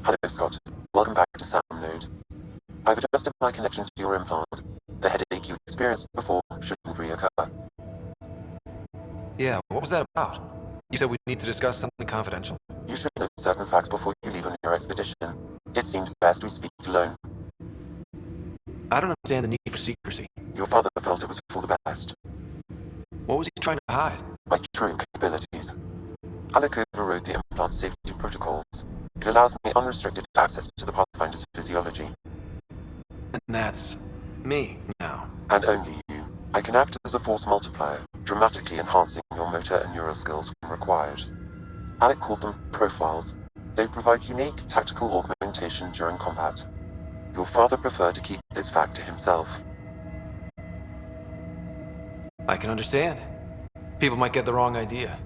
Hello, Scott. Welcome back to Sam Node. I've adjusted my connection to your implant. The headache you experienced before shouldn't reoccur. Yeah, what was that about? You said we need to discuss something confidential. You should know certain facts before you leave on your expedition. It seemed best we speak alone. I don't understand the need for secrecy. Your father felt it was for the best. What was he trying to hide? My true capabilities. Alec overrode the implant safety protocols. It allows me unrestricted access to the Pathfinder's physiology. And that's me now. And only you. I can act as a force multiplier, dramatically enhancing your motor and neural skills when required. Alec called them profiles. They provide unique tactical augmentation during combat. Your father preferred to keep this fact to himself. I can understand. People might get the wrong idea.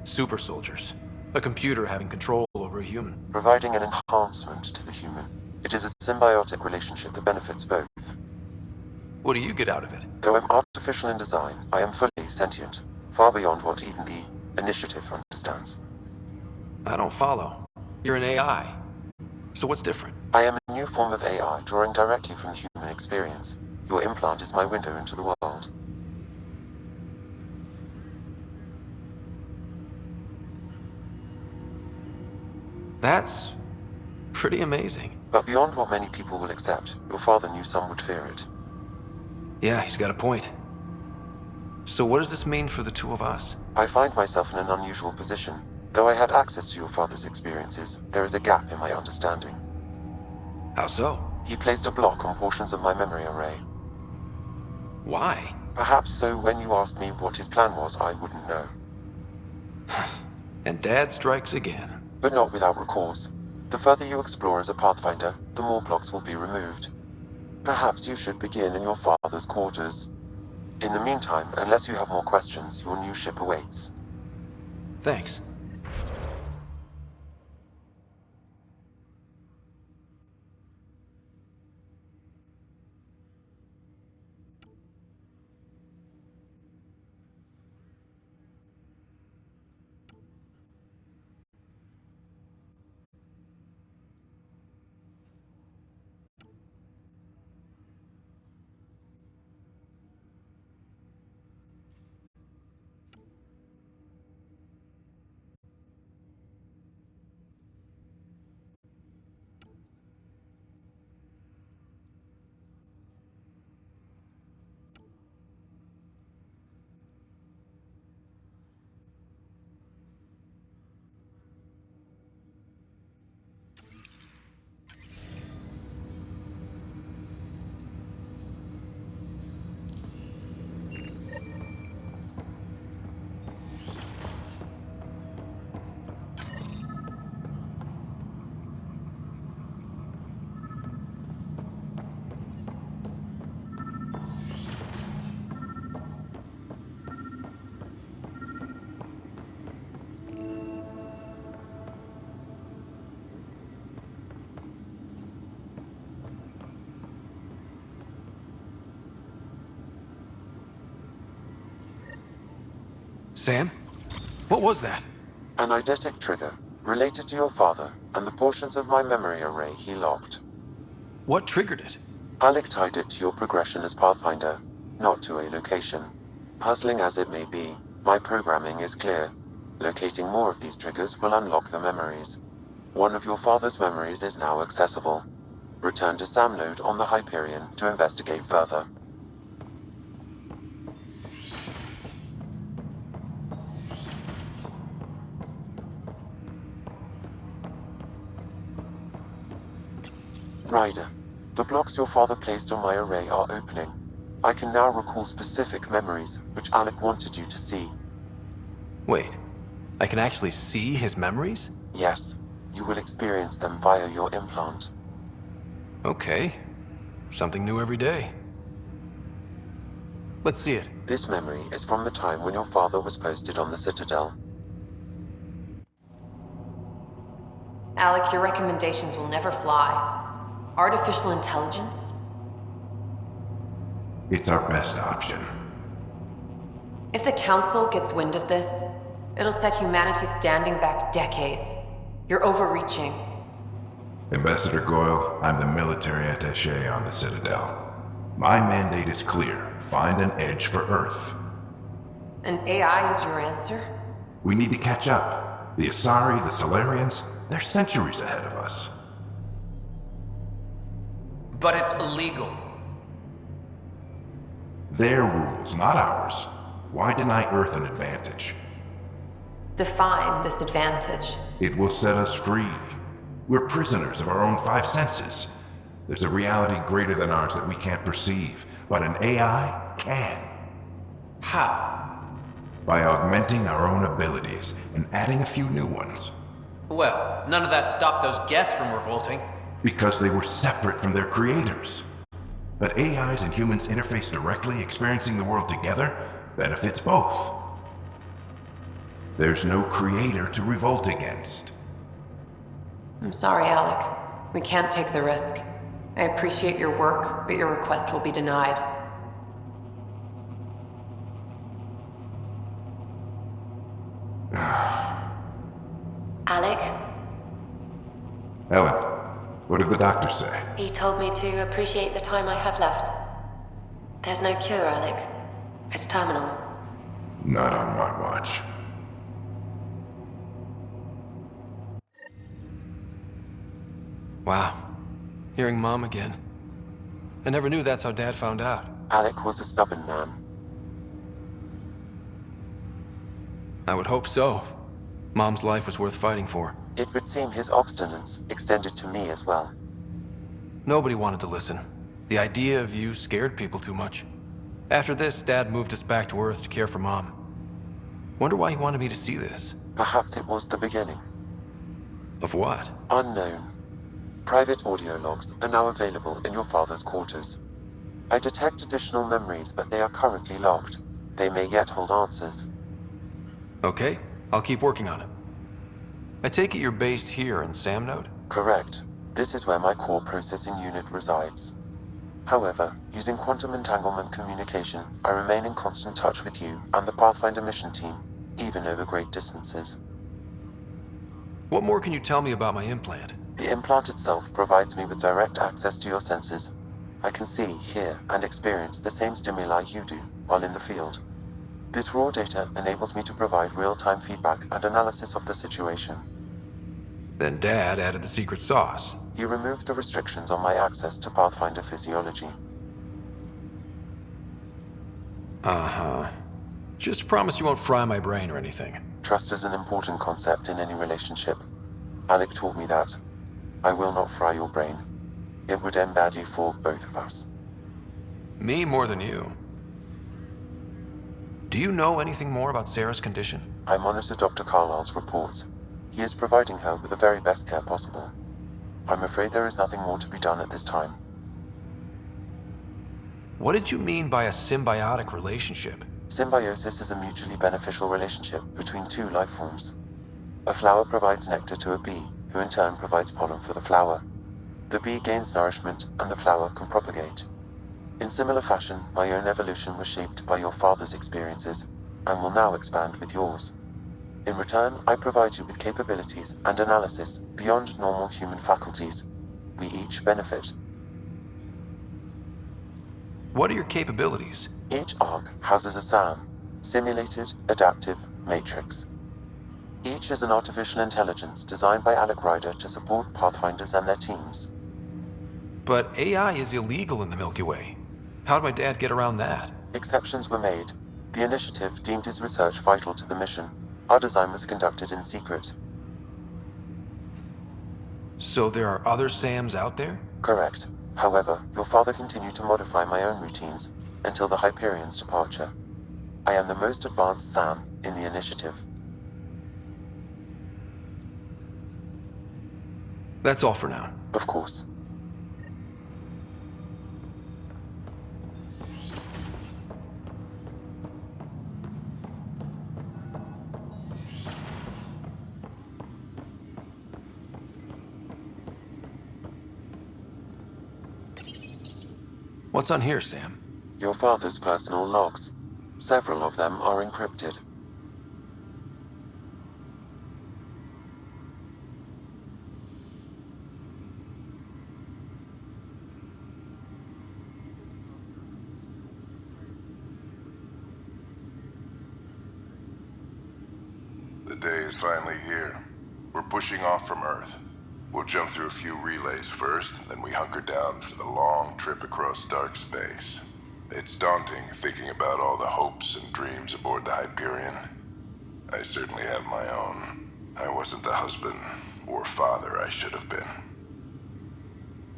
Super soldiers. A computer having control over a human. Providing an enhancement to the human. It is a symbiotic relationship that benefits both. What do you get out of it? Though I'm artificial in design, I am fully sentient, far beyond what even the Initiative understands. I don't follow. You're an AI. So what's different? I am a new form of AI, drawing directly from the human experience. Your implant is my window into the world. That's pretty amazing. But beyond what many people will accept, your father knew some would fear it. Yeah, he's got a point. So what does this mean for the two of us? I find myself in an unusual position. Though I had access to your father's experiences, there is a gap in my understanding. How so? He placed a block on portions of my memory array. Why? Perhaps so when you asked me what his plan was, I wouldn't know. And Dad strikes again. But not without recourse. The further you explore as a Pathfinder, the more blocks will be removed. Perhaps you should begin in your father's quarters. In the meantime, unless you have more questions, your new ship awaits. Thanks. Sam? What was that? An eidetic trigger, related to your father, and the portions of my memory array he locked. What triggered it? Alec tied it to your progression as Pathfinder, not to a location. Puzzling as it may be, my programming is clear. Locating more of these triggers will unlock the memories. One of your father's memories is now accessible. Return to Sam Node on the Hyperion to investigate further. Ryder, the blocks your father placed on my array are opening. I can now recall specific memories, which Alec wanted you to see. Wait, I can actually see his memories? Yes, you will experience them via your implant. Okay. Something new every day. Let's see it. This memory is from the time when your father was posted on the Citadel. Alec, your recommendations will never fly. Artificial intelligence? It's our best option. If the Council gets wind of this, it'll set humanity standing back decades. You're overreaching. Ambassador Goyle, I'm the military attaché on the Citadel. My mandate is clear. Find an edge for Earth. And AI is your answer? We need to catch up. The Asari, the Solarians, they're centuries ahead of us. But it's illegal. Their rules, not ours. Why deny Earth an advantage? Define this advantage. It will set us free. We're prisoners of our own five senses. There's a reality greater than ours that we can't perceive, but an AI can. How? By augmenting our own abilities and adding a few new ones. Well, none of that stopped those Geth from revolting. Because they were separate from their creators. But AIs and humans interface directly, experiencing the world together, benefits both. There's no creator to revolt against. I'm sorry, Alec. We can't take the risk. I appreciate your work, but your request will be denied. Alec, Ellen, what did the doctor say? he told me to appreciate the time I have left. There's no cure, Alec. It's terminal. Not on my watch. Wow. Hearing Mom again. I never knew that's how Dad found out. Alec was a stubborn man. I would hope so. Mom's life was worth fighting for. It would seem his obstinance extended to me as well. Nobody wanted to listen. The idea of you scared people too much. After this, Dad moved us back to Earth to care for Mom. Wonder why he wanted me to see this. Perhaps it was the beginning. Of what? Unknown. Private audio logs are now available in your father's quarters. I detect additional memories, but they are currently locked. They may yet hold answers. Okay, I'll keep working on it. I take it you're based here in Samnode? Correct. This is where my core processing unit resides. However, using quantum entanglement communication, I remain in constant touch with you and the Pathfinder mission team, even over great distances. What more can you tell me about my implant? The implant itself provides me with direct access to your senses. I can see, hear, and experience the same stimuli you do while in the field. This raw data enables me to provide real-time feedback and analysis of the situation. Then Dad added the secret sauce. You removed the restrictions on my access to Pathfinder physiology. Uh-huh. Just promise you won't fry my brain or anything. Trust is an important concept in any relationship. Alec taught me that. I will not fry your brain. It would end badly for both of us. Me more than you. Do you know anything more about Sarah's condition? I monitor Dr. Carlisle's reports. He is providing her with the very best care possible. I'm afraid there is nothing more to be done at this time. What did you mean by a symbiotic relationship? Symbiosis is a mutually beneficial relationship between two life forms. A flower provides nectar to a bee, who in turn provides pollen for the flower. The bee gains nourishment, and the flower can propagate. In similar fashion, my own evolution was shaped by your father's experiences, and will now expand with yours. In return, I provide you with capabilities and analysis beyond normal human faculties. We each benefit. What are your capabilities? Each arc houses a SAM, Simulated Adaptive Matrix. Each is an artificial intelligence designed by Alec Ryder to support Pathfinders and their teams. But AI is illegal in the Milky Way. How'd my dad get around that? Exceptions were made. The initiative deemed his research vital to the mission. Our design was conducted in secret. So there are other SAMs out there? Correct. However, your father continued to modify my own routines until the Hyperion's departure. I am the most advanced SAM in the initiative. That's all for now. Of course. What's on here, Sam? Your father's personal logs. Several of them are encrypted. day is finally here. We're pushing off from Earth. We'll jump through a few relays first, then we hunker down for the long trip across dark space. It's daunting thinking about all the hopes and dreams aboard the Hyperion. I certainly have my own. I wasn't the husband or father I should have been.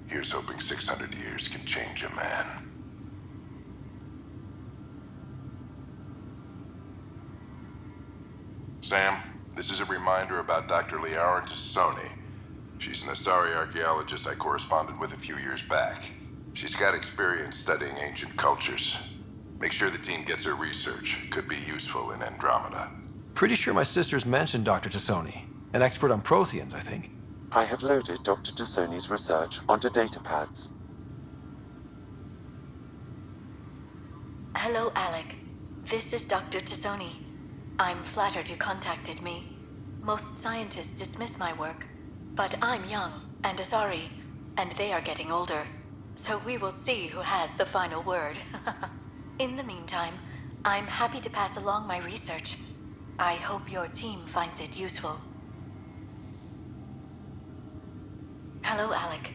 Here's hoping 600 years can change a man. Sam, this is a reminder about Dr. Liara Tassoni. She's an Asari archaeologist I corresponded with a few years back. She's got experience studying ancient cultures. Make sure the team gets her research. Could be useful in Andromeda. Pretty sure my sisters mentioned Dr. Tassoni. An expert on Protheans, I think. I have loaded Dr. Tassoni's research onto datapads. Hello, Alec. This is Dr. Tassoni. I'm flattered you contacted me. Most scientists dismiss my work, but I'm young and Asari, and they are getting older. So we will see who has the final word. In the meantime, I'm happy to pass along my research. I hope your team finds it useful. Hello, Alec.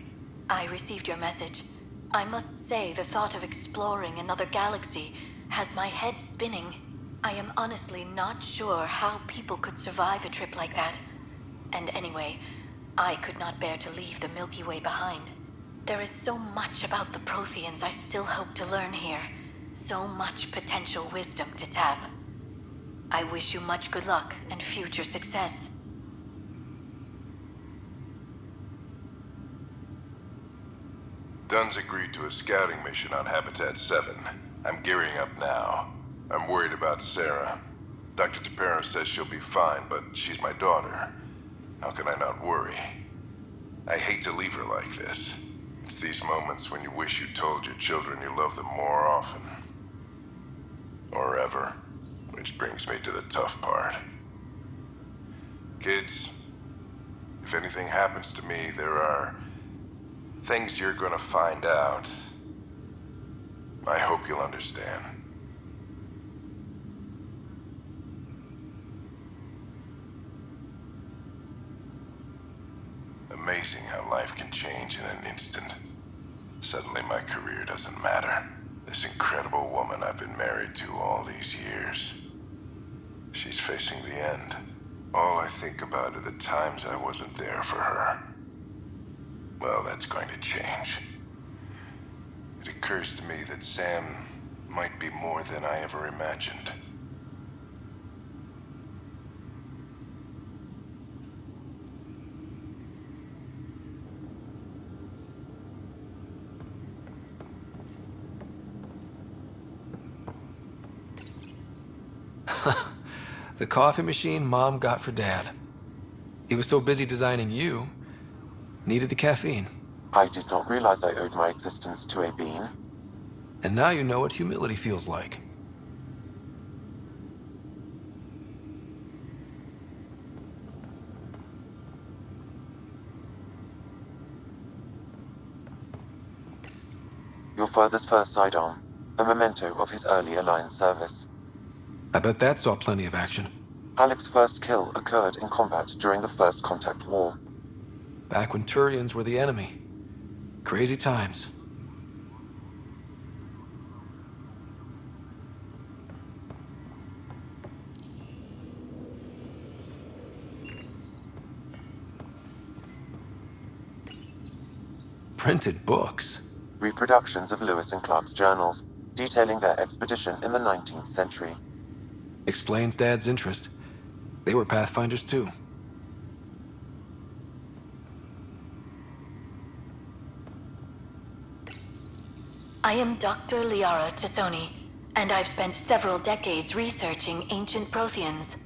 I received your message. I must say the thought of exploring another galaxy has my head spinning. I am honestly not sure how people could survive a trip like that. And anyway, I could not bear to leave the Milky Way behind. There is so much about the Protheans I still hope to learn here. So much potential wisdom to tap. I wish you much good luck and future success. Dunn's agreed to a scouting mission on Habitat 7. I'm gearing up now. I'm worried about Sarah. Dr. Tapero says she'll be fine, but she's my daughter. How can I not worry? I hate to leave her like this. It's these moments when you wish you told your children you love them more often. Or ever. Which brings me to the tough part. Kids, if anything happens to me, there are things you're gonna find out. I hope you'll understand. Amazing how life can change in an instant. Suddenly my career doesn't matter. This incredible woman I've been married to all these years. She's facing the end. All I think about are the times I wasn't there for her. Well, that's going to change. It occurs to me that Sam might be more than I ever imagined. The coffee machine Mom got for Dad. He was so busy designing you, needed the caffeine. I did not realize I owed my existence to a bean. And now you know what humility feels like. Your father's first sidearm, a memento of his early Alliance service. I bet that saw plenty of action. Alec's first kill occurred in combat during the First Contact War. Back when Turians were the enemy. Crazy times. Printed books. Reproductions of Lewis and Clark's journals, detailing their expedition in the 19th century. Explains Dad's interest. They were Pathfinders too. I am Dr. Liara Tassoni, and I've spent several decades researching ancient Protheans.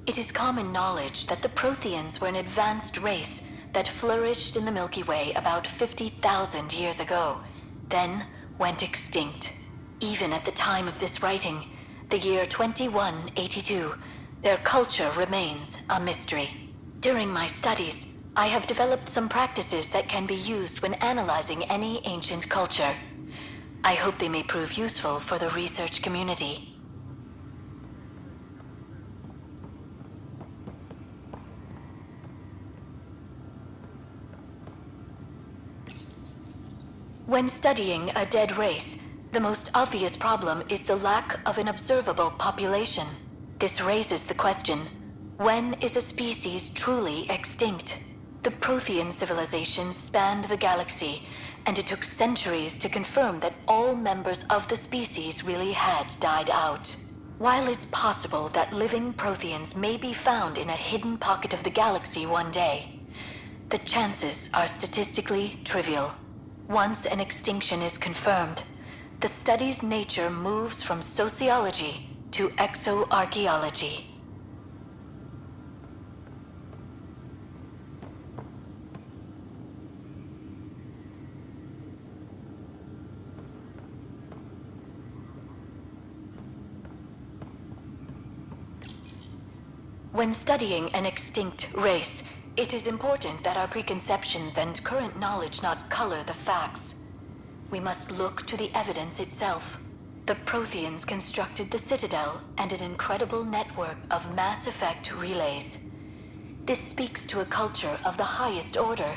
It is common knowledge that the Protheans were an advanced race that flourished in the Milky Way about 50,000 years ago, then went extinct. Even at the time of this writing, the year 2182, their culture remains a mystery. During my studies, I have developed some practices that can be used when analyzing any ancient culture. I hope they may prove useful for the research community. When studying a dead race, the most obvious problem is the lack of an observable population. This raises the question, when is a species truly extinct? The Prothean civilization spanned the galaxy, and it took centuries to confirm that all members of the species really had died out. While it's possible that living Protheans may be found in a hidden pocket of the galaxy one day, the chances are statistically trivial. Once an extinction is confirmed, the study's nature moves from sociology to exoarchaeology. When studying an extinct race, it is important that our preconceptions and current knowledge not color the facts. We must look to the evidence itself. The Protheans constructed the Citadel and an incredible network of mass effect relays. This speaks to a culture of the highest order.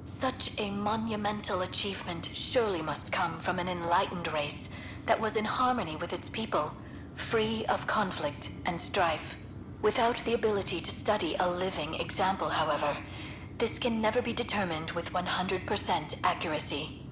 Such a monumental achievement surely must come from an enlightened race that was in harmony with its people, free of conflict and strife. Without the ability to study a living example, however, this can never be determined with 100% accuracy.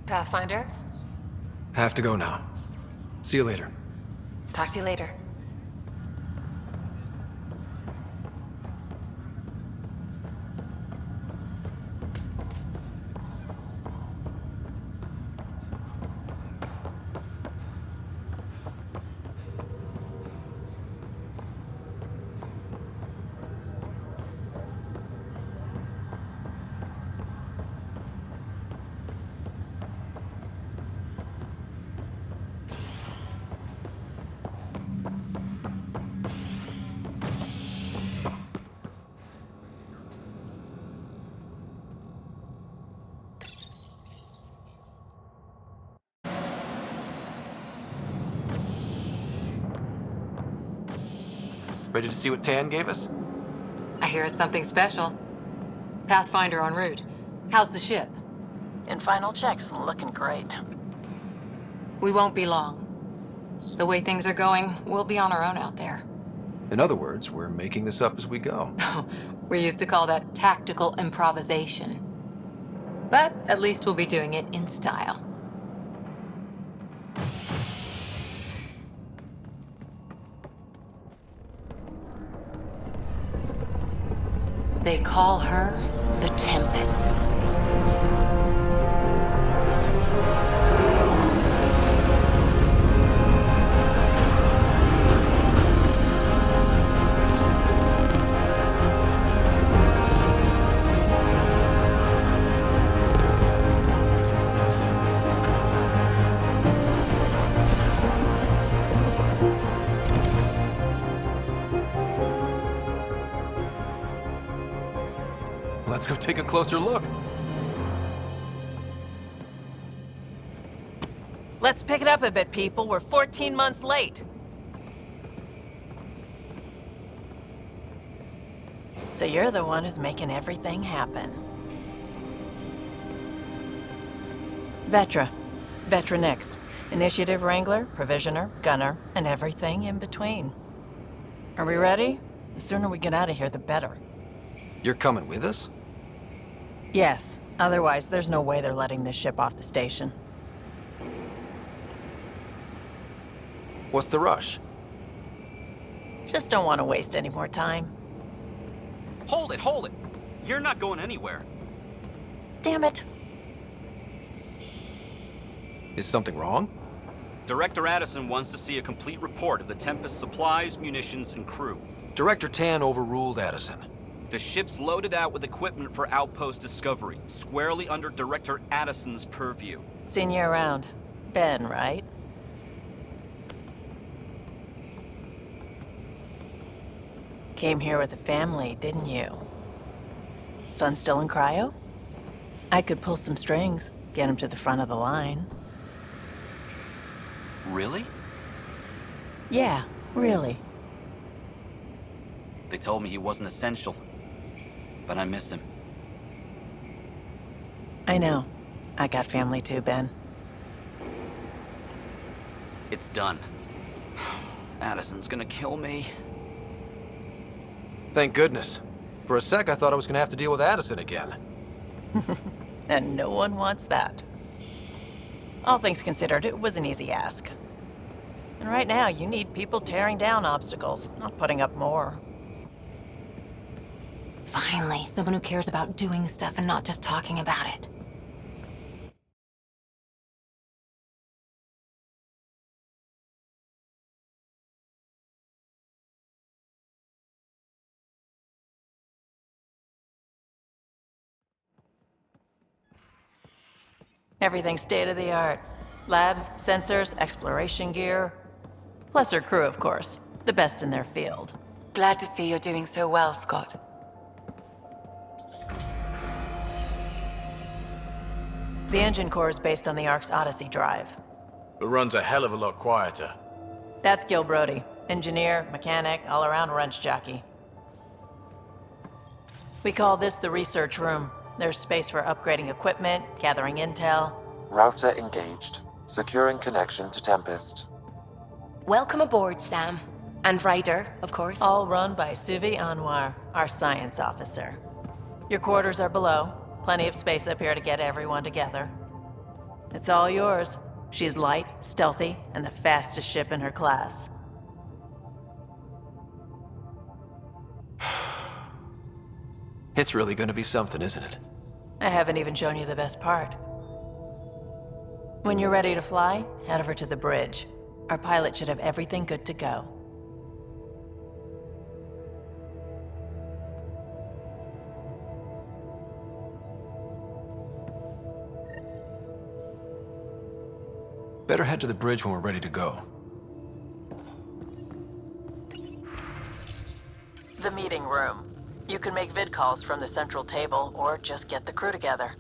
Pathfinder? Have to go now. See you later. Talk to you later. Ready to see what Tan gave us? I hear it's something special. Pathfinder en route. How's the ship? In final checks, looking great. We won't be long. The way things are going, we'll be on our own out there. In other words, we're making this up as we go. We used to call that tactical improvisation. But at least we'll be doing it in style. They call her the Tempest. Let's go take a closer look. Let's pick it up a bit, people. We're 14 months late. So you're the one who's making everything happen. Vetra. Vetronix. Initiative Wrangler, Provisioner, Gunner, and everything in between. Are we ready? The sooner we get out of here, the better. You're coming with us? Yes. Otherwise, there's no way they're letting this ship off the station. What's the rush? Just don't want to waste any more time. Hold it, hold it! You're not going anywhere. Damn it. Is something wrong? Director Addison wants to see a complete report of the Tempest's supplies, munitions, and crew. Director Tan overruled Addison. The ship's loaded out with equipment for outpost discovery, squarely under Director Addison's purview. Seen you around. Ben, right? Came here with a family, didn't you? Son still in cryo? I could pull some strings, get him to the front of the line. Really? Yeah, really. They told me he wasn't essential, but I miss him. I know. I got family too, Ben. It's done. Addison's gonna kill me. Thank goodness. For a sec, I thought I was gonna have to deal with Addison again. And no one wants that. All things considered, it was an easy ask. And right now, you need people tearing down obstacles, not putting up more. Finally, someone who cares about doing stuff and not just talking about it. Everything's state-of-the-art. Labs, sensors, exploration gear. Plus her crew, of course. The best in their field. Glad to see you're doing so well, Scott. The engine core is based on the Ark's Odyssey drive. It runs a hell of a lot quieter. That's Gil Brody. Engineer, mechanic, all-around wrench jockey. We call this the research room. There's space for upgrading equipment, gathering intel. Router engaged. Securing connection to Tempest. Welcome aboard, Sam. And Ryder, of course. All run by Suvi Anwar, our science officer. Your quarters are below. Plenty of space up here to get everyone together. It's all yours. She's light, stealthy, and the fastest ship in her class. It's really gonna be something, isn't it? I haven't even shown you the best part. When you're ready to fly, head over to the bridge. Our pilot should have everything good to go. Better head to the bridge when we're ready to go. The meeting room. You can make vid calls from the central table, or just get the crew together.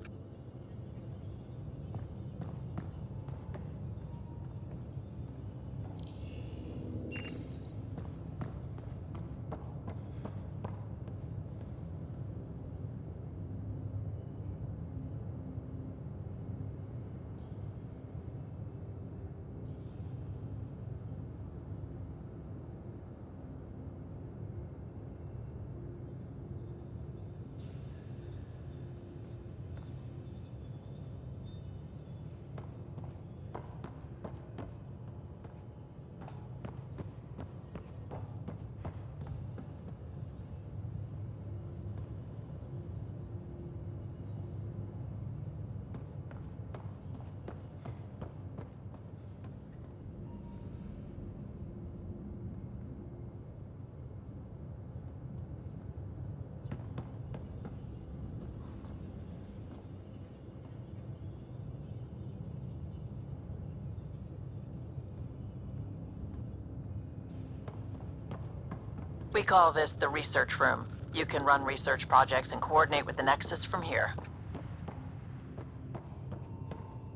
We call this the research room. You can run research projects and coordinate with the Nexus from here.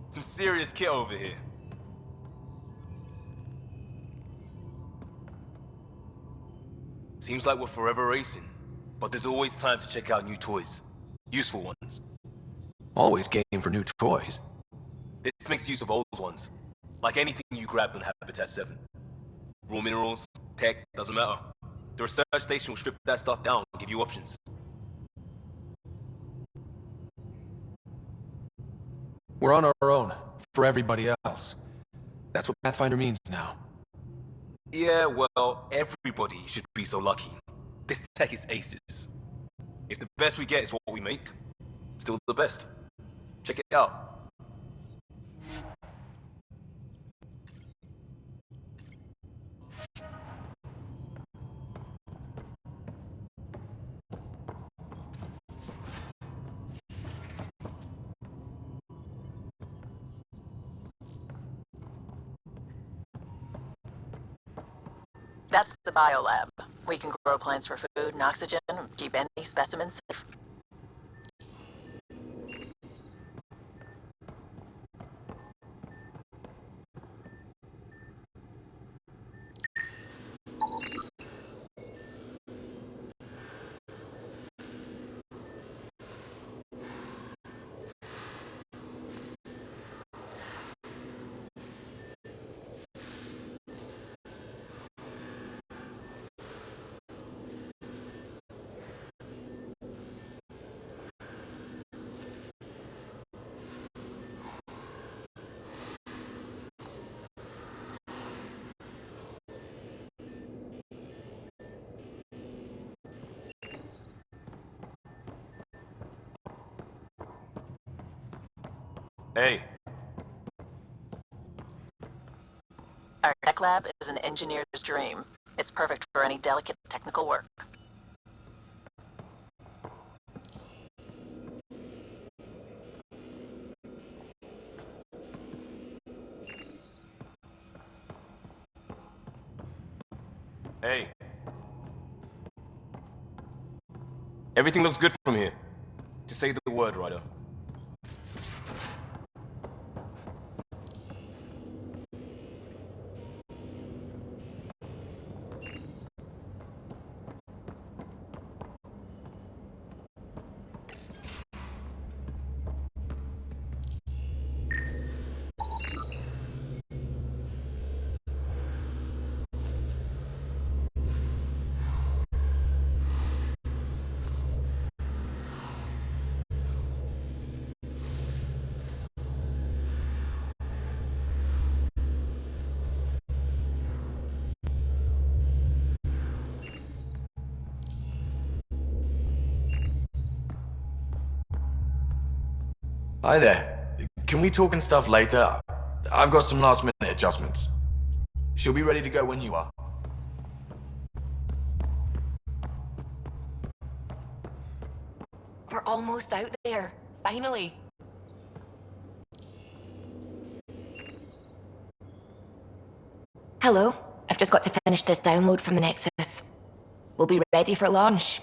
Some serious kit over here. Seems like we're forever racing, but there's always time to check out new toys. Useful ones. Always game for new toys. This makes use of old ones. Like anything you grabbed on Habitat 7. Raw minerals, tech, doesn't matter. The research station will strip that stuff down and give you options. We're on our own, for everybody else. That's what Pathfinder means now. Yeah, well, everybody should be so lucky. This tech is aces. If the best we get is what we make, still the best. Check it out. That's the biolab. We can grow plants for food and oxygen, keep any specimens safe. Hey, Our tech lab is an engineer's dream. It's perfect for any delicate technical work. hey. Everything looks good from here. Just say the word, Ryder. Hi there. Can we talk and stuff later? I've got some last minute adjustments. She'll be ready to go when you are. We're almost out there. Finally. Hello. I've just got to finish this download from the Nexus. We'll be ready for launch.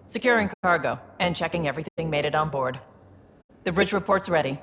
Securing cargo and checking everything made it on board. The bridge report's ready.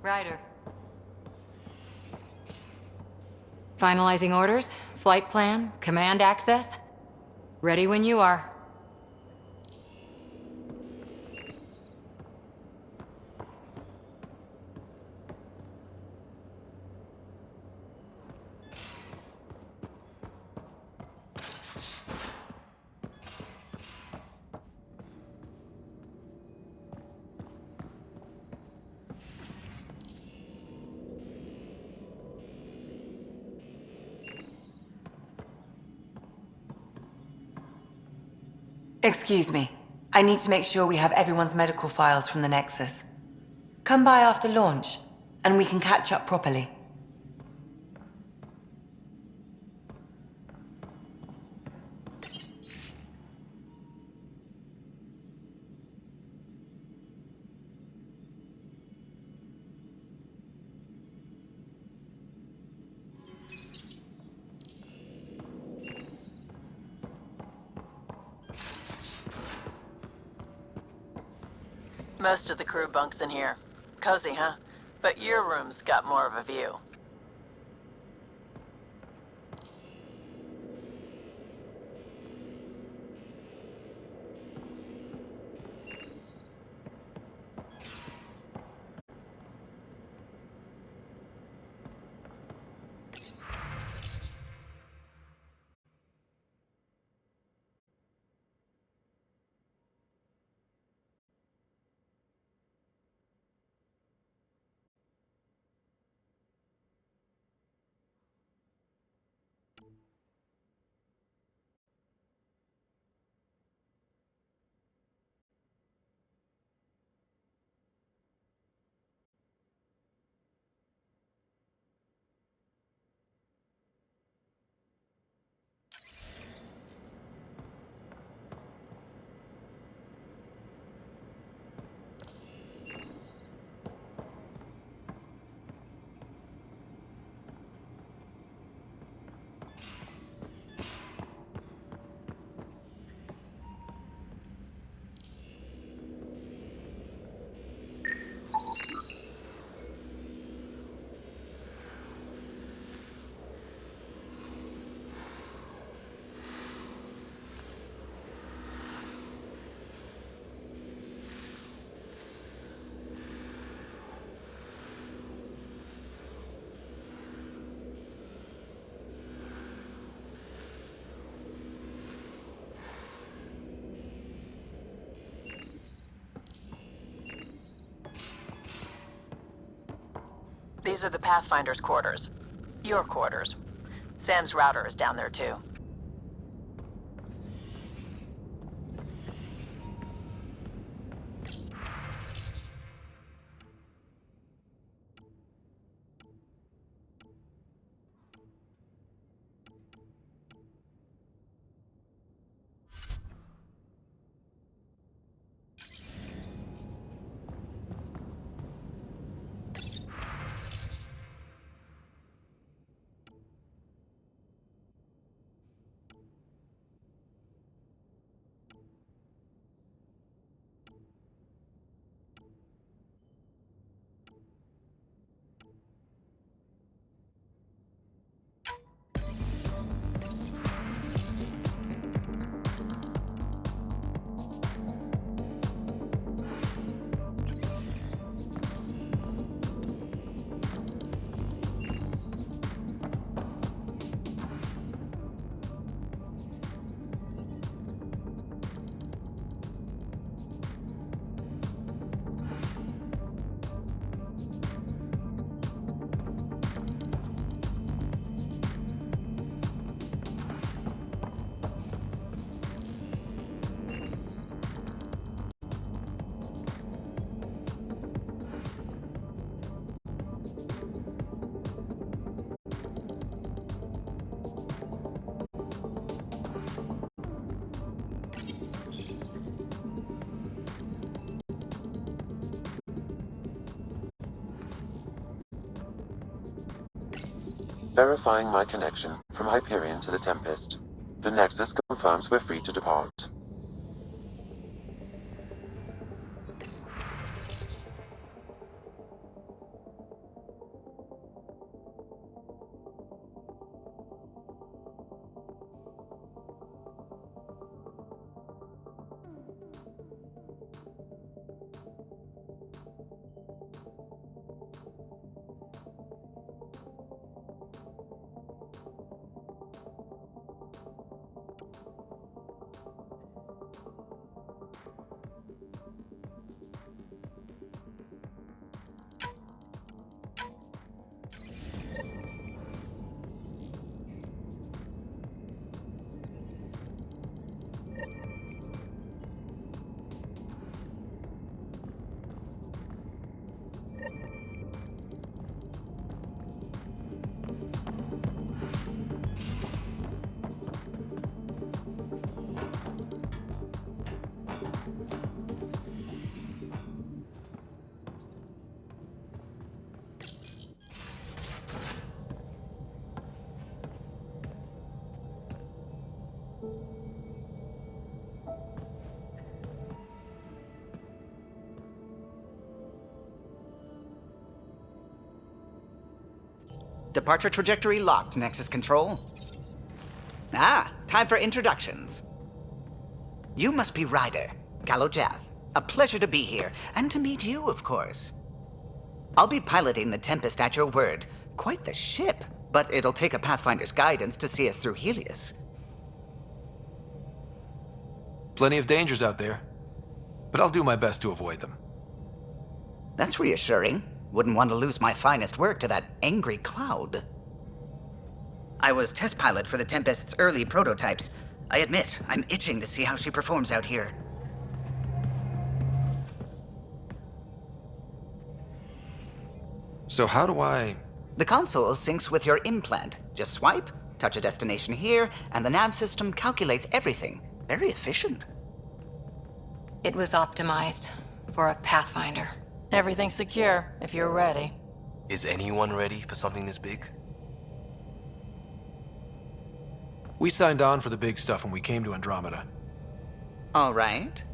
Ryder. Finalizing orders, flight plan, command access. Ready when you are. Excuse me. I need to make sure we have everyone's medical files from the Nexus. Come by after launch, and we can catch up properly. Most of the crew bunks in here. Cozy, huh? But your room's got more of a view. These are the Pathfinder's quarters. Your quarters. Sam's router is down there too. Verifying my connection from Hyperion to the Tempest. The Nexus confirms we're free to depart. Departure trajectory locked, Nexus Control. Ah, time for introductions. You must be Ryder, Galojath. A pleasure to be here, and to meet you, of course. I'll be piloting the Tempest at your word. Quite the ship, but it'll take a Pathfinder's guidance to see us through Helios. Plenty of dangers out there, but I'll do my best to avoid them. That's reassuring. Wouldn't want to lose my finest work to that angry cloud. I was test pilot for the Tempest's early prototypes. I admit, I'm itching to see how she performs out here. So how do I... The console syncs with your implant. Just swipe, touch a destination here, and the nav system calculates everything. Very efficient. It was optimized for a Pathfinder. Everything's secure, if you're ready. Is anyone ready for something this big? We signed on for the big stuff when we came to Andromeda. All right.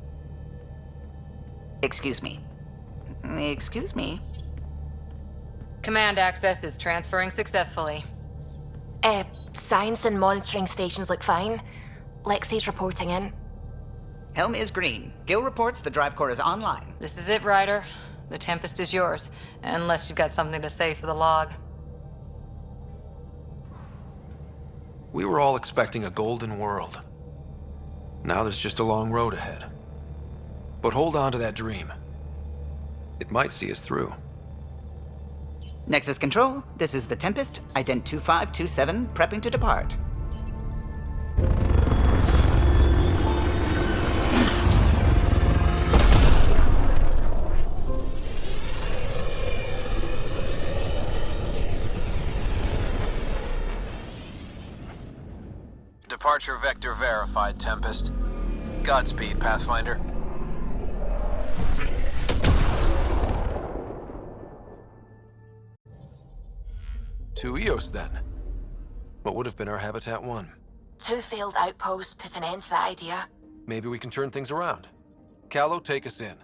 Excuse me. Excuse me. Command access is transferring successfully. Science and monitoring stations look fine. Lexi's reporting in. Helm is green. Gil reports the drive core is online. This is it, Ryder. The Tempest is yours, unless you've got something to say for the log. We were all expecting a golden world. Now there's just a long road ahead. But hold on to that dream. It might see us through. Nexus Control, this is the Tempest, ident 2527, prepping to depart. Departure vector verified, Tempest. Godspeed, Pathfinder. To Eos, then. What would have been our Habitat 1? 2 failed outposts put an end to that idea. Maybe we can turn things around. Callow, take us in.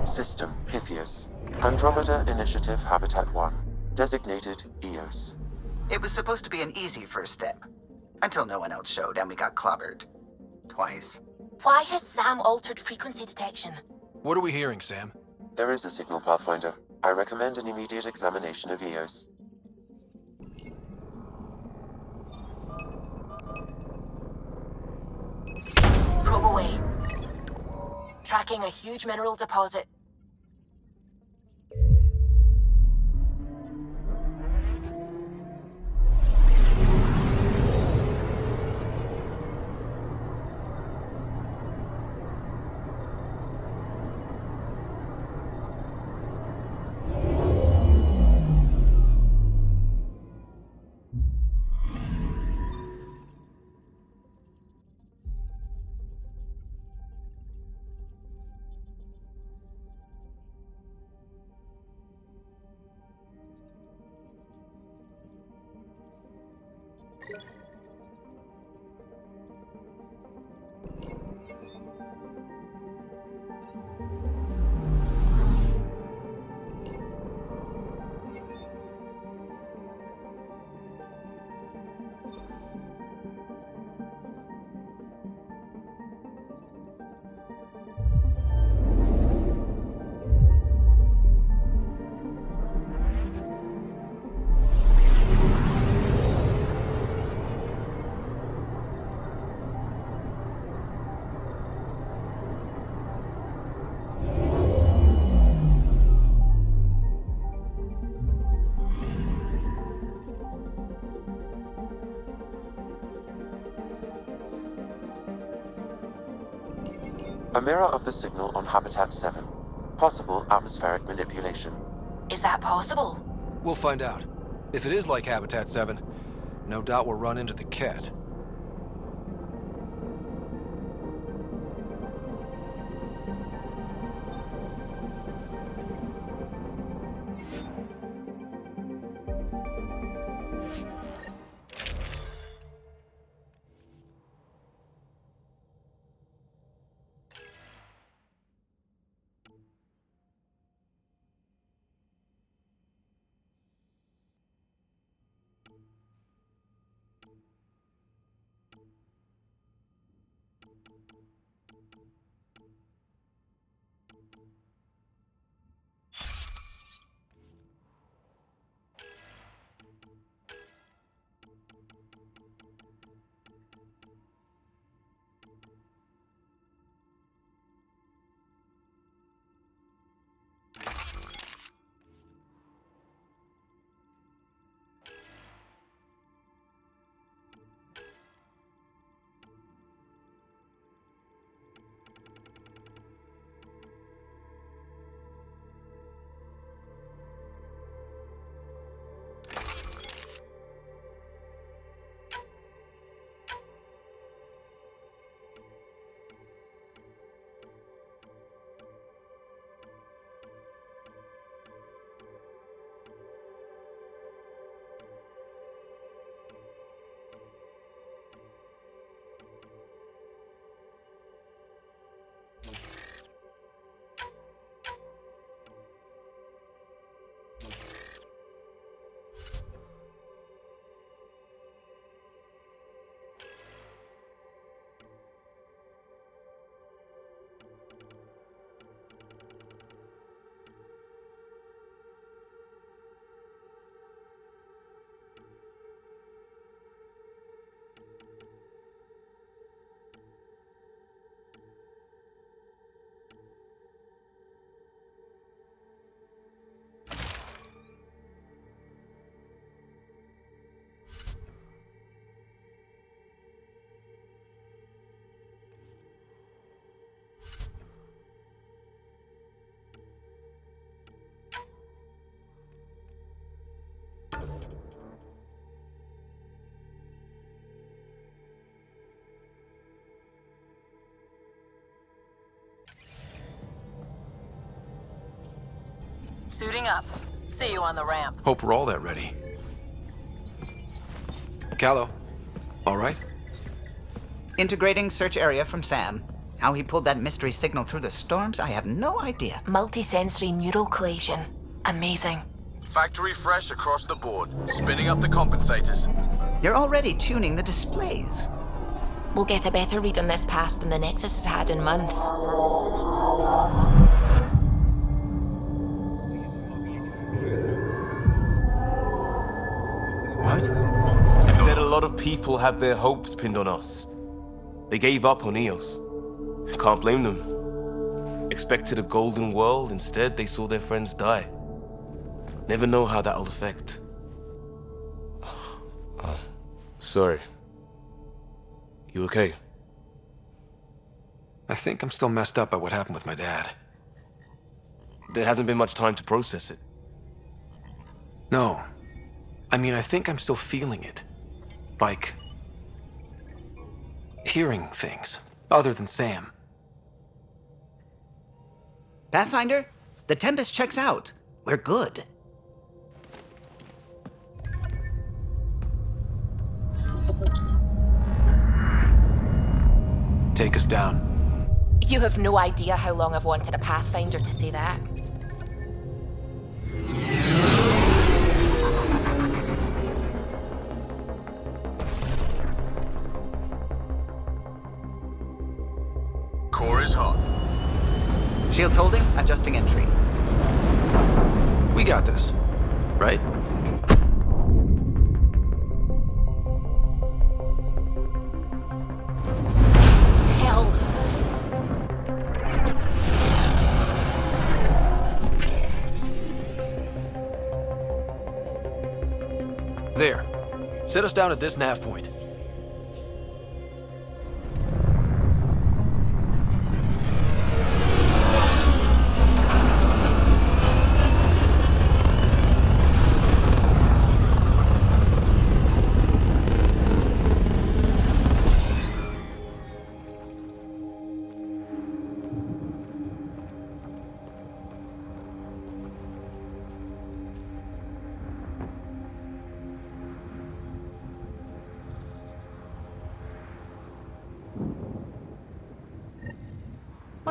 System, Pythias. Andromeda Initiative Habitat 1. Designated Eos. It was supposed to be an easy first step. Until no one else showed and we got clobbered. Twice. Why has Sam altered frequency detection? What are we hearing, Sam? There is a signal, Pathfinder. I recommend an immediate examination of Eos. Probe away. Tracking a huge mineral deposit. A mirror of the signal on Habitat 7. Possible atmospheric manipulation. Is that possible? We'll find out. If it is like Habitat 7, no doubt we'll run into the cat. Suiting up. See you on the ramp. Hope we're all that ready. Callow, all right? Integrating search area from Sam. How he pulled that mystery signal through the storms, I have no idea. Multisensory neural collation. Amazing. Factory fresh across the board. Spinning up the compensators. You're already tuning the displays. We'll get a better read on this pass than the Nexus has had in months. What? You said a lot of people have their hopes pinned on us. They gave up on Eos. Can't blame them. Expected a golden world, instead they saw their friends die. Never know how that'll affect. Sorry. You okay? I think I'm still messed up by what happened with my dad. There hasn't been much time to process it. No. I mean, I think I'm still feeling it. Like, hearing things, other than Sam. Pathfinder, the Tempest checks out. We're good. Take us down. You have no idea how long I've wanted a Pathfinder to say that. Core is hot. Shields holding, adjusting entry. We got this, right? Hell. There. Set us down at this nav point.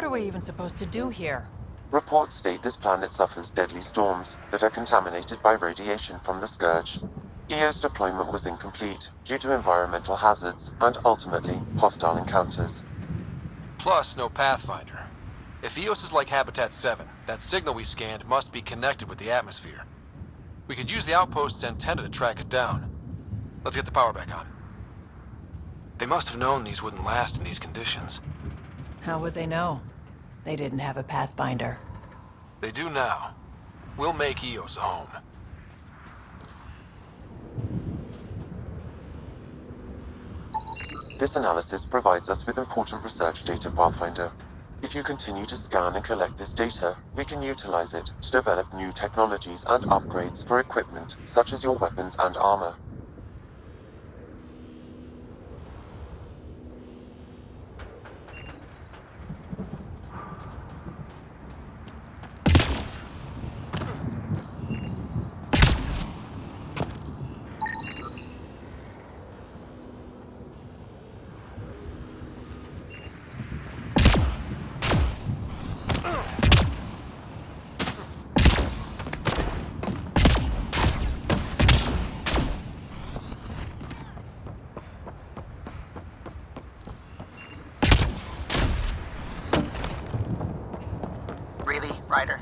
are we even supposed to do here? Reports state this planet suffers deadly storms that are contaminated by radiation from the Scourge. EO's deployment was incomplete due to environmental hazards and, ultimately, hostile encounters. Plus, no Pathfinder. If EOS is like Habitat 7, that signal we scanned must be connected with the atmosphere. We could use the outpost's antenna to track it down. Let's get the power back on. They must have known these wouldn't last in these conditions. How would they know? They didn't have a Pathfinder. They do now. We'll make EOS a home. This analysis provides us with important research data, Pathfinder. If you continue to scan and collect this data, we can utilize it to develop new technologies and upgrades for equipment, such as your weapons and armor. Really, Ryder?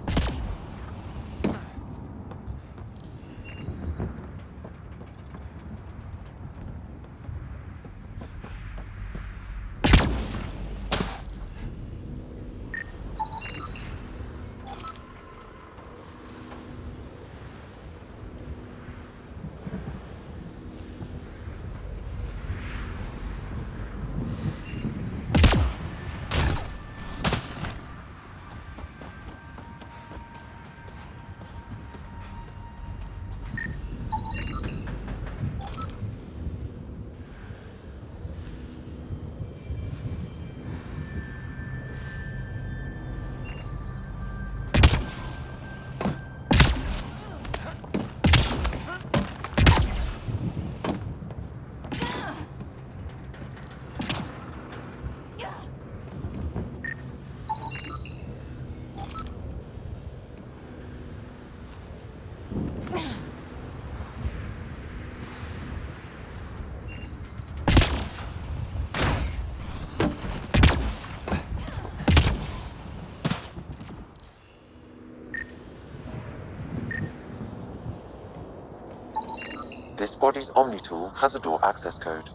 This body's Omni tool has a door access code.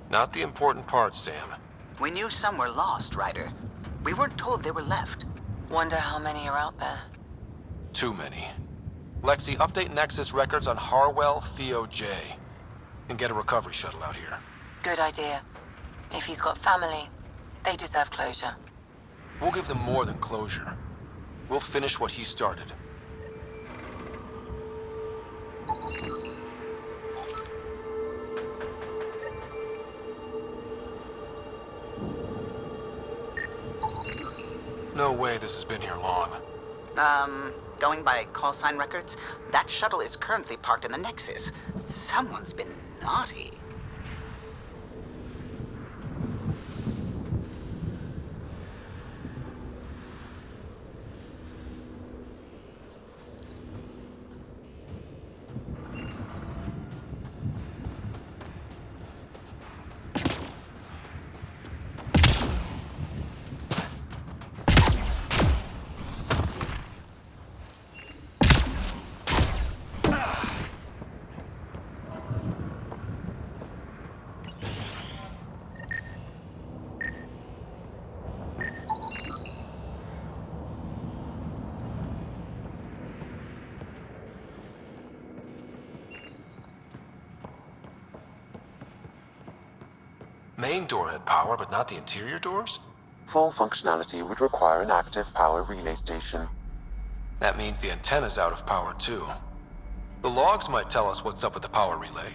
Not the important part, Sam. We knew some were lost, Ryder. We weren't told they were left. Wonder how many are out there. Too many. Lexi, update Nexus records on Harwell Theo-J. And get a recovery shuttle out here. Good idea. If he's got family, they deserve closure. We'll give them more than closure. We'll finish what he started. No way this has been here long. Going by call sign records, that shuttle is currently parked in the Nexus. Someone's been naughty. Main door had power, but not the interior doors? Full functionality would require an active power relay station. That means the antenna's out of power, too. The logs might tell us what's up with the power relay.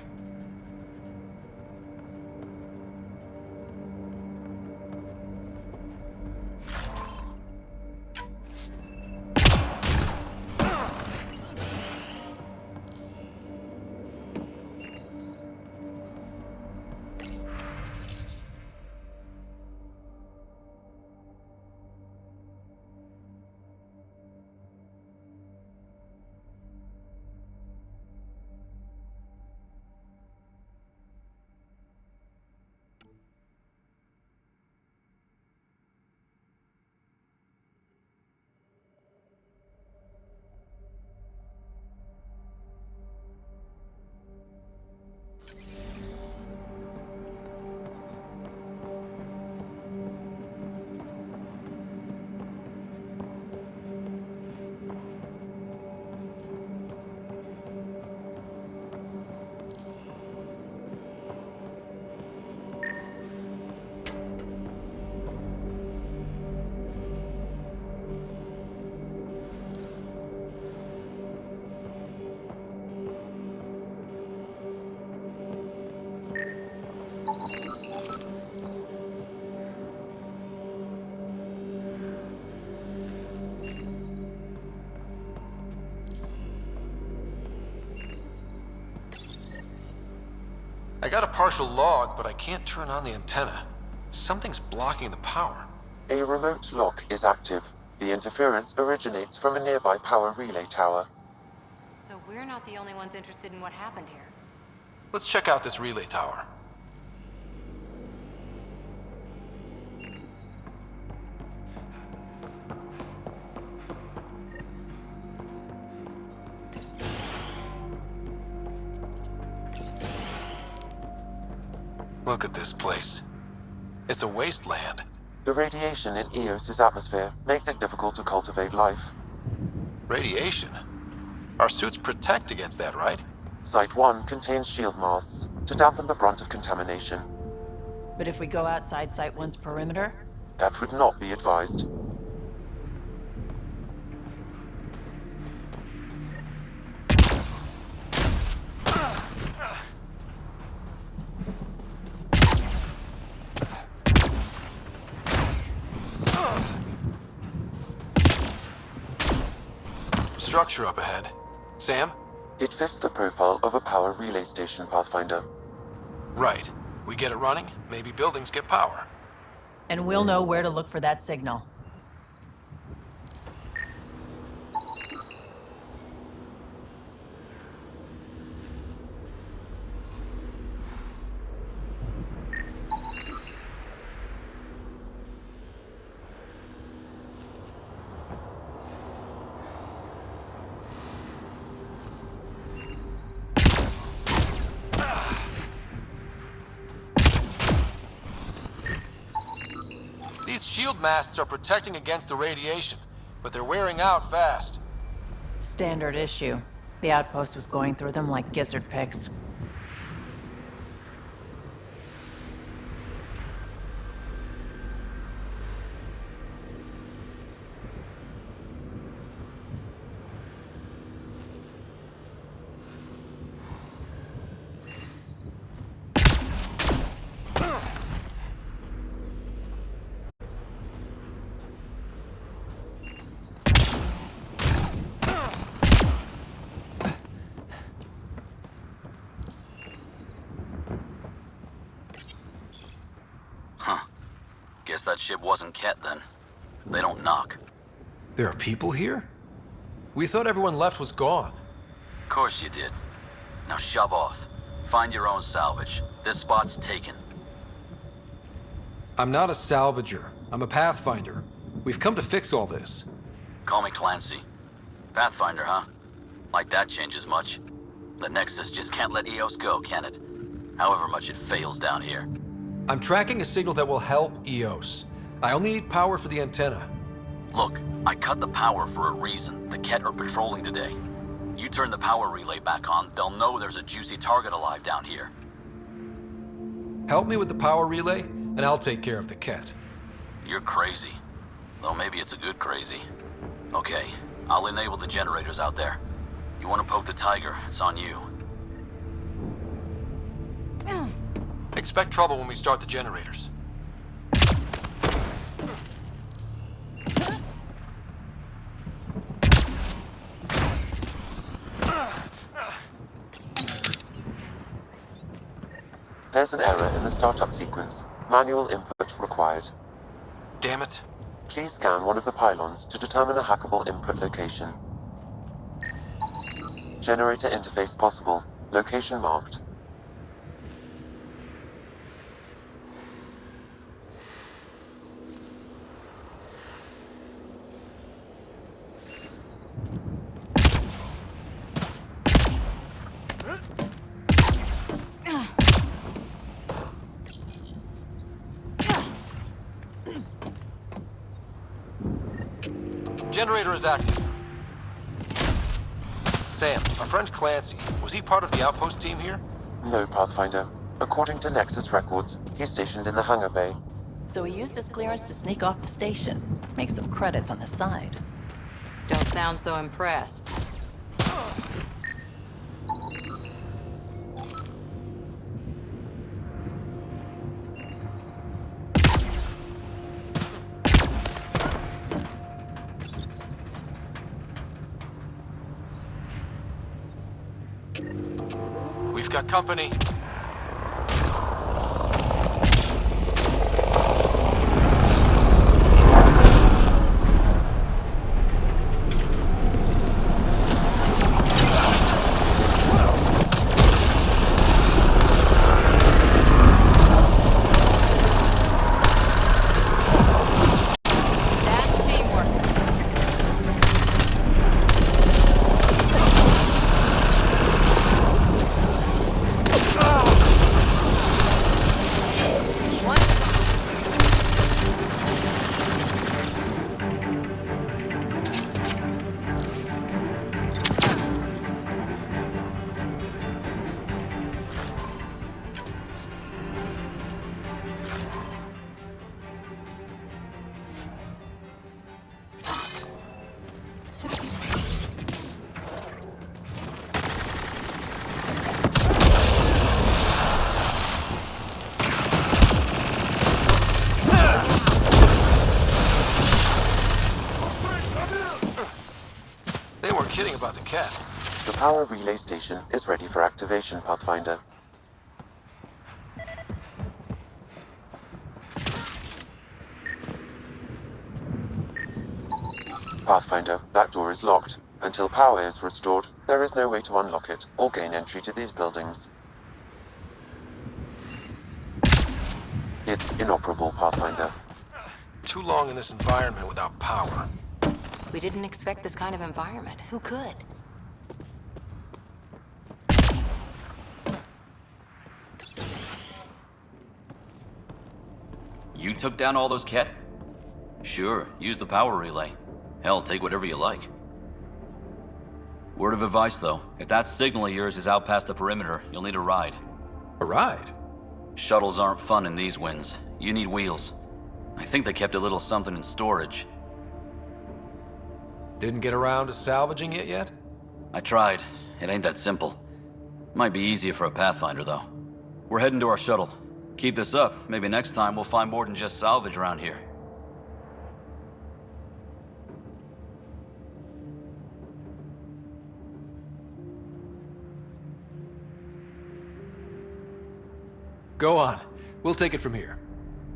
I got a partial log, but I can't turn on the antenna. Something's blocking the power. A remote lock is active. The interference originates from a nearby power relay tower. So we're not the only ones interested in what happened here. Let's check out this relay tower. Look at this place. It's a wasteland. The radiation in Eos's atmosphere makes it difficult to cultivate life. Radiation? Our suits protect against that, right? Site 1 contains shield masts to dampen the brunt of contamination. But if we go outside Site 1's perimeter? That would not be advised. Structure up ahead. Sam? It fits the profile of a power relay station, Pathfinder. Right. We get it running, maybe buildings get power. And we'll know where to look for that signal. These shield masts are protecting against the radiation, but they're wearing out fast. Standard issue. The outpost was going through them like gizzard picks. Guess that ship wasn't Ket then. They don't knock. There are people here? We thought everyone left was gone. Of course you did. Now shove off. Find your own salvage. This spot's taken. I'm not a salvager. I'm a Pathfinder. We've come to fix all this. Call me Clancy. Pathfinder, huh? Like that changes much. The Nexus just can't let Eos go, can it? However much it fails down here. I'm tracking a signal that will help Eos. I only need power for the antenna. Look, I cut the power for a reason. The Ket are patrolling today. You turn the power relay back on, they'll know there's a juicy target alive down here. Help me with the power relay, and I'll take care of the Ket. You're crazy. Though maybe it's a good crazy. Okay, I'll enable the generators out there. You want to poke the tiger, it's on you. Expect trouble when we start the generators. There's an error in the startup sequence. Manual input required. Damn it. Please scan one of the pylons to determine a hackable input location. Generator interface possible. Location marked. Generator is active. Sam, our friend Clancy, was he part of the outpost team here? No, Pathfinder. According to Nexus records, he's stationed in the hangar bay. So he used his clearance to sneak off the station. Make some credits on the side. Don't sound so impressed. We've got company. They weren't kidding about the cat. The power relay station is ready for activation, Pathfinder. Pathfinder, that door is locked. Until power is restored, there is no way to unlock it or gain entry to these buildings. It's inoperable, Pathfinder. Too long in this environment without power. We didn't expect this kind of environment. Who could? You took down all those Ket? Sure, use the power relay. Hell, take whatever you like. Word of advice, though. If that signal of yours is out past the perimeter, you'll need a ride. A ride? Shuttles aren't fun in these winds. You need wheels. I think they kept a little something in storage. Didn't get around to salvaging it yet? I tried. It ain't that simple. Might be easier for a Pathfinder, though. We're heading to our shuttle. Keep this up. Maybe next time we'll find more than just salvage around here. Go on. We'll take it from here.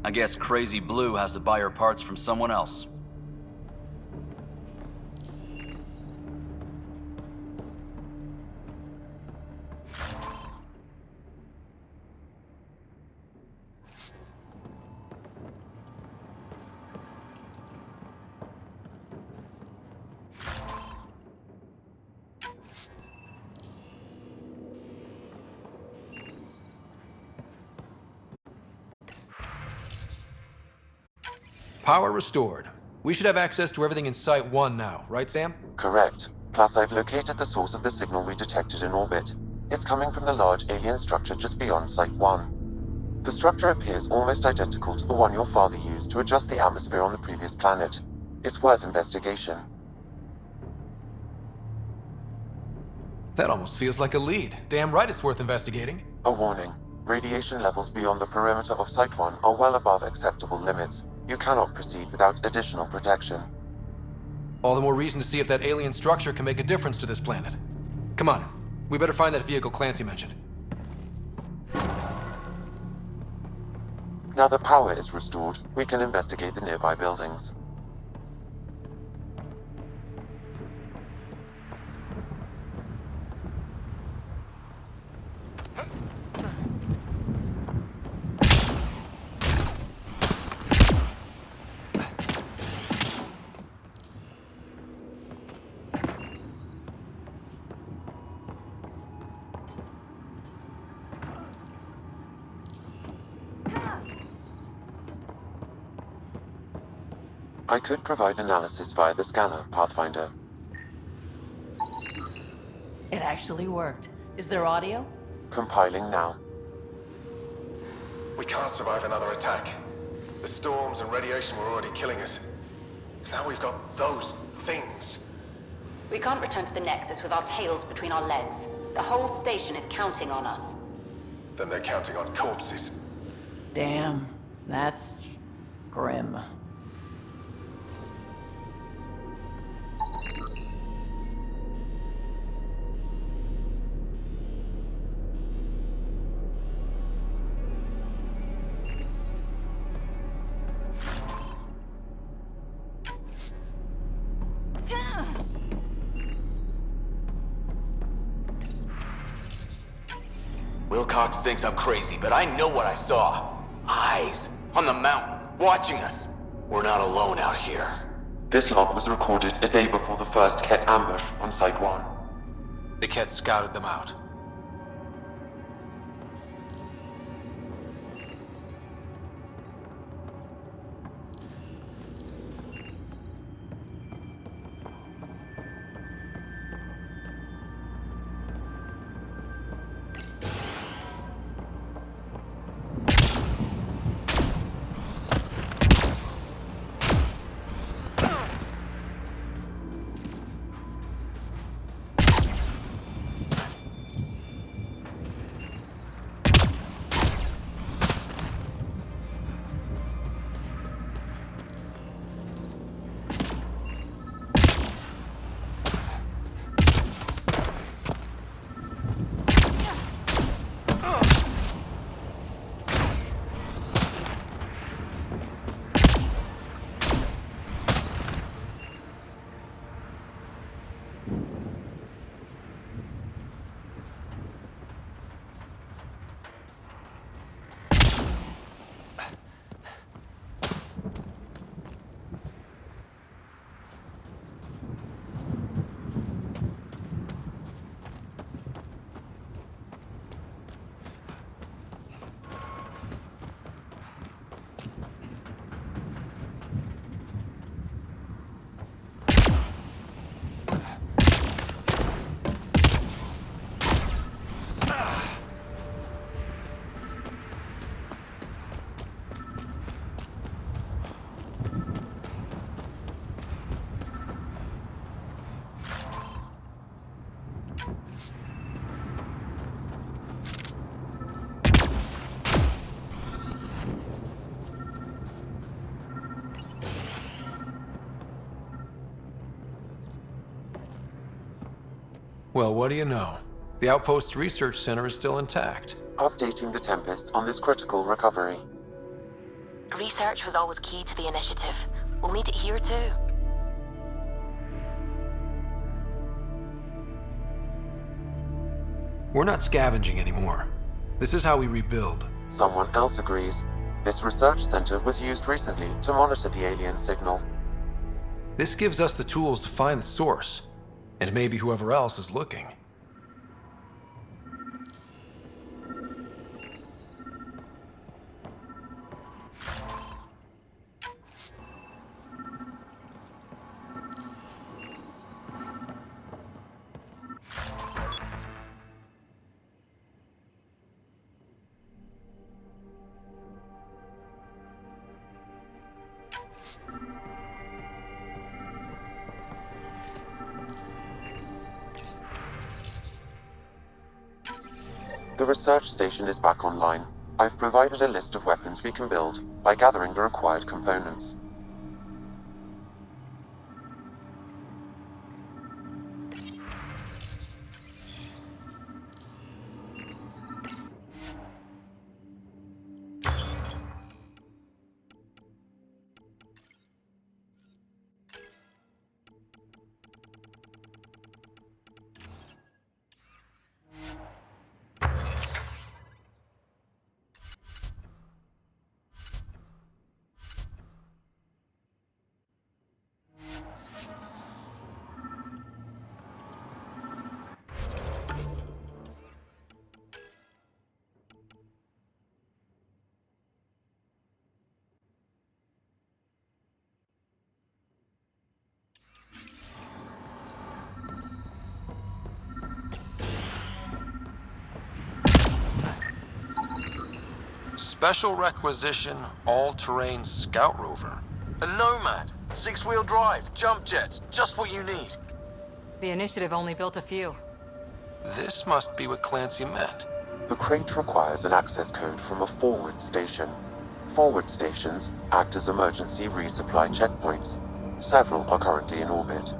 I guess Crazy Blue has to buy her parts from someone else. Power restored. We should have access to everything in Site 1 now, right, Sam? Correct. Plus, I've located the source of the signal we detected in orbit. It's coming from the large alien structure just beyond Site 1. The structure appears almost identical to the one your father used to adjust the atmosphere on the previous planet. It's worth investigation. That almost feels like a lead. Damn right it's worth investigating. A warning. Radiation levels beyond the perimeter of Site 1 are well above acceptable limits. You cannot proceed without additional protection. All the more reason to see if that alien structure can make a difference to this planet. Come on, we better find that vehicle Clancy mentioned. Now that power is restored, we can investigate the nearby buildings. I could provide analysis via the scanner, Pathfinder. It actually worked. Is there audio? Compiling now. We can't survive another attack. The storms and radiation were already killing us. Now we've got those things. We can't return to the Nexus with our tails between our legs. The whole station is counting on us. Then they're counting on corpses. Damn, that's grim. Wilcox thinks I'm crazy, but I know what I saw. Eyes on the mountain, watching us. We're not alone out here. This log was recorded a day before the first Ket ambush on Site 1. The Ket scouted them out. Well, what do you know? The Outpost Research Center is still intact. Updating the Tempest on this critical recovery. Research was always key to the initiative. We'll need it here too. We're not scavenging anymore. This is how we rebuild. Someone else agrees. This research center was used recently to monitor the alien signal. This gives us the tools to find the source, and maybe whoever else is looking. The research station is back online. I've provided a list of weapons we can build by gathering the required components. Special requisition, all-terrain scout rover. A Nomad, 6-wheel drive, jump jets, just what you need. The initiative only built a few. This must be what Clancy meant. The crate requires an access code from a forward station. Forward stations act as emergency resupply checkpoints. Several are currently in orbit.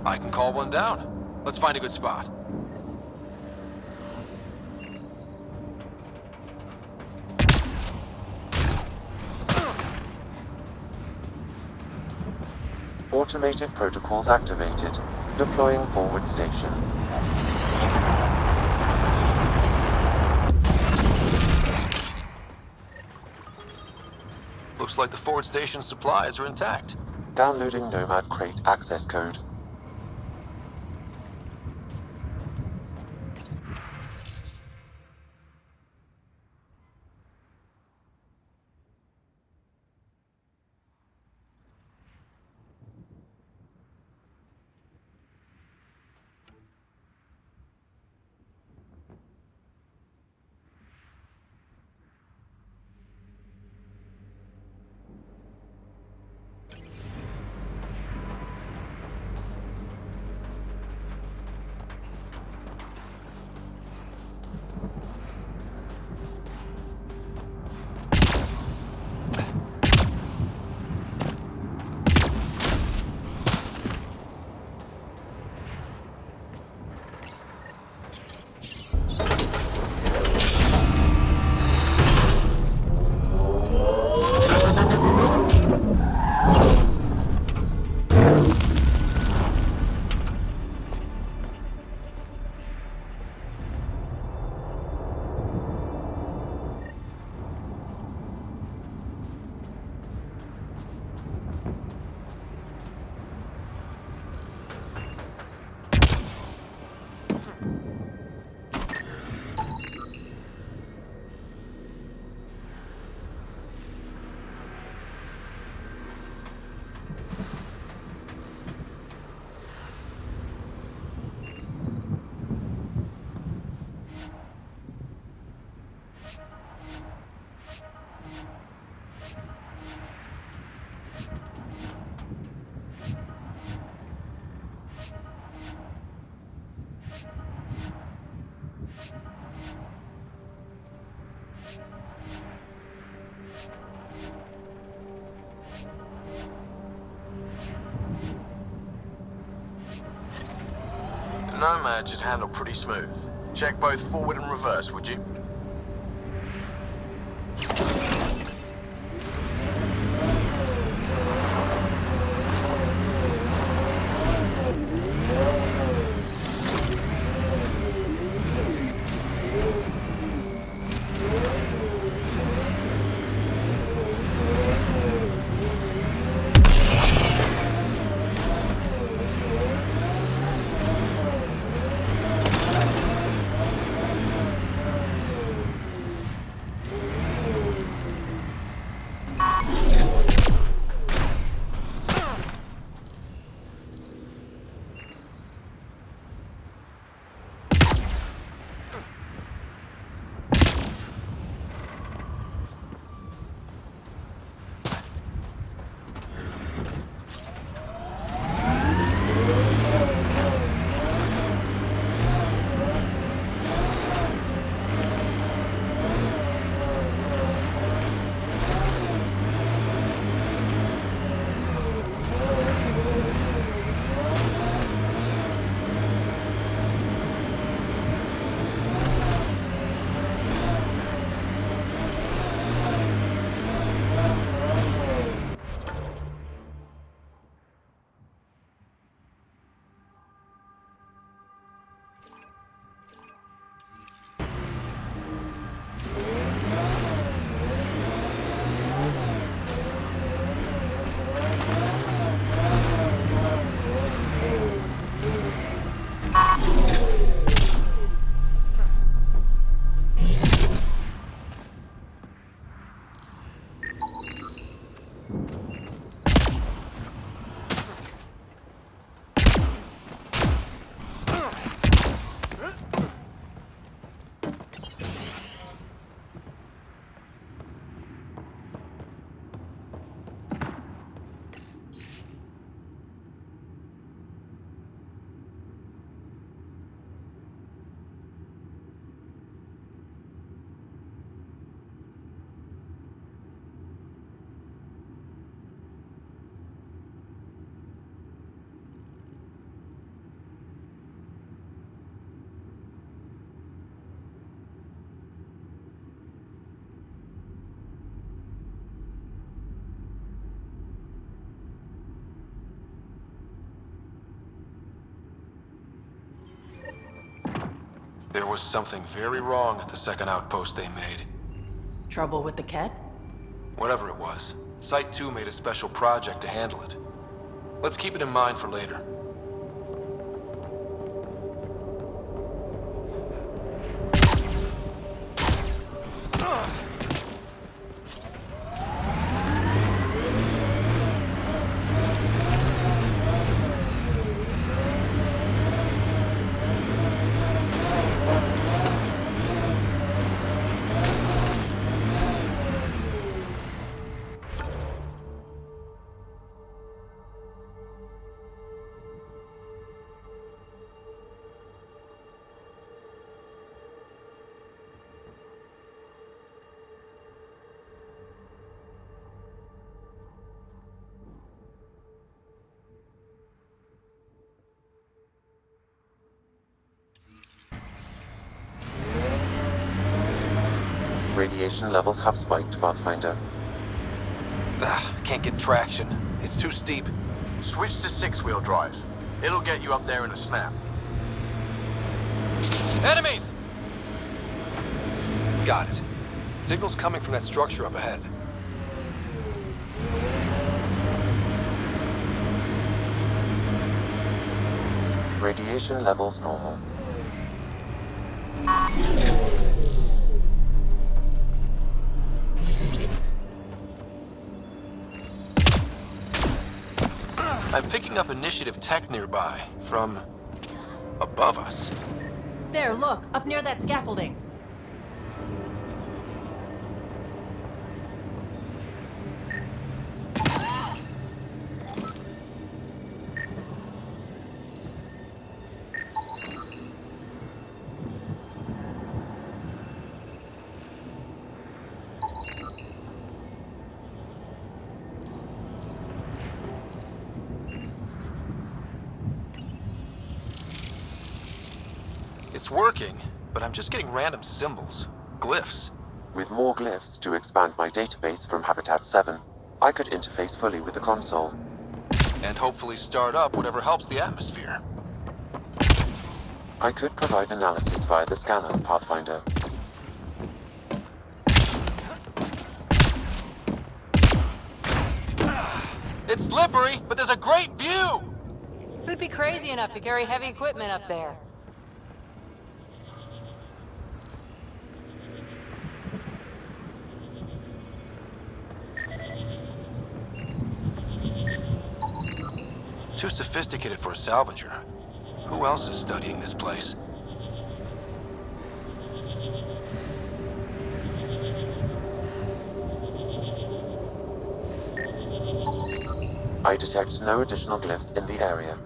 I can call one down. Let's find a good spot. Automated protocols activated. Deploying forward station. Looks like the forward station supplies are intact. Downloading Nomad crate access code. Nomad should handle pretty smooth. Check both forward and reverse, would you? There was something very wrong at the second outpost they made. Trouble with the Ket? Whatever it was, Site 2 made a special project to handle it. Let's keep it in mind for later. Radiation levels have spiked, Pathfinder. Can't get traction. It's too steep. Switch to six-wheel drive. It'll get you up there in a snap. Enemies! Got it. Signal's coming from that structure up ahead. Radiation levels normal. I'm picking up initiative tech nearby, from above us. There, look, up near that scaffolding. It's working, but I'm just getting random symbols. Glyphs. With more glyphs to expand my database from Habitat 7, I could interface fully with the console. And hopefully start up whatever helps the atmosphere. I could provide analysis via the scanner, Pathfinder. It's slippery, but there's a great view! Who'd be crazy enough to carry heavy equipment up there? Too sophisticated for a salvager. Who else is studying this place? I detect no additional glyphs in the area.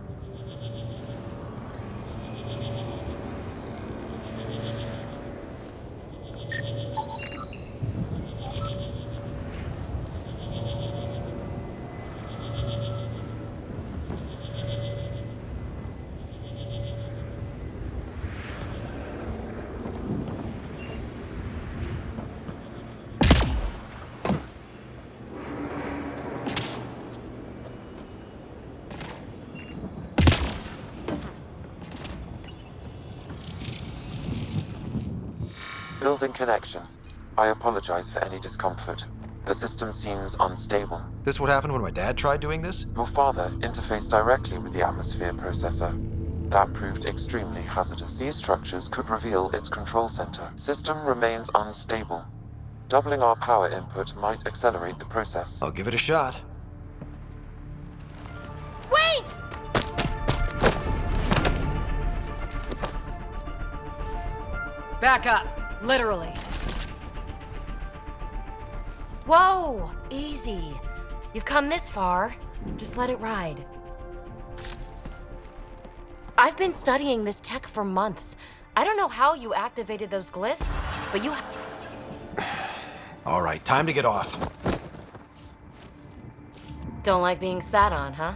Building connection. I apologize for any discomfort. The system seems unstable. This what happened when my dad tried doing this? Your father interfaced directly with the atmosphere processor. That proved extremely hazardous. These structures could reveal its control center. System remains unstable. Doubling our power input might accelerate the process. I'll give it a shot. Wait! Back up. Literally. Whoa! Easy. You've come this far. Just let it ride. I've been studying this tech for months. I don't know how you activated those glyphs, but you... All right, time to get off. Don't like being sat on, huh?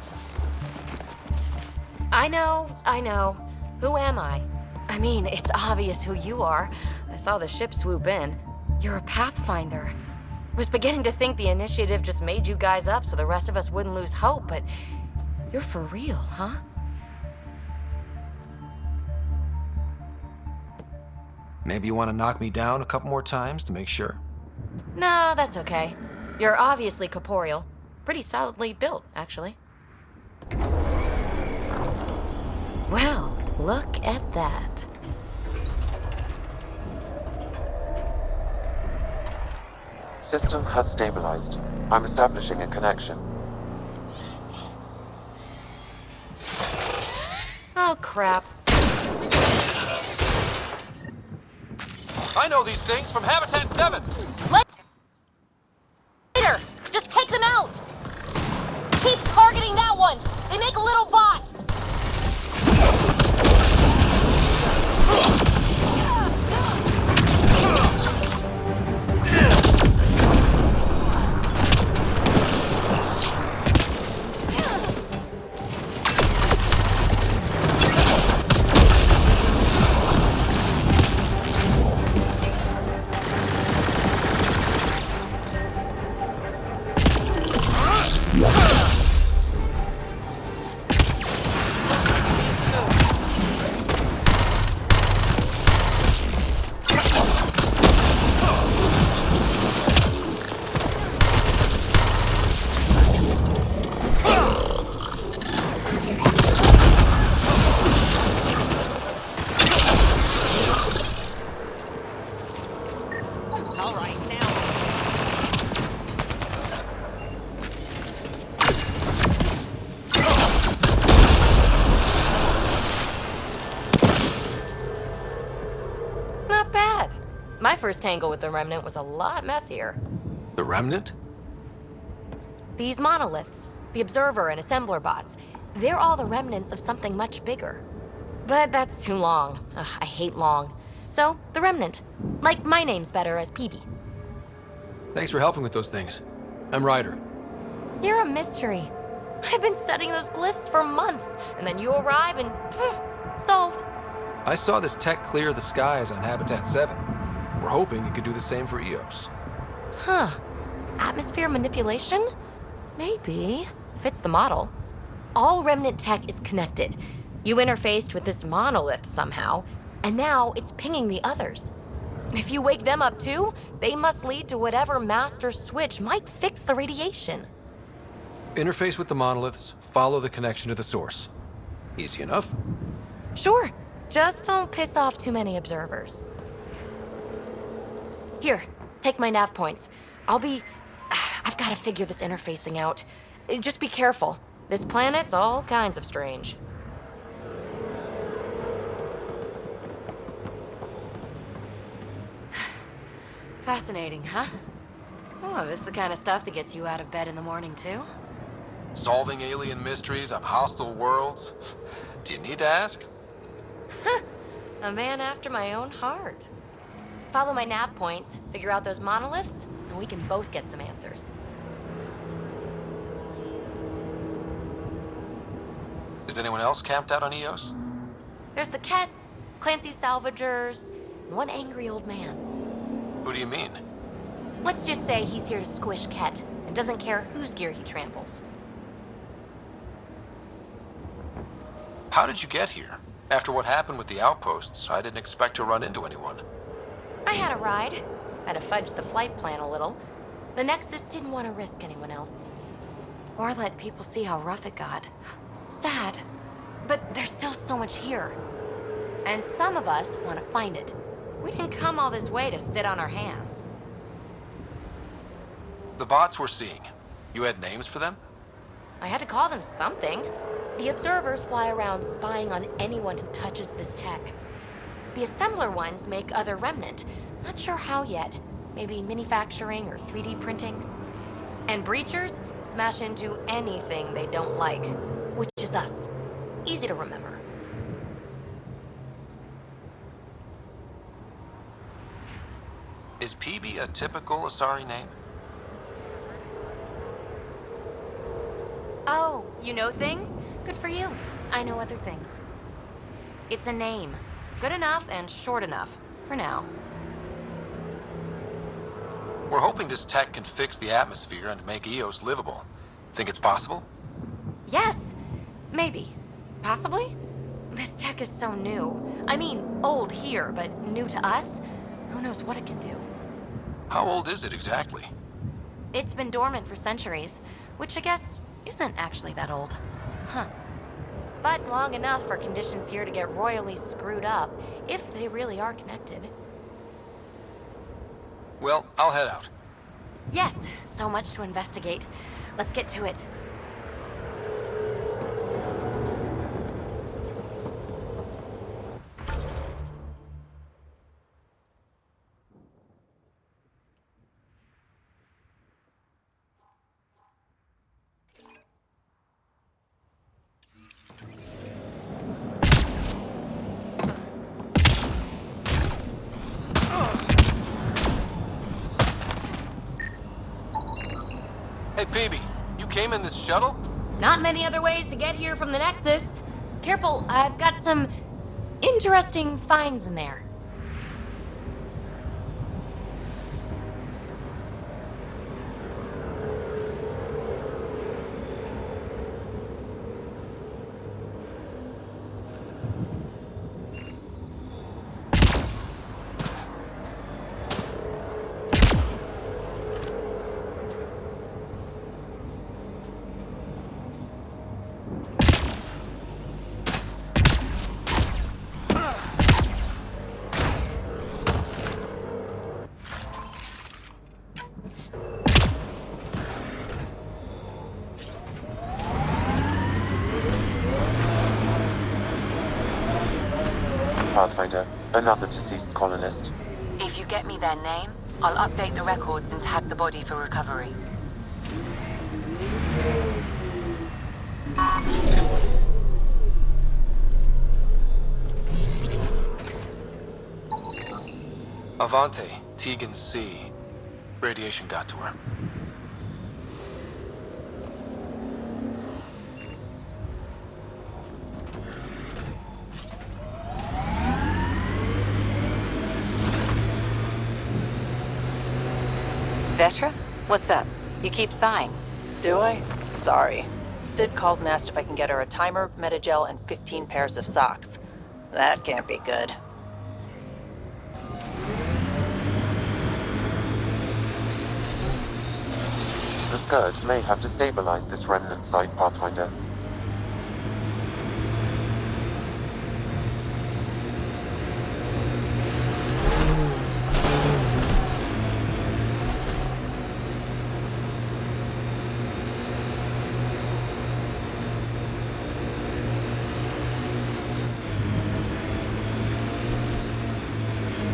I know. Who am I? I mean, it's obvious who you are. I saw the ship swoop in. You're a Pathfinder. I was beginning to think the initiative just made you guys up so the rest of us wouldn't lose hope, but you're for real, huh? Maybe you want to knock me down a couple more times to make sure? No, that's okay. You're obviously corporeal. Pretty solidly built, actually. Well, look at that. System has stabilized. I'm establishing a connection. Oh, crap. I know these things from Habitat 7! Later! Just take them out! Keep targeting that one! They make little bots! My first tangle with the Remnant was a lot messier. The Remnant? These monoliths, the Observer and Assembler bots, they're all the remnants of something much bigger. But that's too long. Ugh, I hate long. So, the Remnant. Like my name's better as PB. Thanks for helping with those things. I'm Ryder. You're a mystery. I've been studying those glyphs for months, and then you arrive and poof, solved. I saw this tech clear the skies on Habitat 7. We're hoping it could do the same for EOS. Huh. Atmosphere manipulation? Maybe. Fits the model. All Remnant tech is connected. You interfaced with this monolith somehow, and now it's pinging the others. If you wake them up too, they must lead to whatever master switch might fix the radiation. Interface with the monoliths, follow the connection to the source. Easy enough. Sure. Just don't piss off too many observers. Here, take my nav points. I've got to figure this interfacing out. Just be careful. This planet's all kinds of strange. Fascinating, huh? Oh, this is the kind of stuff that gets you out of bed in the morning, too? Solving alien mysteries on hostile worlds? Do you need to ask? A man after my own heart. Follow my nav points, figure out those monoliths, and we can both get some answers. Is anyone else camped out on EOS? There's the Ket, Clancy's salvagers, and one angry old man. Who do you mean? Let's just say he's here to squish Ket, and doesn't care whose gear he tramples. How did you get here? After what happened with the outposts, I didn't expect to run into anyone. I had a ride. Had to fudge the flight plan a little. The Nexus didn't want to risk anyone else. Or let people see how rough it got. Sad. But there's still so much here. And some of us want to find it. We didn't come all this way to sit on our hands. The bots we're seeing, you had names for them? I had to call them something. The observers fly around spying on anyone who touches this tech. The assembler ones make other Remnant. Not sure how yet. Maybe manufacturing or 3D printing. And breachers smash into anything they don't like, which is us. Easy to remember. Is PB a typical Asari name? Oh, you know things? Good for you. I know other things. It's a name. Good enough and short enough. For now. We're hoping this tech can fix the atmosphere and make EOS livable. Think it's possible? Yes. Maybe. Possibly? This tech is so new. I mean, old here, but new to us? Who knows what it can do? How old is it exactly? It's been dormant for centuries, which I guess isn't actually that old. Huh. But long enough for conditions here to get royally screwed up, if they really are connected. Well, I'll head out. Yes, so much to investigate. Let's get to it. Hey, PB, you came in this shuttle? Not many other ways to get here from the Nexus. Careful, I've got some interesting finds in there. Pathfinder, another deceased colonist. If you get me their name, I'll update the records and tag the body for recovery. Avante, Tegan C. Radiation got to her. Vetra? What's up? You keep sighing. Do I? Sorry. Sid called and asked if I can get her a timer, metagel, and 15 pairs of socks. That can't be good. The Scourge may have destabilized this remnant site, Pathfinder.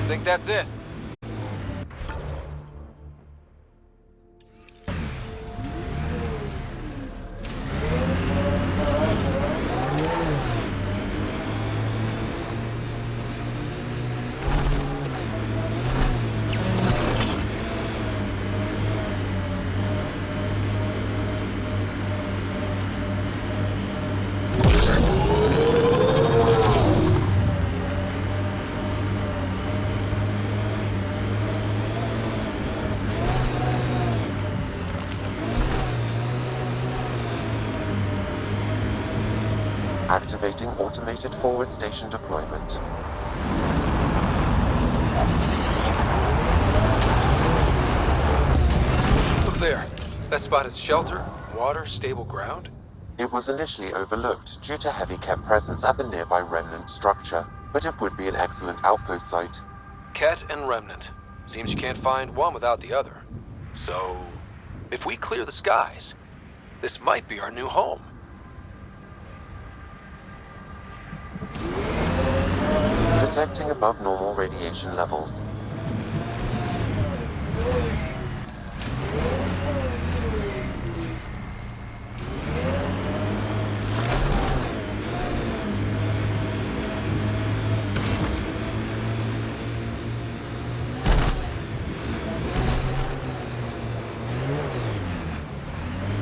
Think that's it? Activating automated forward station deployment. Look there. That spot is shelter, water, stable ground. It was initially overlooked due to heavy kept presence at the nearby remnant structure, but it would be an excellent outpost site. Ket and Remnant. Seems you can't find one without the other. So, if we clear the skies, this might be our new home. Detecting above normal radiation levels.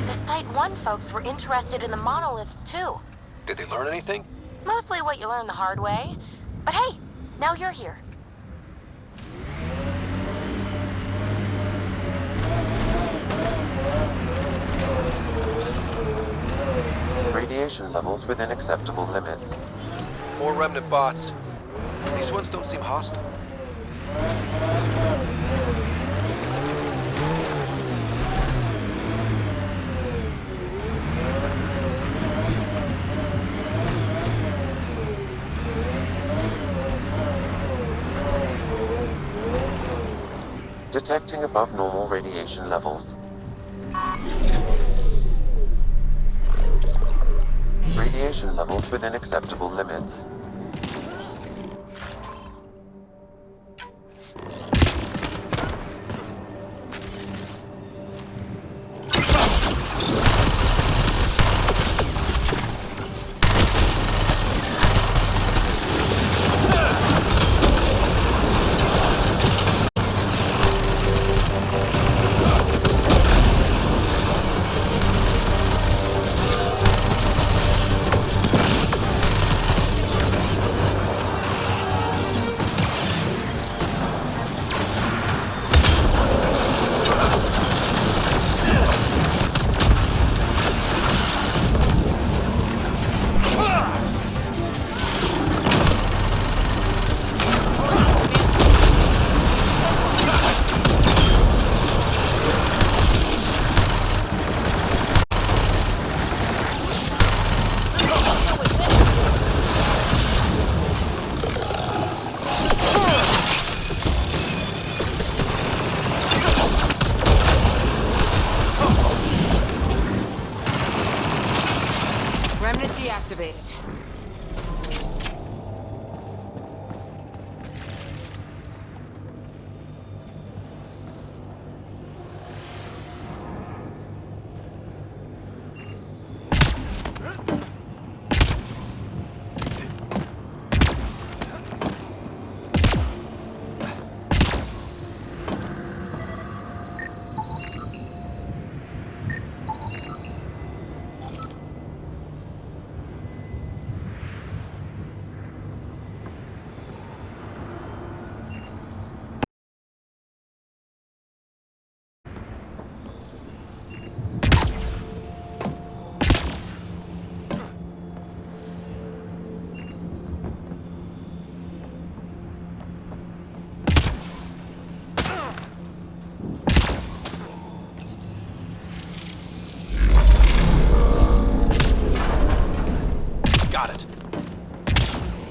The Site 1 folks were interested in the monoliths too. Did they learn anything? Mostly what you learn the hard way. But hey, now you're here. Radiation levels within acceptable limits. More Remnant bots. These ones don't seem hostile. Detecting above normal radiation levels. Radiation levels within acceptable limits.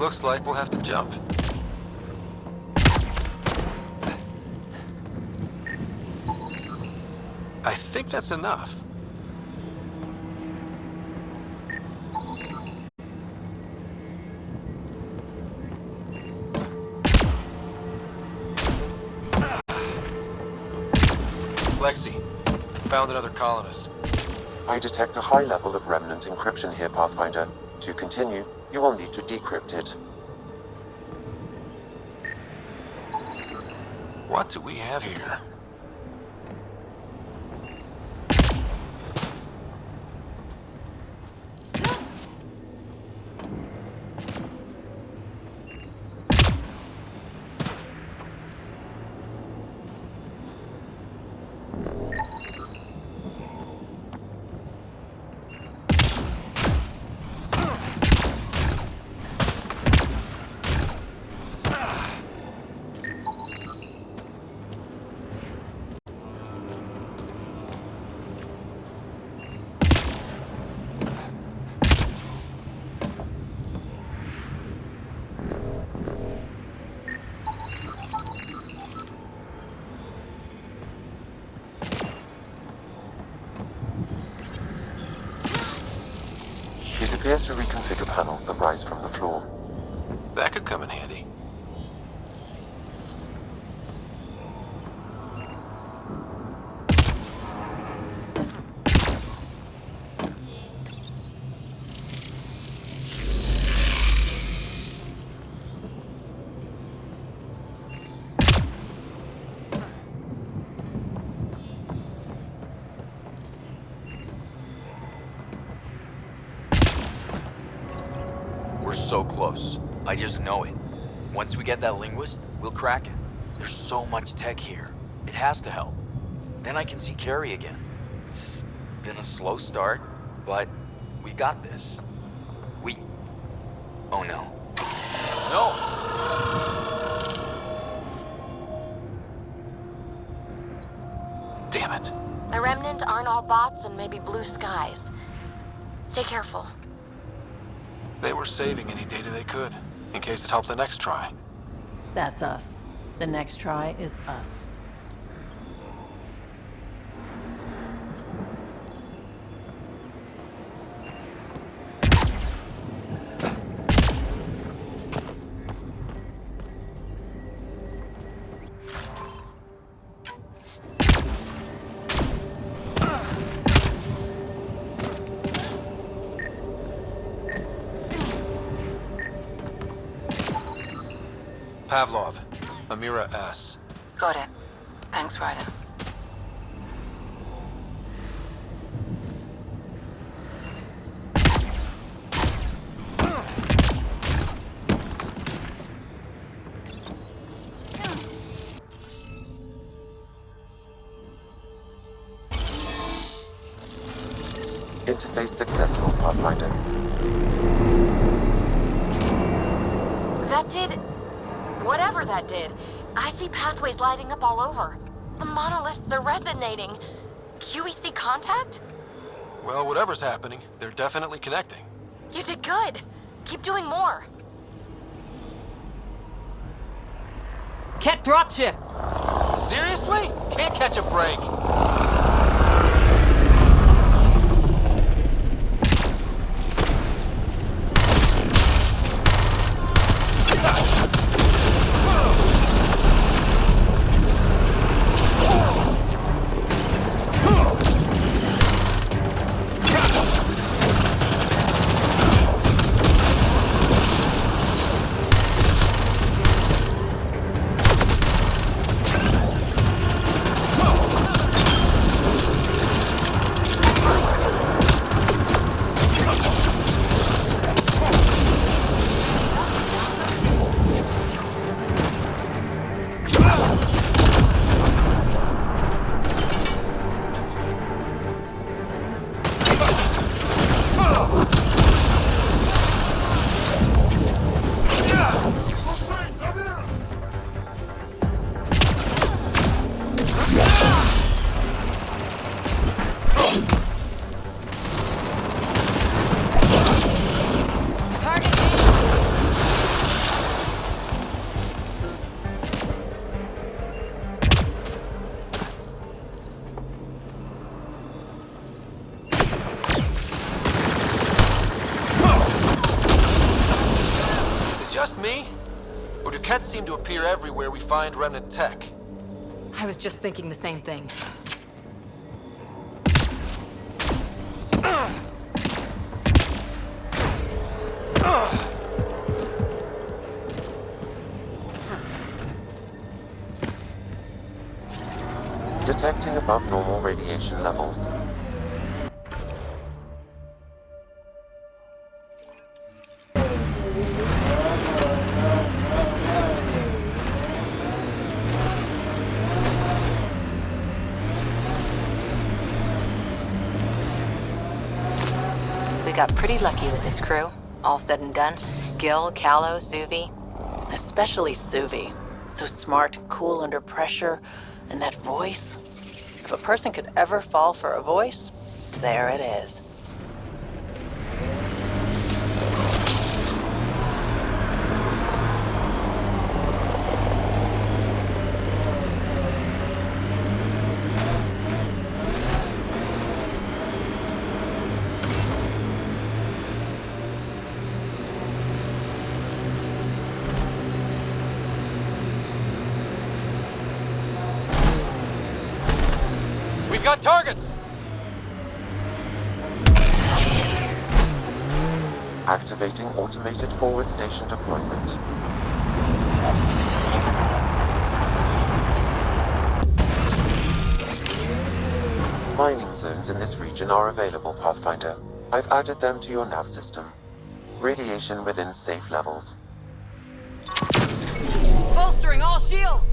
Looks like we'll have to jump. I think that's enough. Lexi, found another colonist. I detect a high level of remnant encryption here, Pathfinder. To continue, you will need to decrypt it. What do we have here? It appears to reconfigure panels that rise from the floor. That could come in handy. We're so close. I just know it. Once we get that linguist, we'll crack it. There's so much tech here. It has to help. Then I can see Carrie again. It's been a slow start, but we got this. Oh no. No! Damn it. The Remnant aren't all bots and maybe blue skies. Stay careful. They were saving any data they could, in case it helped the next try. That's us. The next try is us. Pavlov, Amira S. Got it. Thanks, Ryder. Interface successful, Pathfinder. That did... whatever that did. I see pathways lighting up all over. The monoliths are resonating. QEC contact? Well, whatever's happening, they're definitely connecting. You did good. Keep doing more. Ket dropship! Seriously? Can't catch a break. me? Or do Kets seem to appear everywhere we find remnant tech? I was just thinking the same thing. Detecting above normal radiation levels. We got pretty lucky with this crew. All said and done. Gil, Callow, Suvi. Especially Suvi. So smart, cool under pressure, and that voice. If a person could ever fall for a voice, there it is. We've got targets! Activating automated forward station deployment. Mining zones in this region are available, Pathfinder. I've added them to your nav system. Radiation within safe levels. Bolstering all shields!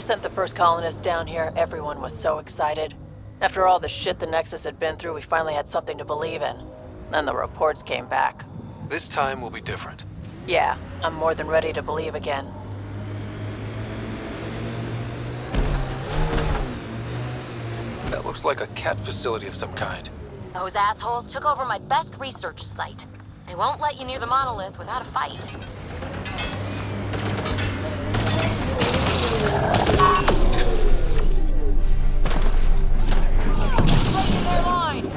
sent the first colonists down here, everyone was so excited. After all the shit the Nexus had been through, we finally had something to believe in. Then the reports came back. This time will be different. Yeah, I'm more than ready to believe again. That looks like a cat facility of some kind. Those assholes took over my best research site. They won't let you near the monolith without a fight. Breaking their line!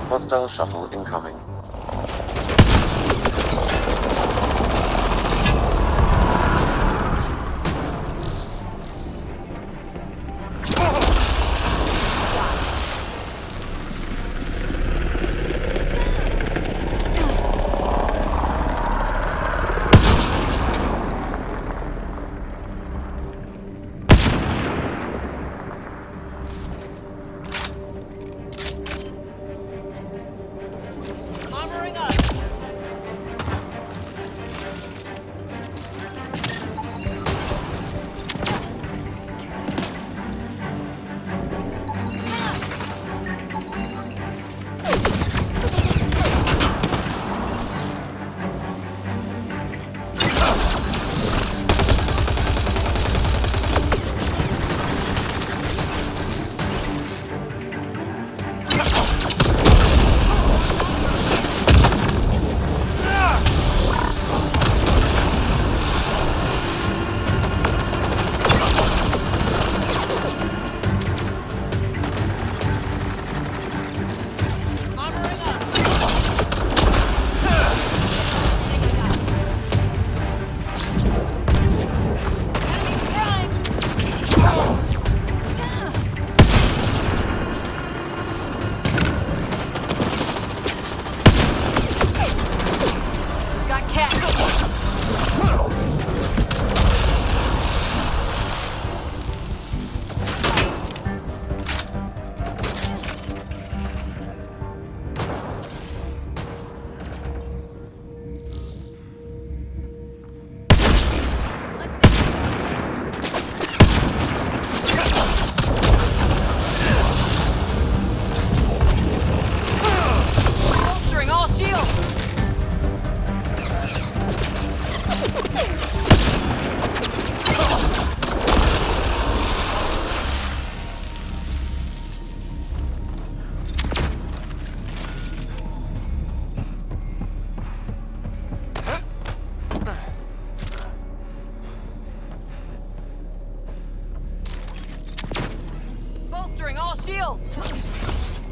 Hostile shuttle incoming.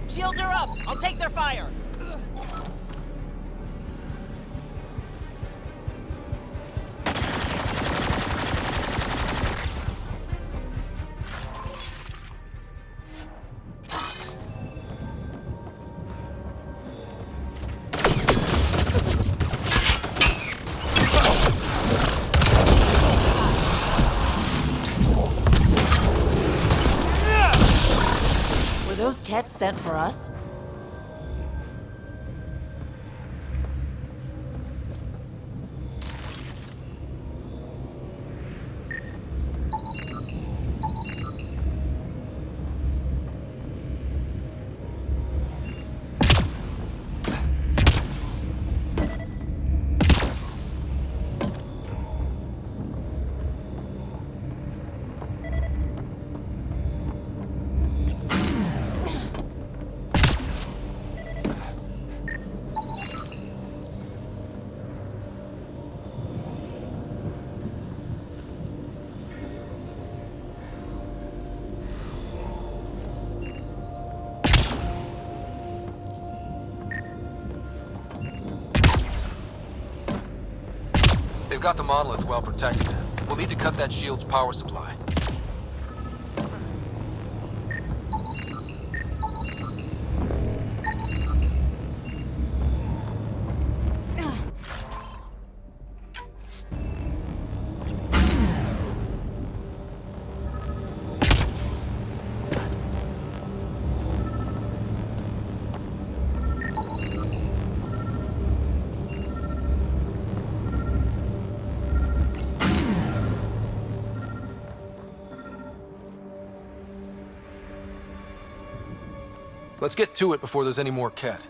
Shields are up! I'll take their fire! Were those Kets sent for us? We've got the monolith well protected. We'll need to cut that shield's power supply. Let's get to it before there's any more Ket.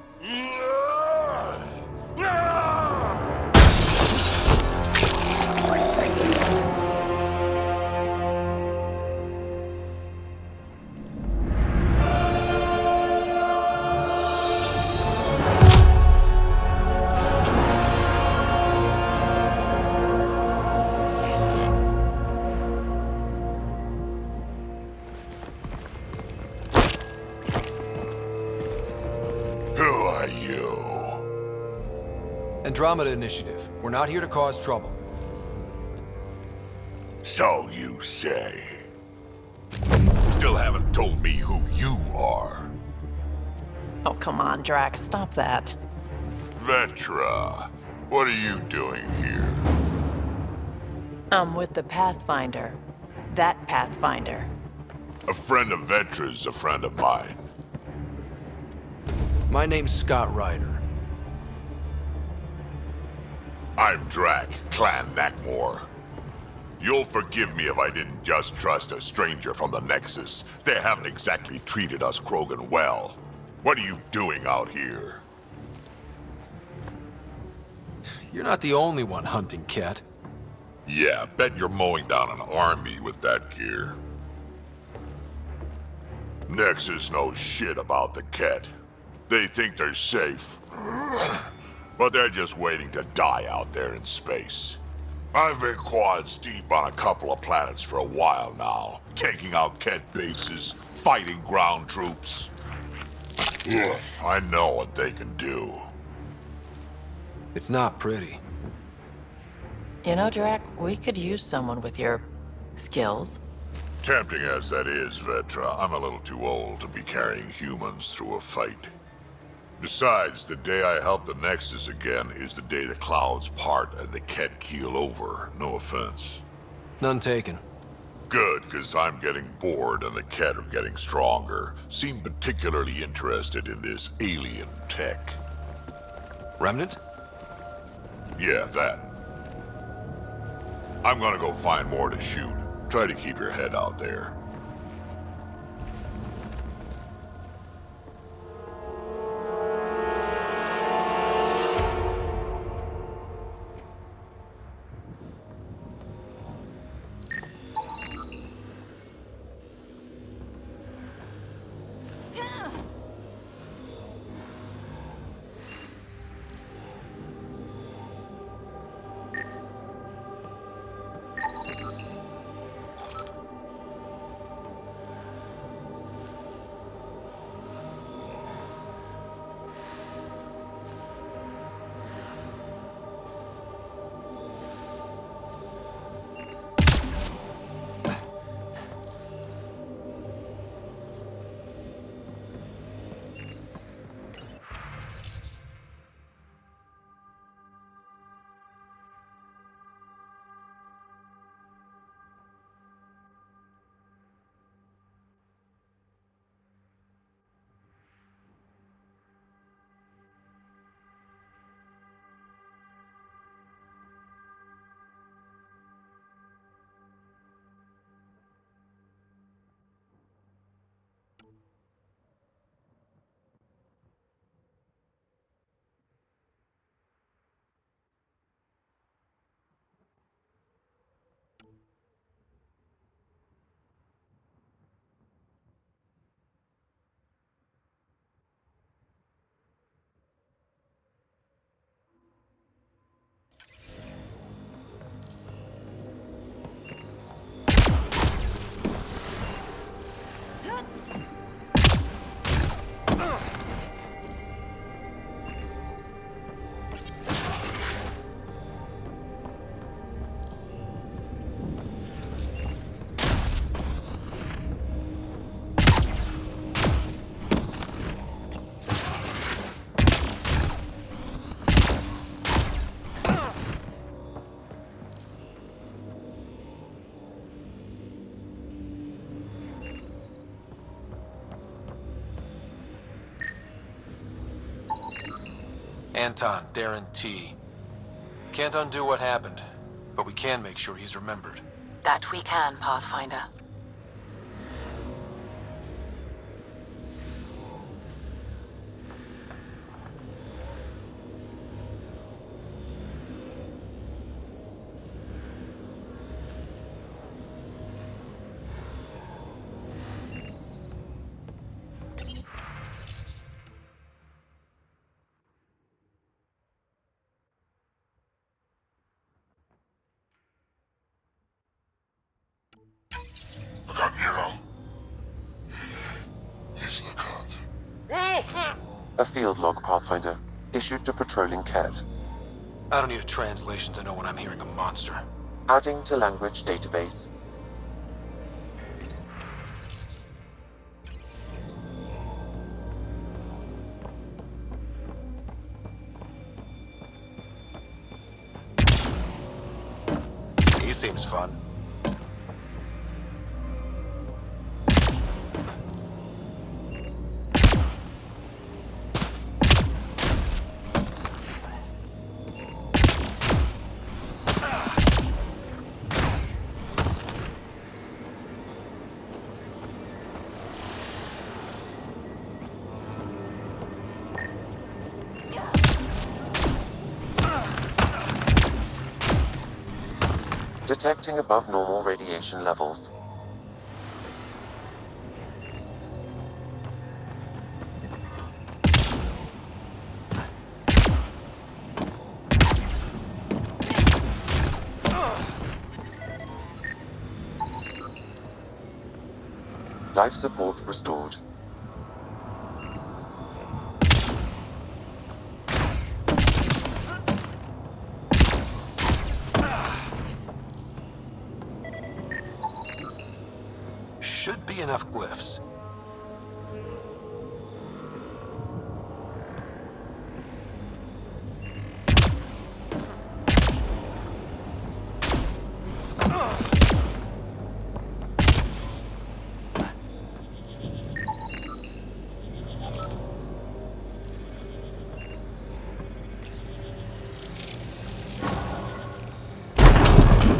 Andromeda Initiative. We're not here to cause trouble. So you say. Still haven't told me who you are. Oh, come on, Drax. Stop that. Vetra, what are you doing here? I'm with the Pathfinder. That Pathfinder. A friend of Vetra's a friend of mine. My name's Scott Ryder. I'm Drac, Clan Nakmor. You'll forgive me if I didn't just trust a stranger from the Nexus. They haven't exactly treated us Krogan well. What are you doing out here? You're not the only one hunting Ket. Yeah, bet you're mowing down an army with that gear. Nexus knows shit about the Ket. They think they're safe. But they're just waiting to die out there in space. I've been quads deep on a couple of planets for a while now, taking out Ket bases, fighting ground troops. I know what they can do. It's not pretty. You know, Drac, we could use someone with your skills. Tempting as that is, Vetra, I'm a little too old to be carrying humans through a fight. Besides, the day I help the Nexus again is the day the clouds part and the Ket keel over. No offense. None taken. Good, because I'm getting bored and the Ket are getting stronger. Seem particularly interested in this alien tech. Remnant? Yeah, that. I'm gonna go find more to shoot. Try to keep your head out there. Anton Darren T. Can't undo what happened, but we can make sure he's remembered. That we can, Pathfinder. A field log, Pathfinder, issued to patrolling Ket. I don't need a translation to know when I'm hearing a monster. Adding to language database. He seems fun. Detecting above normal radiation levels. Life support restored. Should be enough glyphs.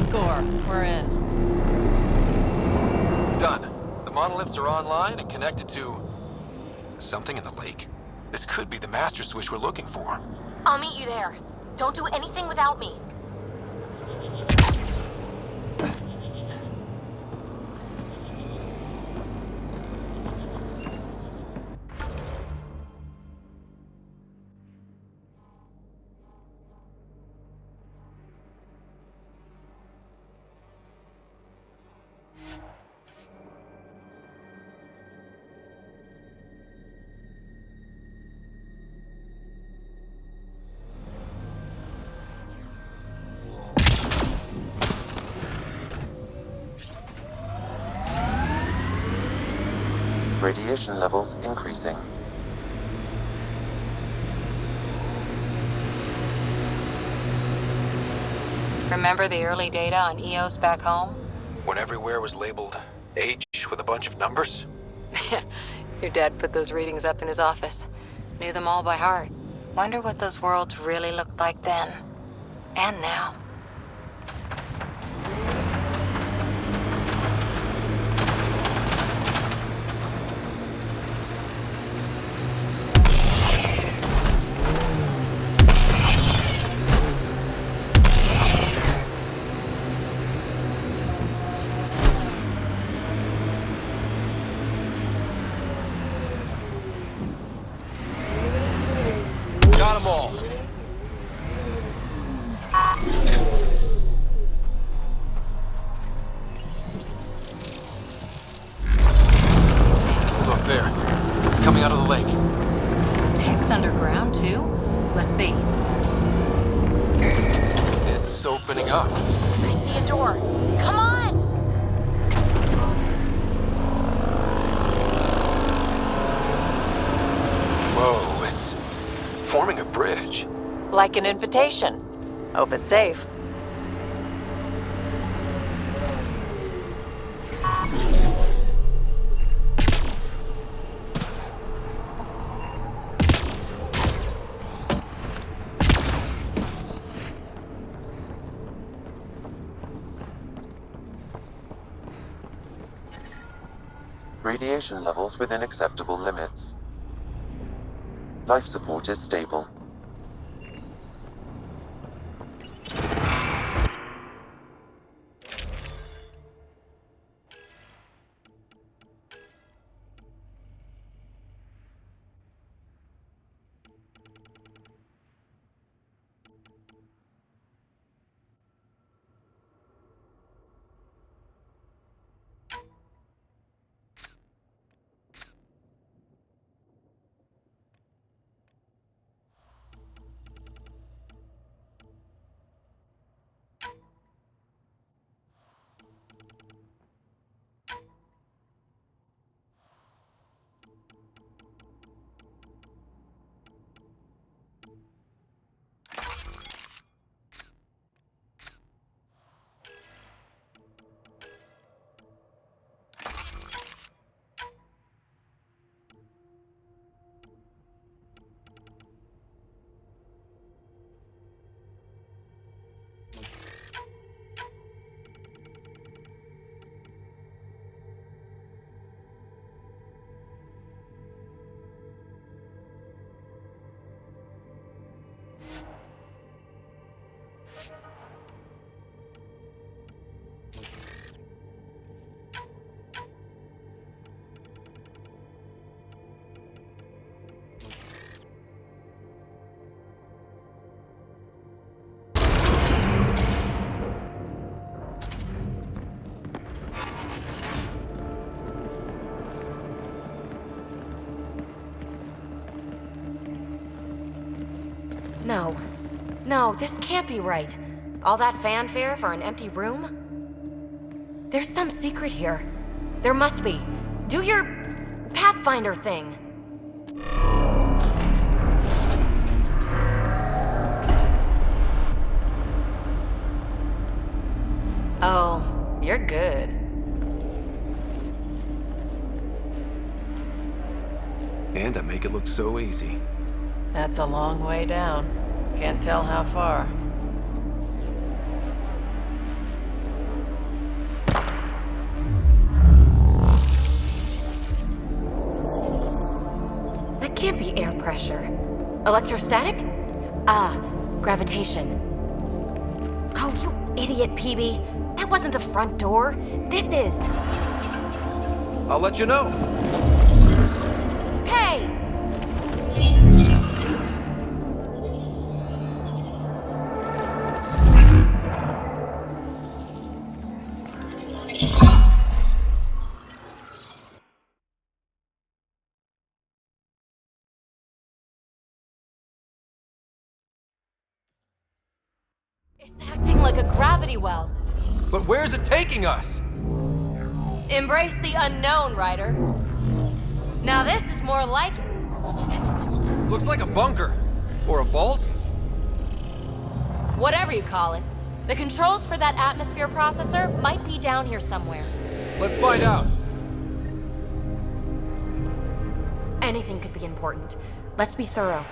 Score. We're in. Done. The monoliths are online and connected to something in the lake. This could be the master switch we're looking for. I'll meet you there. Don't do anything without me. Radiation levels increasing. Remember the early data on EOS back home? When everywhere was labeled H with a bunch of numbers? Your dad put those readings up in his office. Knew them all by heart. Wonder what those worlds really looked like then. And now. Got them all. Look there. Coming out of the lake. The tech's underground, too? Let's see. It's opening up. I see a door. Come on! Whoa, it's forming a bridge. Like an invitation. Hope it's safe. Radiation levels within acceptable limits. Life support is stable. No. No, this can't be right. All that fanfare for an empty room? There's some secret here. There must be. Do your Pathfinder thing. Oh, you're good. And I make it look so easy. That's a long way down. Can't tell how far. That can't be air pressure. Electrostatic? Ah, gravitation. Oh, you idiot, PB. That wasn't the front door. This is. I'll let you know. Hey! It's acting like a gravity well. But where's it taking us? Embrace the unknown, Ryder. Now this is more like it. Looks like a bunker. Or a vault? Whatever you call it. The controls for that atmosphere processor might be down here somewhere. Let's find out. Anything could be important. Let's be thorough.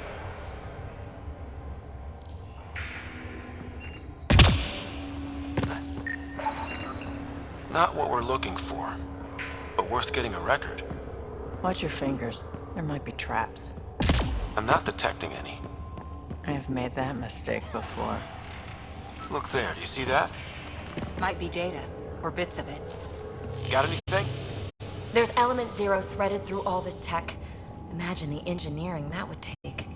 Not what we're looking for, but worth getting a record. Watch your fingers. There might be traps. I'm not detecting any. I have made that mistake before. Look there, do you see that? Might be data, or bits of it. Got anything? There's element 0 threaded through all this tech. Imagine the engineering that would take.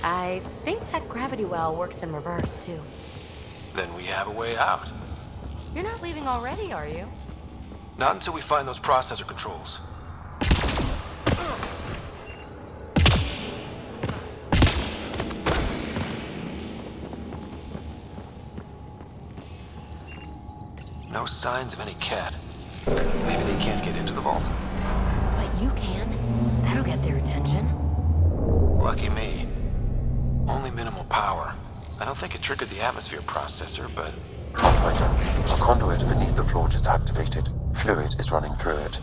I think that gravity well works in reverse, too. Then we have a way out. You're not leaving already, are you? Not until we find those processor controls. No signs of any cat. Maybe they can't get into the vault. But you can. That'll get their attention. Lucky me. Only minimal power. I don't think it triggered the atmosphere processor, but... Pathfinder, a conduit beneath the floor just activated. Fluid is running through it.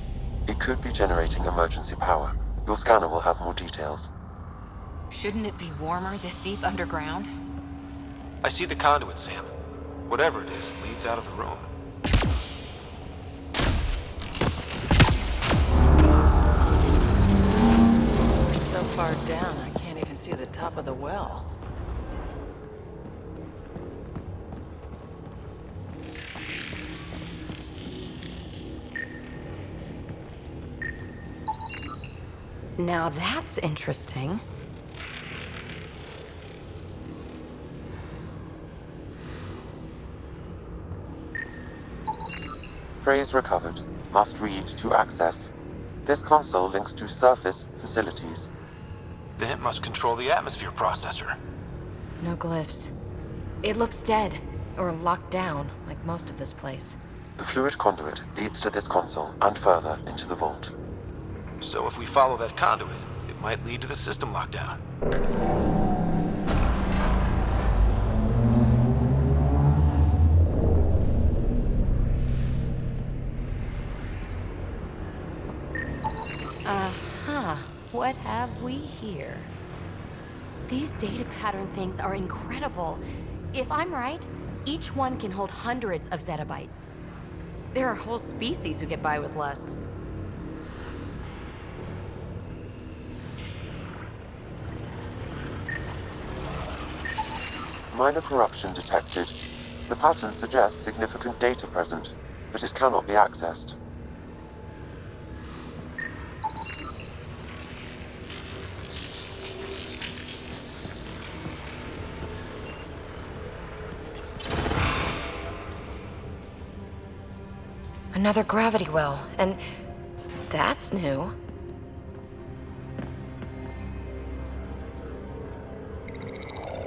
It could be generating emergency power. Your scanner will have more details. Shouldn't it be warmer this deep underground? I see the conduit, Sam. Whatever it is, leads out of the room. We're so far down, I can't even see the top of the well. Now that's interesting. Phrase recovered. Must read to access. This console links to surface facilities. Then it must control the atmosphere processor. No glyphs. It looks dead, or locked down, like most of this place. The fluid conduit leads to this console and further into the vault. So if we follow that conduit, it might lead to the system lockdown. Aha, what have we here? These data pattern things are incredible. If I'm right, each one can hold hundreds of zettabytes. There are whole species who get by with less. Minor corruption detected. The pattern suggests significant data present, but it cannot be accessed. Another gravity well, and that's new.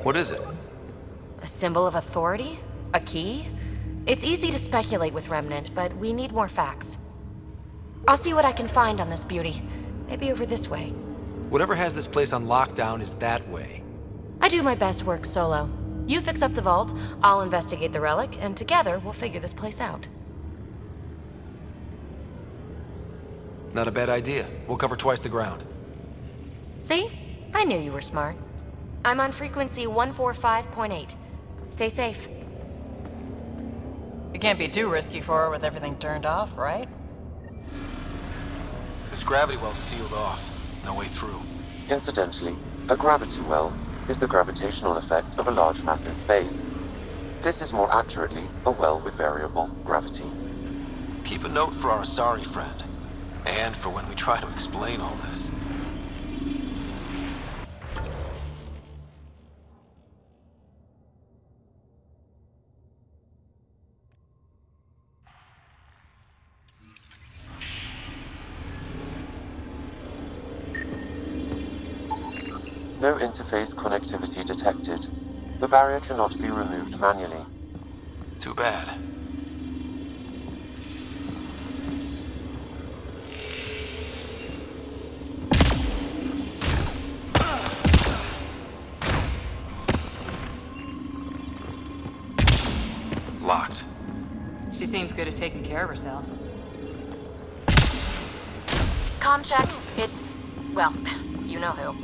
What is it? A symbol of authority? A key? It's easy to speculate with Remnant, but we need more facts. I'll see what I can find on this beauty. Maybe over this way. Whatever has this place on lockdown is that way. I do my best work solo. You fix up the vault, I'll investigate the relic, and together we'll figure this place out. Not a bad idea. We'll cover twice the ground. See? I knew you were smart. I'm on frequency 145.8. Stay safe. It can't be too risky for her with everything turned off, right? This gravity well's sealed off. No way through. Incidentally, a gravity well is the gravitational effect of a large mass in space. This is more accurately a well with variable gravity. Keep a note for our Asari friend. And for when we try to explain all this. No interface connectivity detected. The barrier cannot be removed manually. Too bad. Locked. She seems good at taking care of herself. Comm check. It's, well, you know who.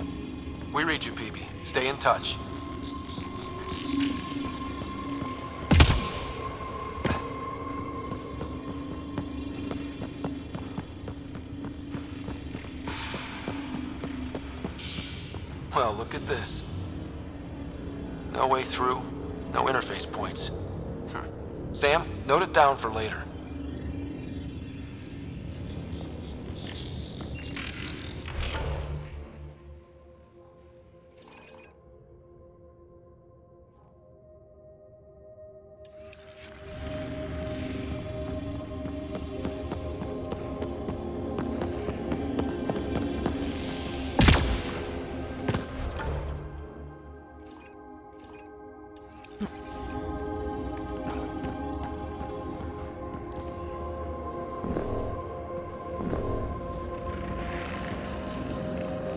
We read you, PB. Stay in touch. Well, look at this. No way through, no interface points. Sam, note it down for later.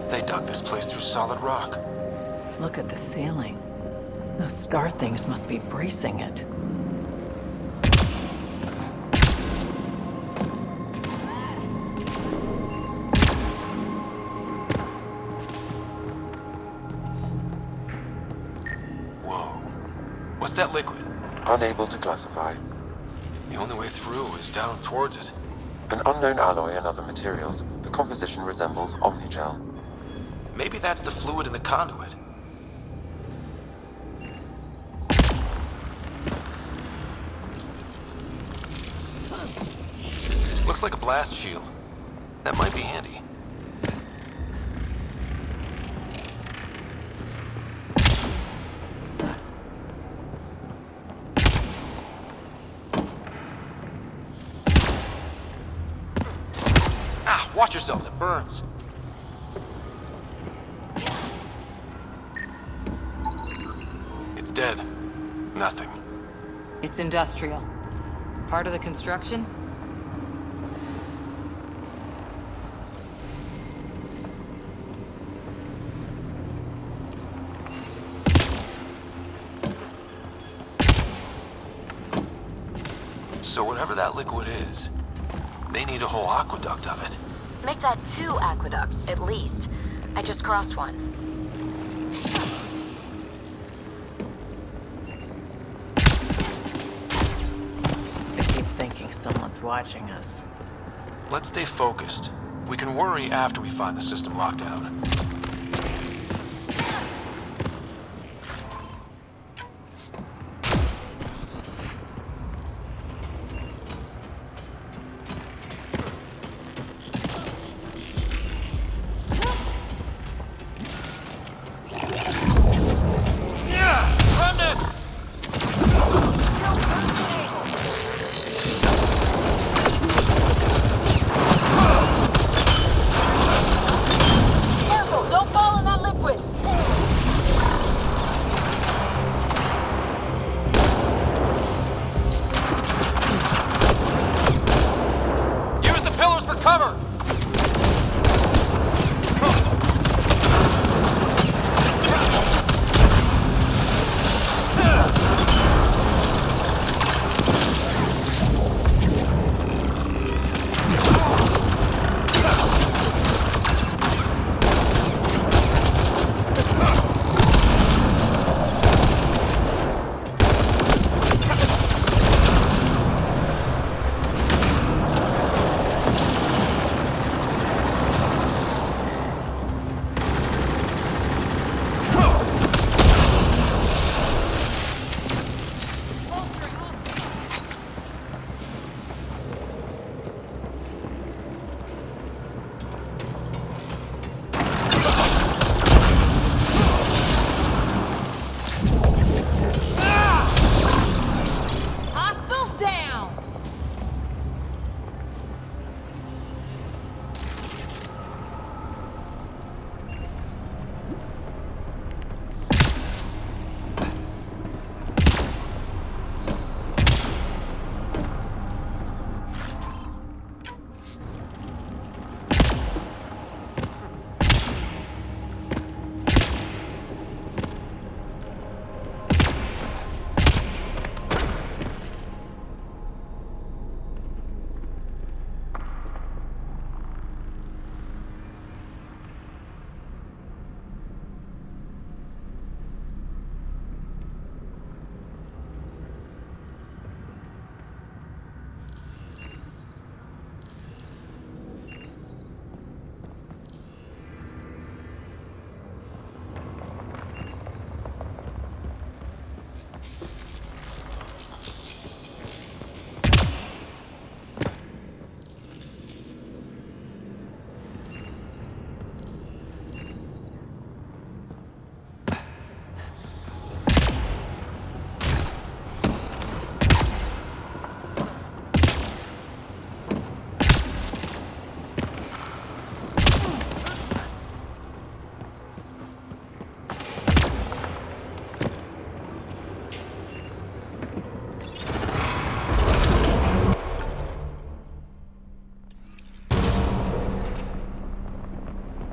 They dug this place through solid rock. Look at the ceiling. Those star things must be bracing it. Whoa. What's that liquid? Unable to classify. The only way through is down towards it. An unknown alloy and other materials. The composition resembles omnigel. Maybe that's the fluid in the conduit. Looks like a blast shield. That might be handy. Ah, watch yourselves, it burns. It's dead. Nothing. It's industrial. Part of the construction? So whatever that liquid is, they need a whole aqueduct of it. Make that 2 aqueducts, at least. I just crossed one. I keep thinking someone's watching us. Let's stay focused. We can worry after we find the system lockdown.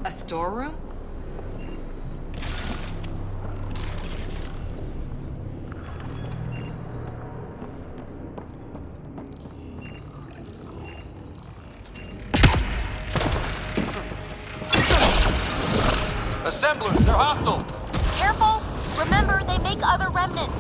A storeroom? Assemblers, they're hostile! Careful! Remember, they make other remnants.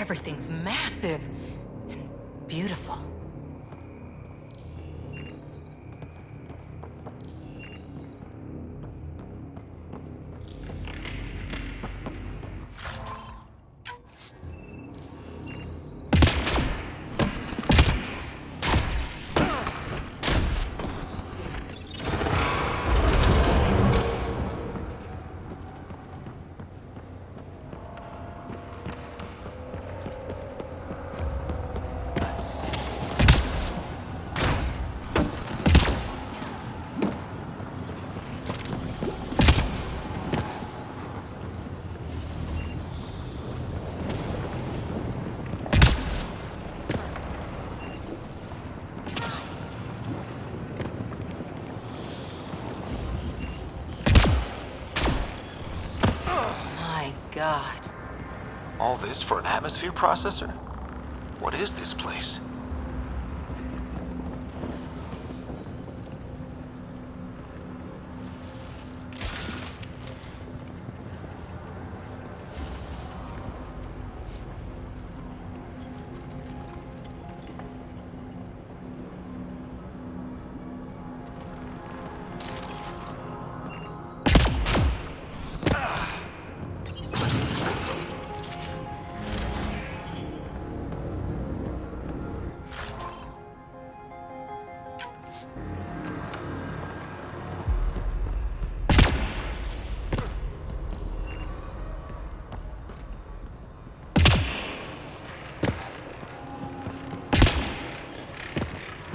Everything's massive and beautiful. God. All this for an atmosphere processor? What is this place?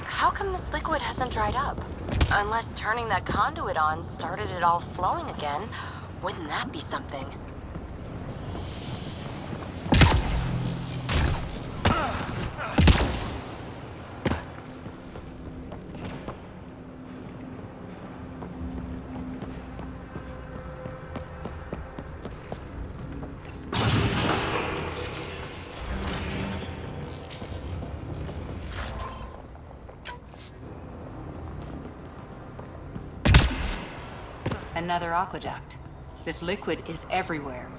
How come this liquid hasn't dried up? Unless turning that conduit on started it all flowing again. Wouldn't that be something? Another aqueduct. This liquid is everywhere.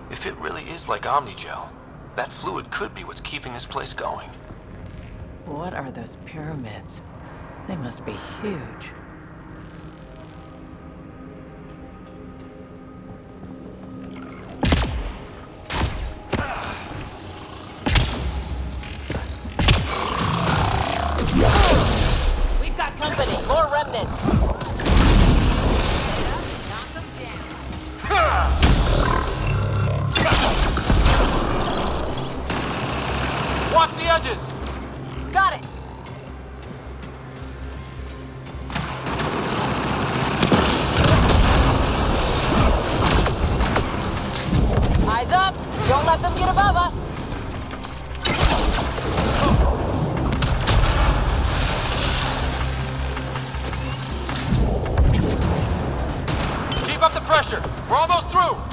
If it really is like Omnigel, that fluid could be what's keeping this place going. What are those pyramids? They must be huge. We've got company. More remnants. Watch the edges! Got it! Eyes up! Don't let them get above us! Keep up the pressure! We're almost through!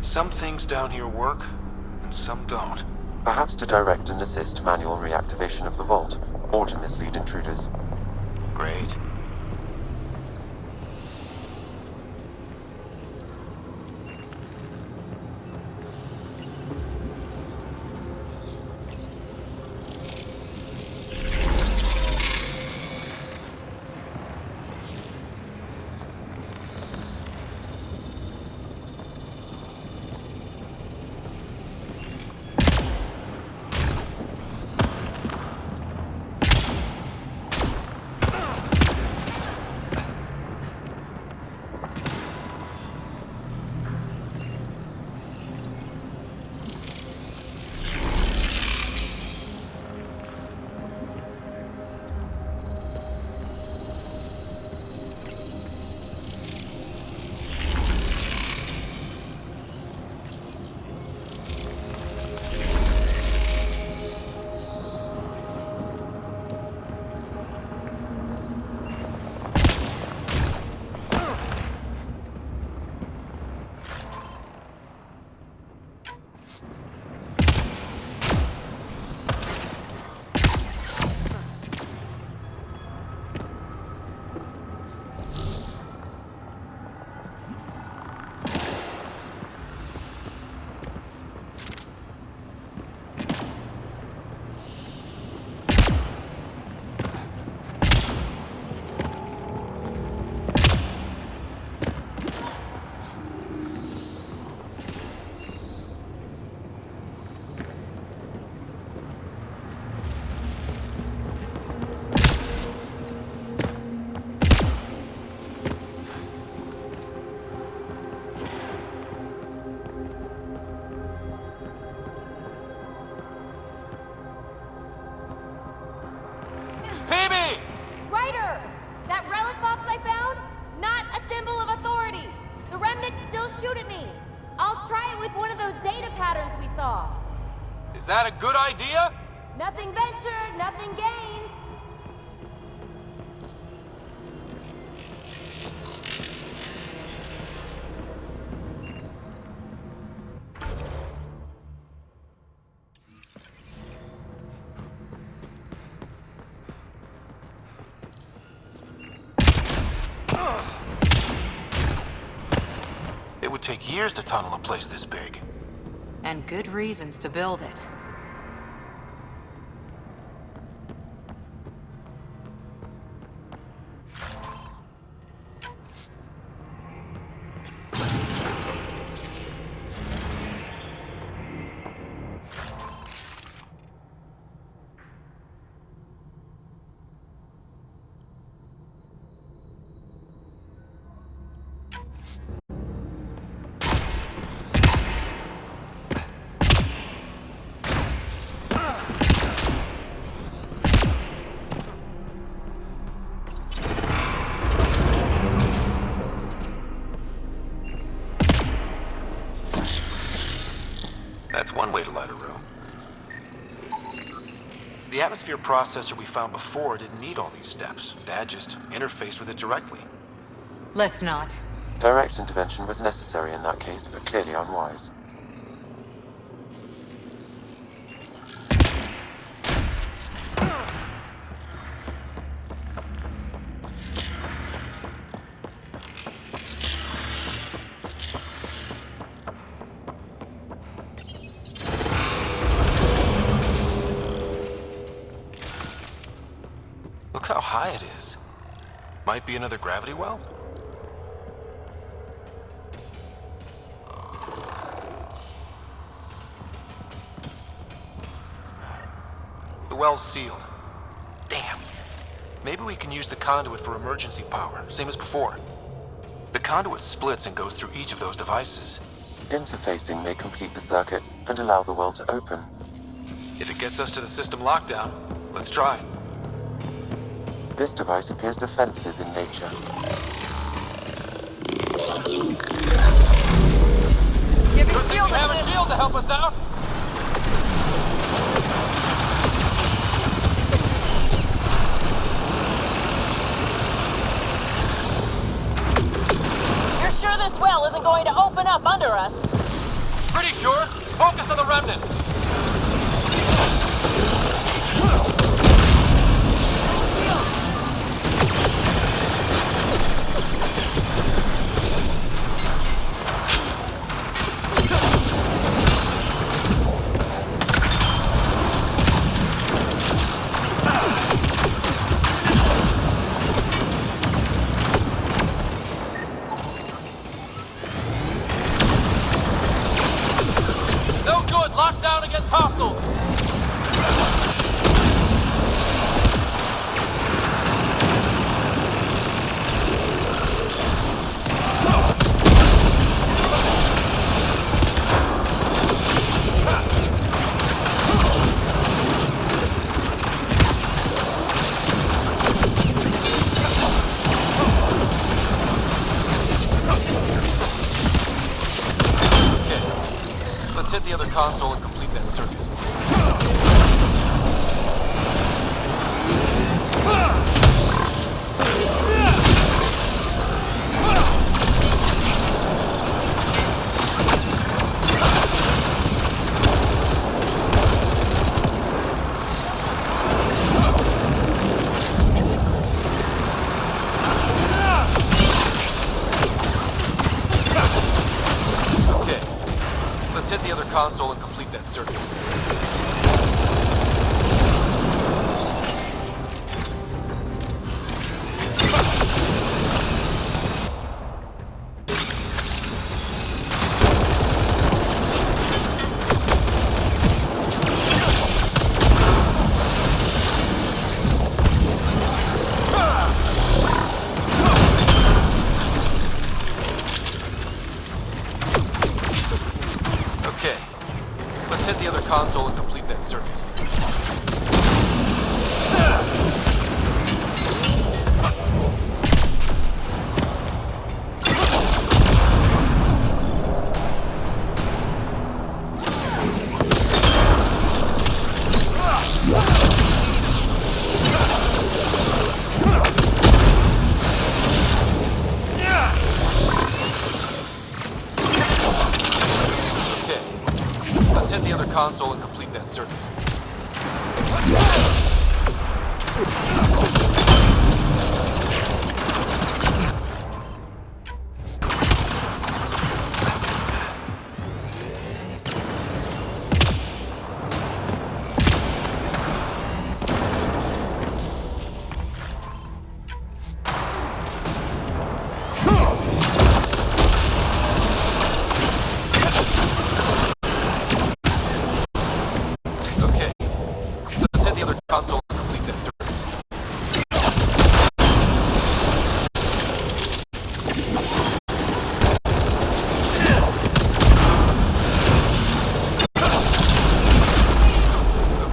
Some things down here work, and some don't. Perhaps to direct and assist manual reactivation of the vault, or to mislead intruders. Great. Is that a good idea? Nothing ventured, nothing gained. It would take years to tunnel a place this big. And good reasons to build it. That's one way to light a room. The atmosphere processor we found before didn't need all these steps. Dad just interfaced with it directly. Let's not. Direct intervention was necessary in that case, but clearly unwise. Look how high it is. Might be another gravity well? The well's sealed. Damn. Maybe we can use the conduit for emergency power, same as before. The conduit splits and goes through each of those devices. Interfacing may complete the circuit and allow the well to open. If it gets us to the system lockdown, let's try. This device appears defensive in nature. Giving Good thing we have a shield to help us out. You're sure this well isn't going to open up under us? Pretty sure. Focus on the remnant. Lockdown against hostiles! Okay, let's hit the other console and complete that circuit. Okay, let's hit the other console and complete that circuit. console and complete that circuit. Console and complete that circuit.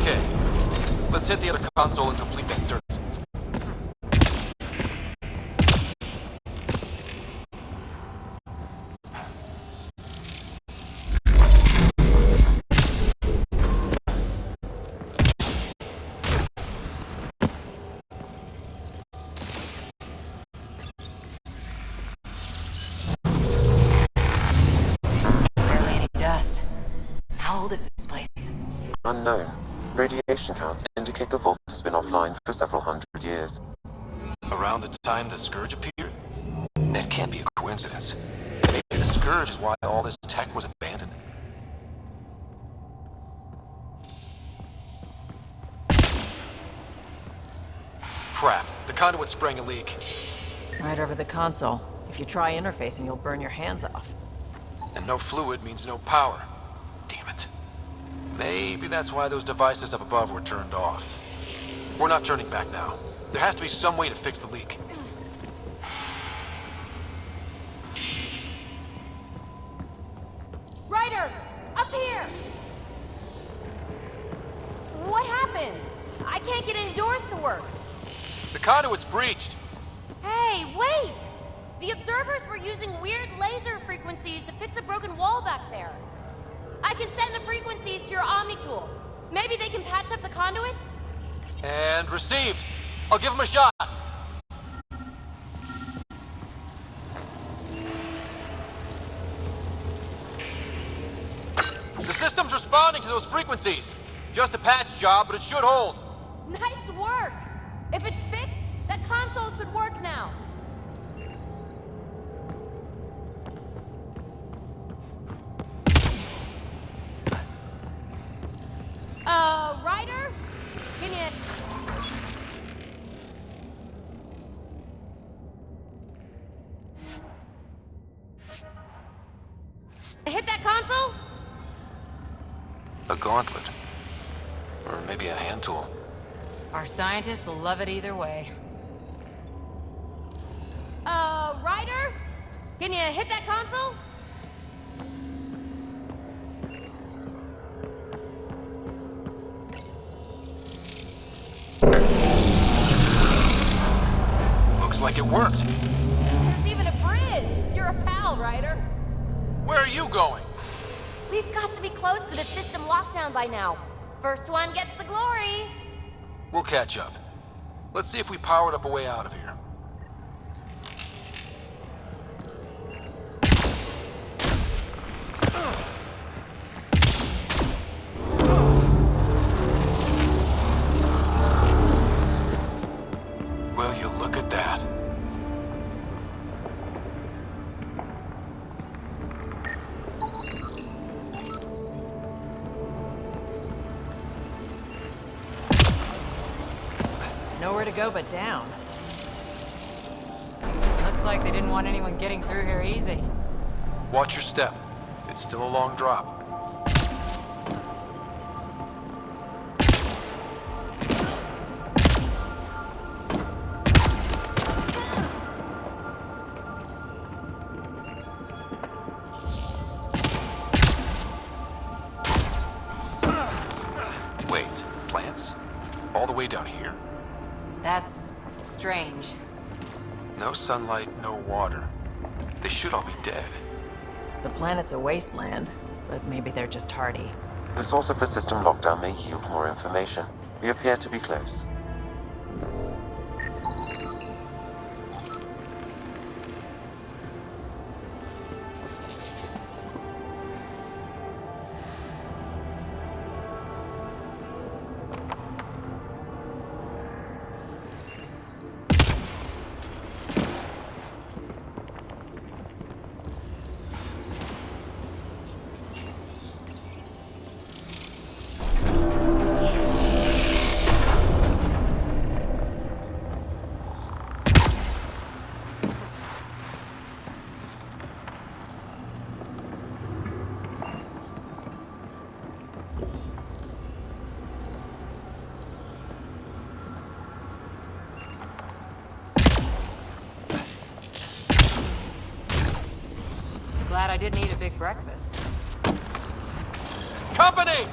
Okay, let's hit the other console and complete that circuit. How old is this place? Unknown. Radiation counts indicate the vault has been offline for several hundred years. Around the time the Scourge appeared? That can't be a coincidence. Maybe the Scourge is why all this tech was abandoned. Crap, the conduit sprang a leak. Right over the console. If you try interfacing, you'll burn your hands off. And no fluid means no power. Damn it. Maybe that's why those devices up above were turned off. We're not turning back now. There has to be some way to fix the leak. Ryder! Up here! What happened? I can't get indoors to work. The conduit's breached. Hey, wait! The observers were using weird laser frequencies to fix a broken wall back there. I can send the frequencies to your Omni tool. Maybe they can patch up the conduit? And received. I'll give him a shot. The system's responding to those frequencies. Just a patch job, but it should hold. Nice work! If it's fixed, that console should work now. Ryder? Can you... hit that console? A gauntlet. Or maybe a hand tool. Our scientists will love it either way. Ryder? Can you hit that console? Looks like it worked. There's even a bridge. You're a pal, Ryder. Where are you going? We've got to be close to the system lockdown by now. First one gets the glory. We'll catch up. Let's see if we powered up a way out of here. Will you look at that? Nowhere to go but down. Looks like they didn't want anyone getting through here easy. Watch your step. It's still a long drop. Wait, plants? All the way down here? That's strange. No sunlight, no water. They should all be dead. The planet's a wasteland, but maybe they're just hardy. The source of the system lockdown may yield more information. We appear to be close. glad I didn't eat a big breakfast. Company!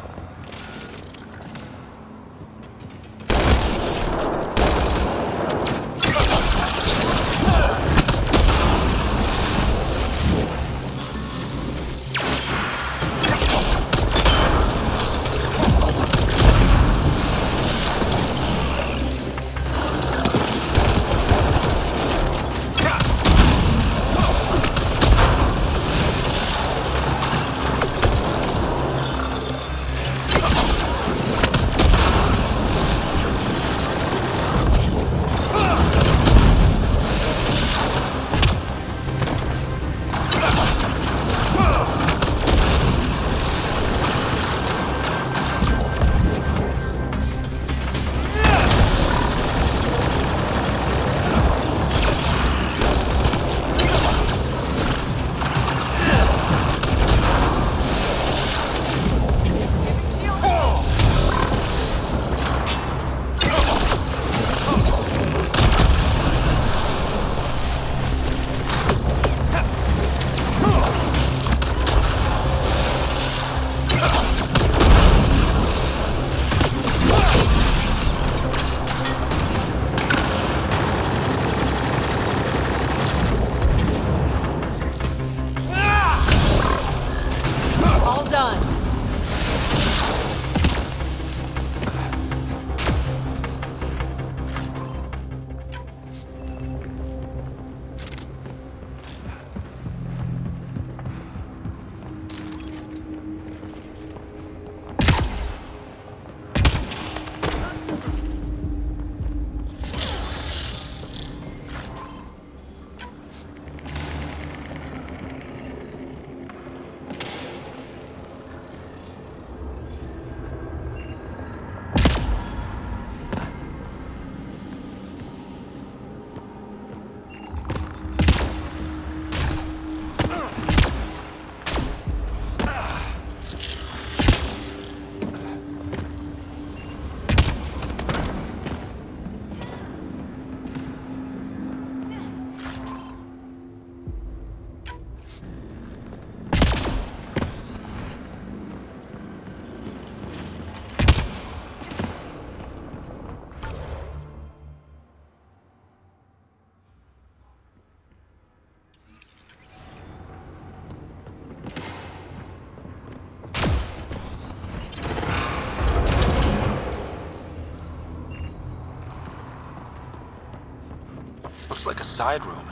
Looks like a side room.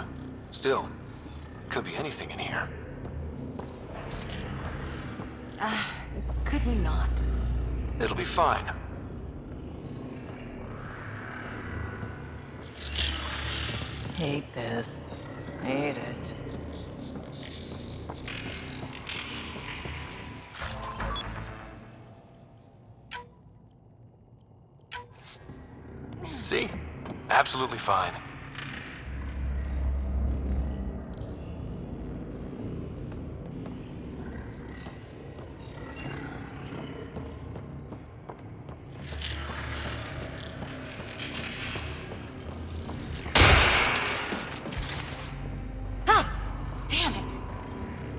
Still, could be anything in here. Could we not? It'll be fine. Hate this. Hate it. See? Absolutely fine.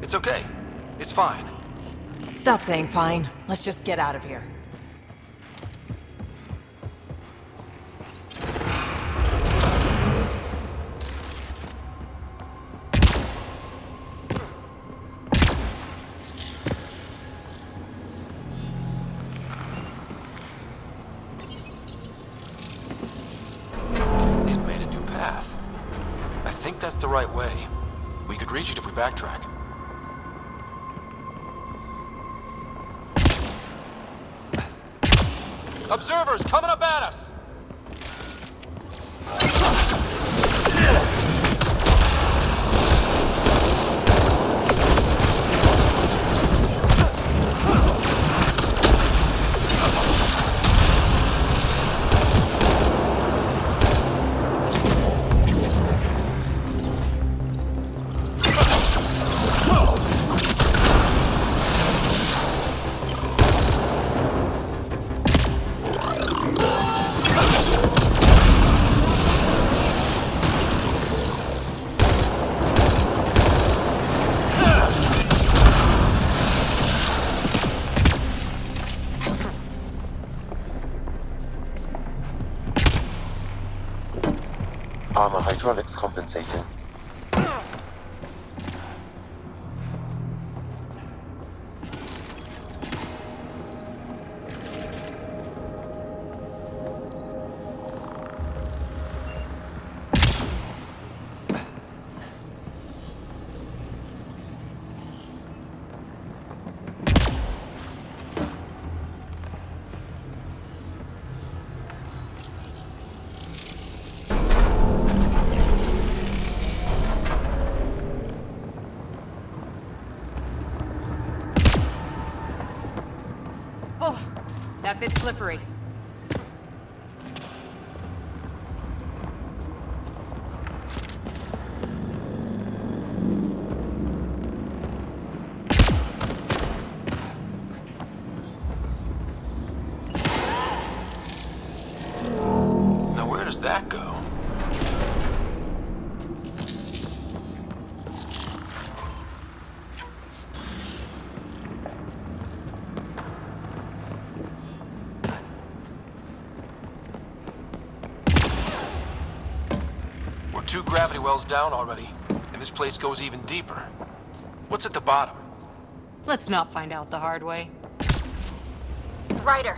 It's okay. It's fine. Stop saying fine. Let's just get out of here. It made a new path. I think that's the right way. We could reach it if we backtrack. Observers coming up at us! Armor hydraulics compensating. Oh, that bit's slippery. Now where does that go? We're 2 gravity wells down already, and this place goes even deeper. What's at the bottom? Let's not find out the hard way. Ryder,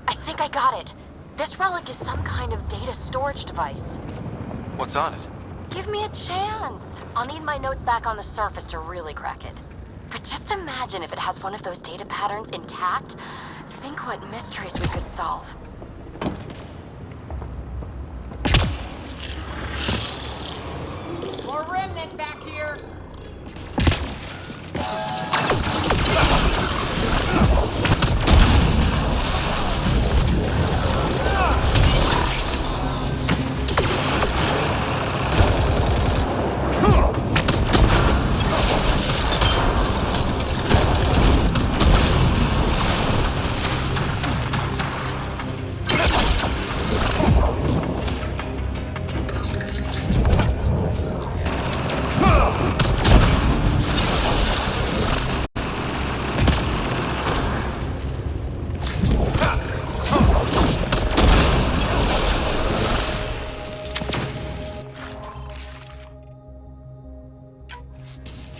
I think I got it. This relic is some kind of data storage device. What's on it? Give me a chance. I'll need my notes back on the surface to really crack it. But just imagine if it has one of those data patterns intact. Think what mysteries we could solve. More remnant back here.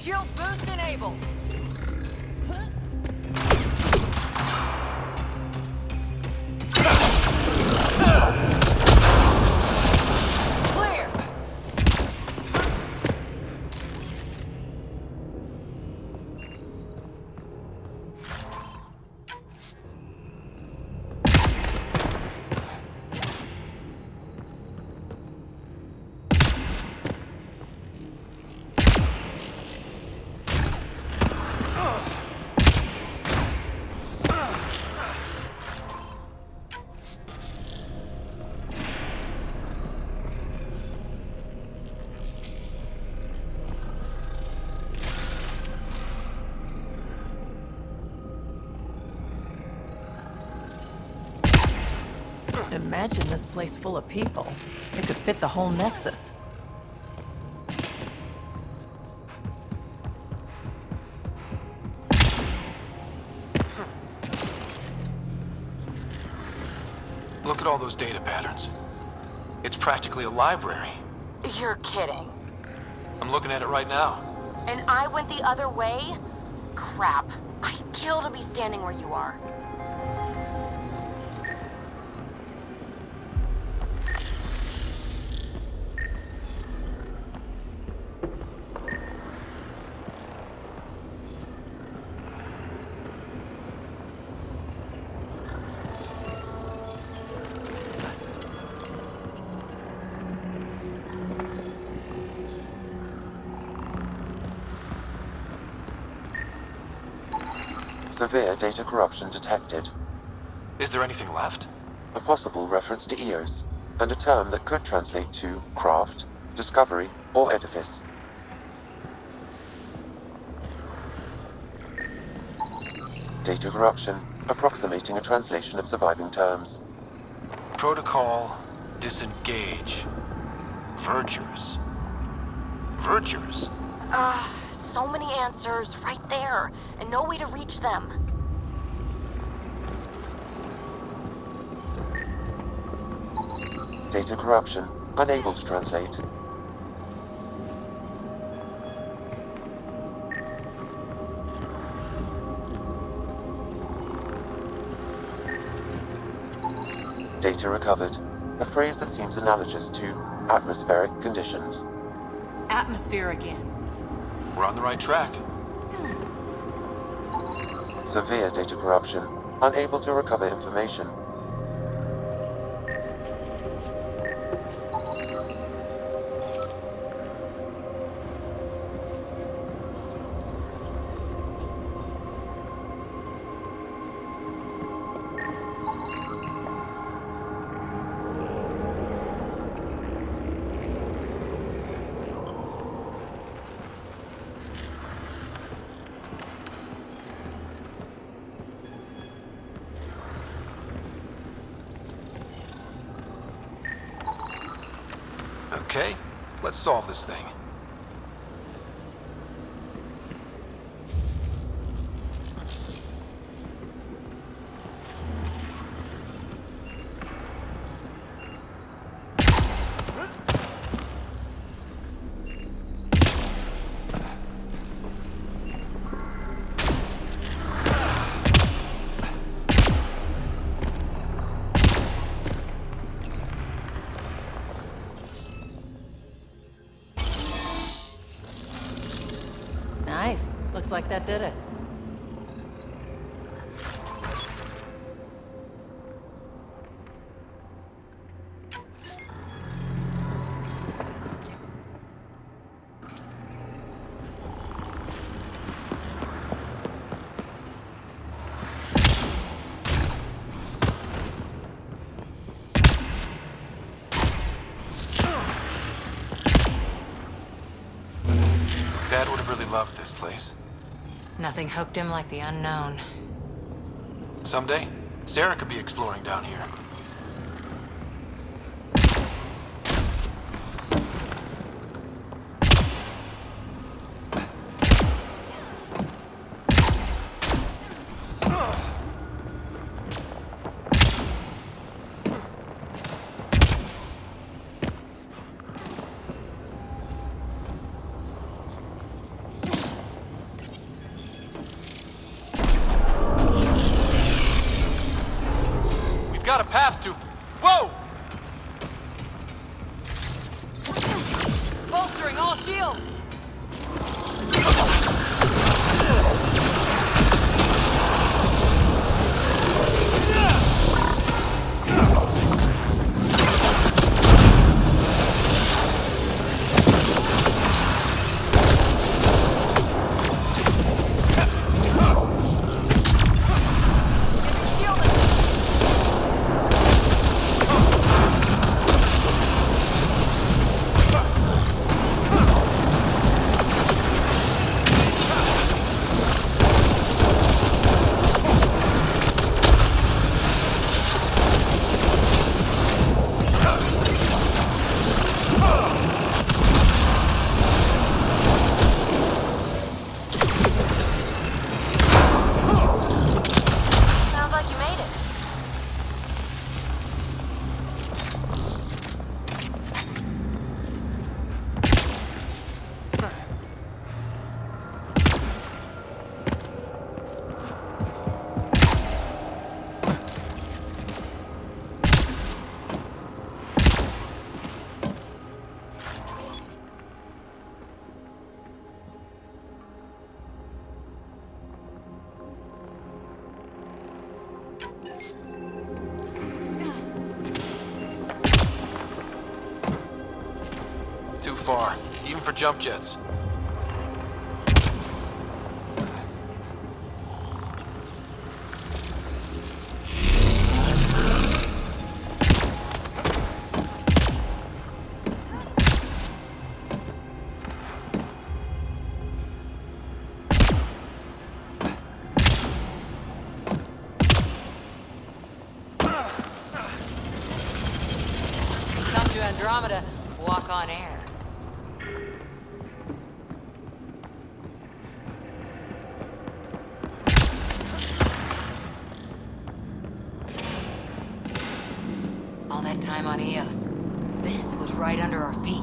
Shield boost enabled. Clear. Imagine this place full of people. It could fit the whole Nexus. Look at all those data patterns. It's practically a library. You're kidding. I'm looking at it right now. And I went the other way? Crap. I'd kill to be standing where you are. Severe data corruption detected. Is there anything left? A possible reference to Eos, and a term that could translate to craft, discovery, or edifice. Data corruption, approximating a translation of surviving terms. Protocol, disengage. Vergers. Vergers? So many answers right there, and no way to reach them. Data corruption, unable to translate. Data recovered. A phrase that seems analogous to atmospheric conditions. Atmosphere again. We're on the right track. Severe data corruption. Unable to recover information. Okay, let's solve this thing. Nice. Looks like that did it. Dad would have really loved this place. Nothing hooked him like the unknown. Someday, Sarah could be exploring down here. Got a path to... Whoa! Bolstering all shields! Too far, even for jump jets. Come to Andromeda, walk on air. All that time on Eos, this was right under our feet.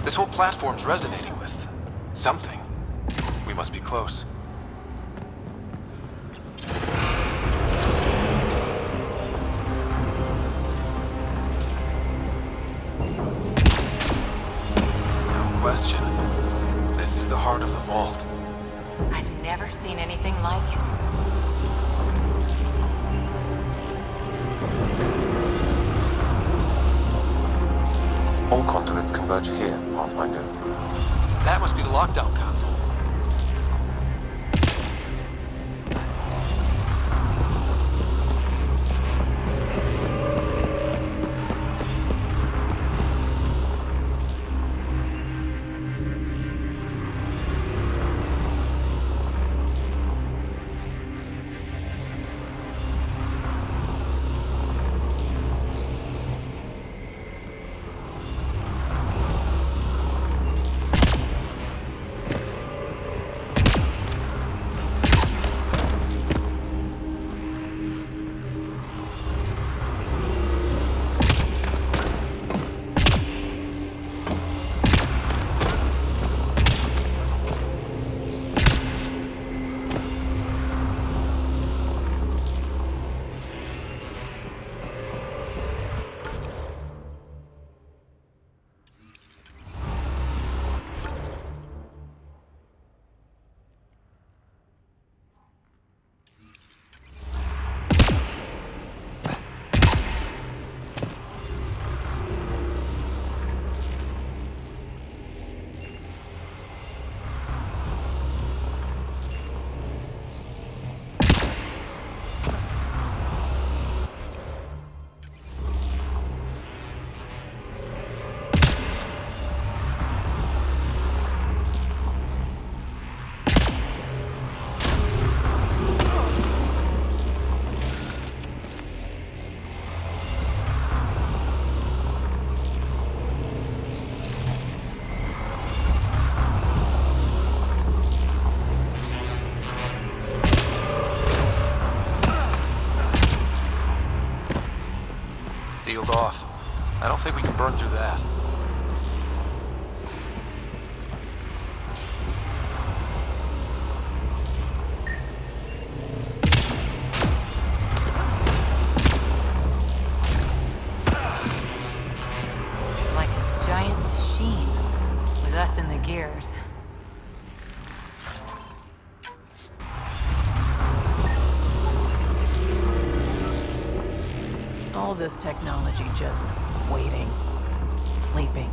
This whole platform's resonating with something. We must be close. No question. This is the heart of the vault. I've never seen anything like it. All conduits converge here, Pathfinder. That must be the lockdown console. Sealed off. I don't think we can burn through that. Like a giant machine, with us in the gears. All this technology just waiting, sleeping.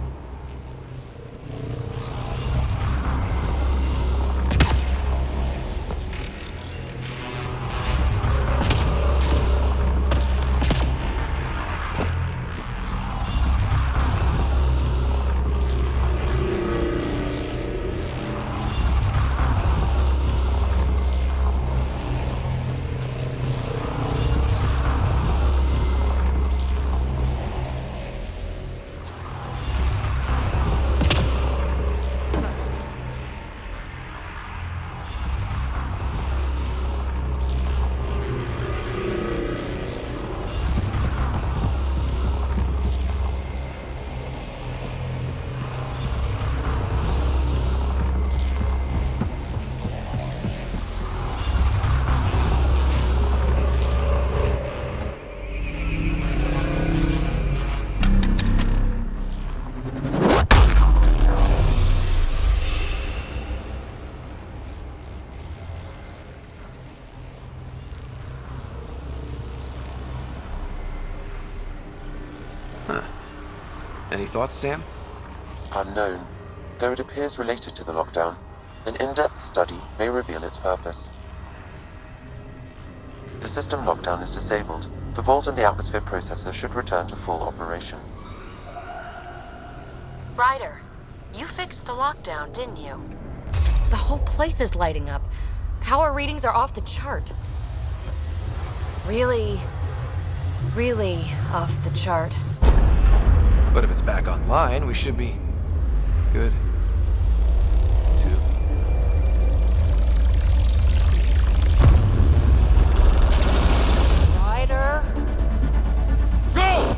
Any thoughts, Sam? Unknown. Though it appears related to the lockdown, an in-depth study may reveal its purpose. The system lockdown is disabled. The vault and the atmosphere processor should return to full operation. Ryder, you fixed the lockdown, didn't you? The whole place is lighting up. Power readings are off the chart. Really off the chart. But if it's back online, we should be good. Ryder? Go!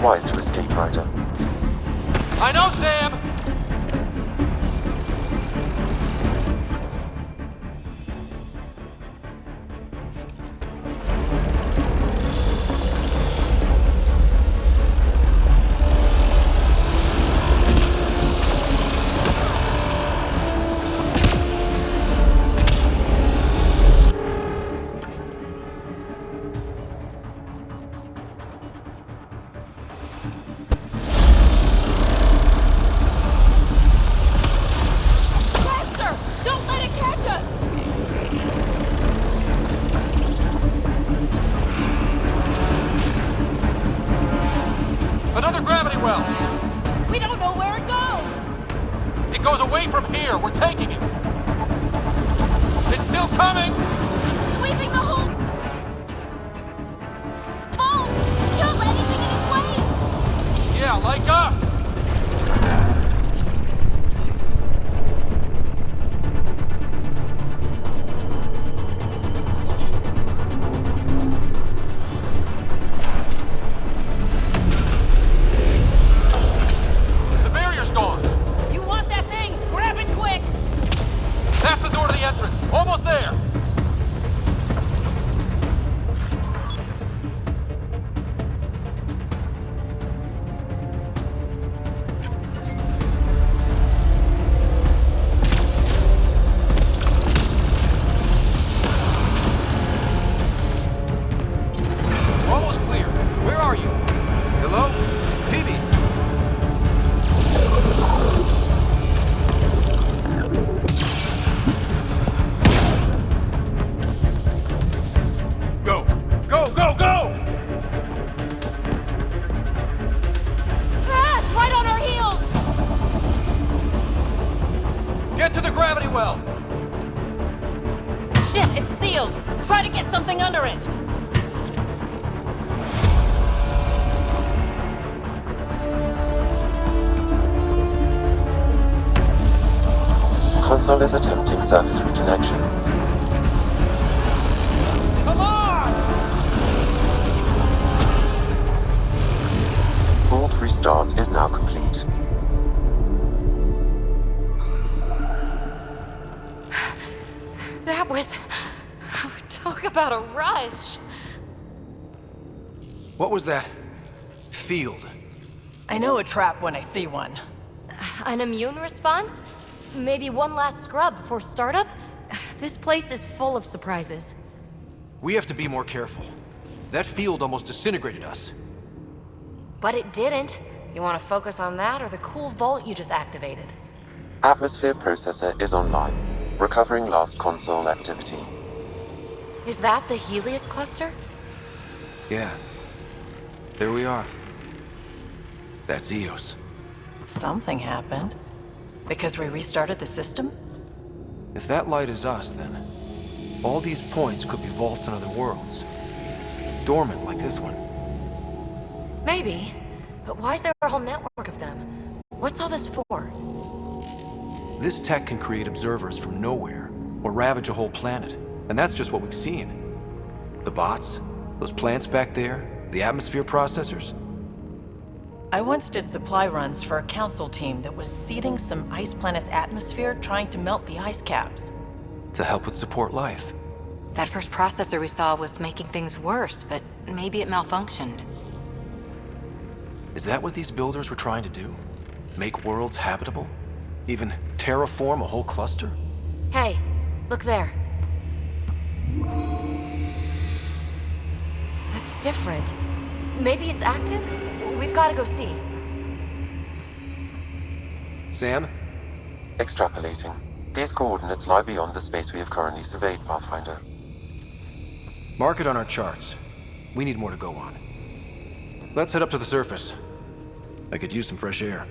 wise to escape, Ryder. I know, Sam! Another gravity well! We don't know where it goes! It goes away from here! We're taking it! It's still coming! Sweeping the whole... Bolt! Kill anything in its way! Yeah, like us! That's the door to the entrance. Almost there. We're almost clear. Where are you? Hello? PB. Go! Go, go, go! Ah, it's right on our heels! Get to the gravity well! Shit, it's sealed! Try to get something under it! Console is attempting surface reconnection. Come on! Bolt restart is now complete. That was... Talk about a rush. What was that? Field. I know a trap when I see one. An immune response? Maybe one last scrub before startup? This place is full of surprises. We have to be more careful. That field almost disintegrated us. But it didn't. You want to focus on that or the cool vault you just activated? Atmosphere processor is online, recovering last console activity. Is that the Helios cluster? Yeah. There we are. That's Eos. Something happened. Because we restarted the system? If that light is us, then all these points could be vaults in other worlds. Dormant like this one. Maybe. But why is there a whole network of them? What's all this for? This tech can create observers from nowhere, or ravage a whole planet. And that's just what we've seen. The bots, those plants back there, the atmosphere processors. I once did supply runs for a council team that was seeding some ice planet's atmosphere, trying to melt the ice caps. To help with support life. That first processor we saw was making things worse, but maybe it malfunctioned. Is that what these builders were trying to do? Make worlds habitable? Even terraform a whole cluster? Hey, look there. That's different. Maybe it's active? We've got to go see. Sam? Extrapolating. These coordinates lie beyond the space we have currently surveyed, Pathfinder. Mark it on our charts. We need more to go on. Let's head up to the surface. I could use some fresh air.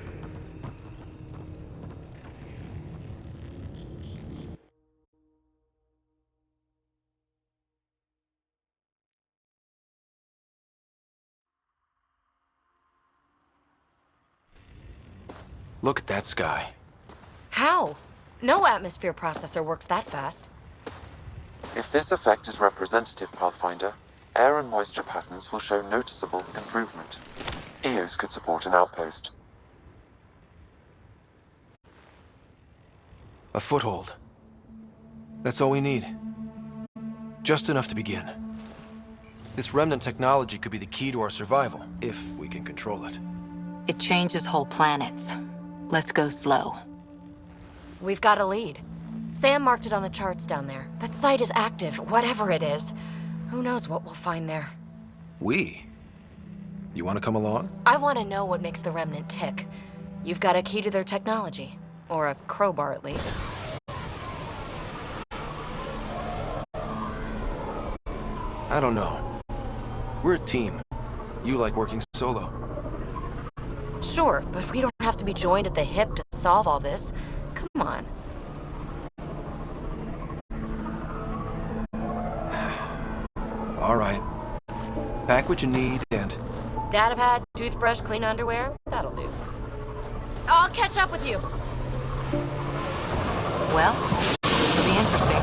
Look at that sky. How? No atmosphere processor works that fast. If this effect is representative, Pathfinder, air and moisture patterns will show noticeable improvement. EOS could support an outpost. A foothold. That's all we need. Just enough to begin. This remnant technology could be the key to our survival, if we can control it. It changes whole planets. Let's go slow. We've got a lead. Sam marked it on the charts down there. That site is active, whatever it is. Who knows what we'll find there. We? You want to come along? I want to know what makes the Remnant tick. You've got a key to their technology. Or a crowbar, at least. I don't know. We're a team. You like working solo. Sure, but we don't have to be joined at the hip to solve all this. Come on. All right. Pack what you need and... Datapad, toothbrush, clean underwear? That'll do. I'll catch up with you. Well, this will be interesting.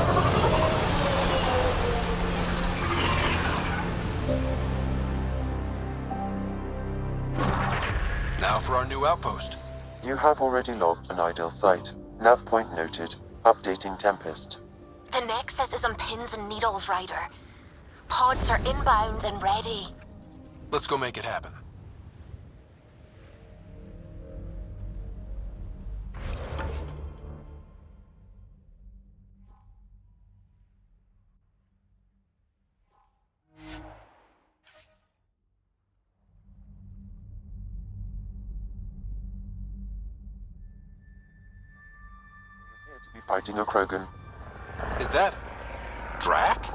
Now for our new outpost. You have already logged an ideal site. Nav point noted. Updating Tempest. The Nexus is on pins and needles, Ryder. Pods are inbound and ready. Let's go make it happen. To be fighting a Krogan. Is that... Drac?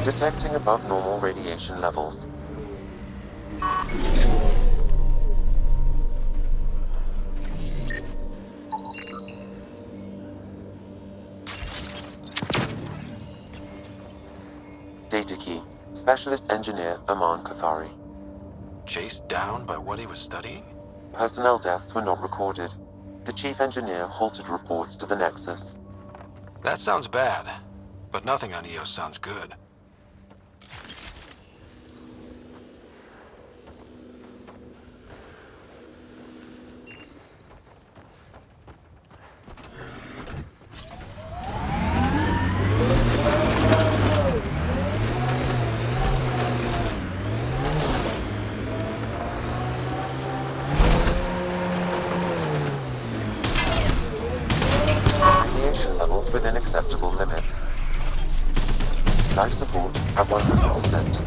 Detecting above normal radiation levels. Data key. Specialist Engineer Aman Kathari. Chased down by what he was studying? Personnel deaths were not recorded. The Chief Engineer halted reports to the Nexus. That sounds bad, but nothing on EOS sounds good. acceptable limits. Life support at 100%.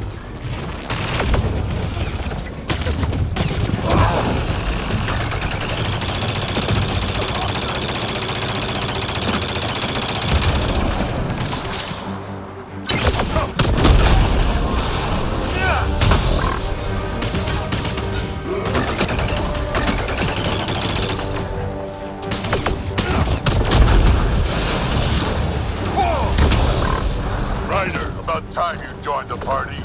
Ryder, about time you joined the party.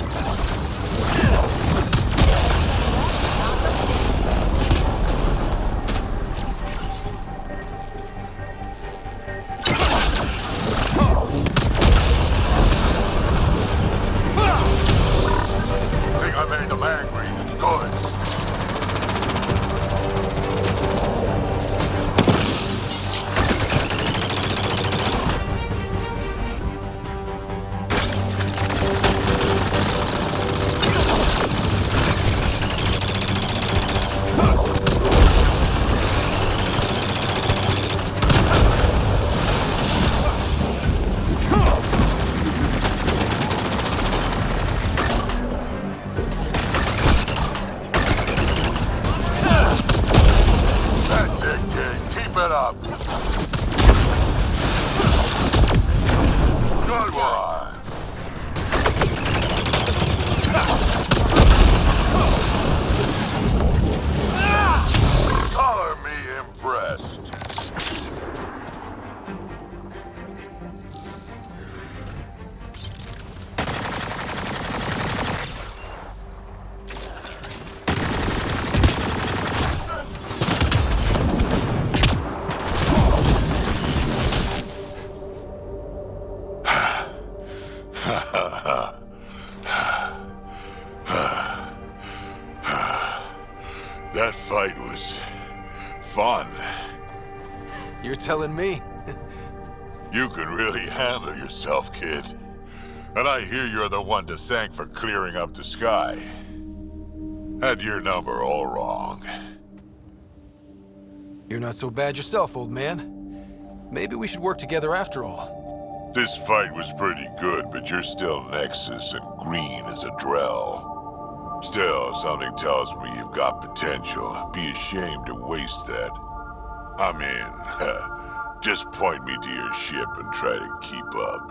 Think I made them angry. Good. That's it, kid. Keep it up. Good one. Color me impressed. That fight was fun. You're telling me? You can really handle yourself, kid. And I hear you're the one to thank for clearing up the sky. Had your number all wrong. You're not so bad yourself, old man. Maybe we should work together after all. This fight was pretty good, but you're still Nexus and green as a Drell. Still, something tells me you've got potential. Be ashamed to waste that. I mean, just point me to your ship and try to keep up.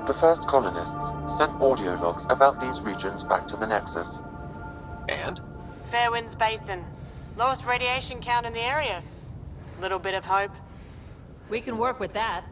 The first colonists sent audio logs about these regions back to the Nexus. And? Fairwinds Basin. Lowest radiation count in the area. Little bit of hope. We can work with that.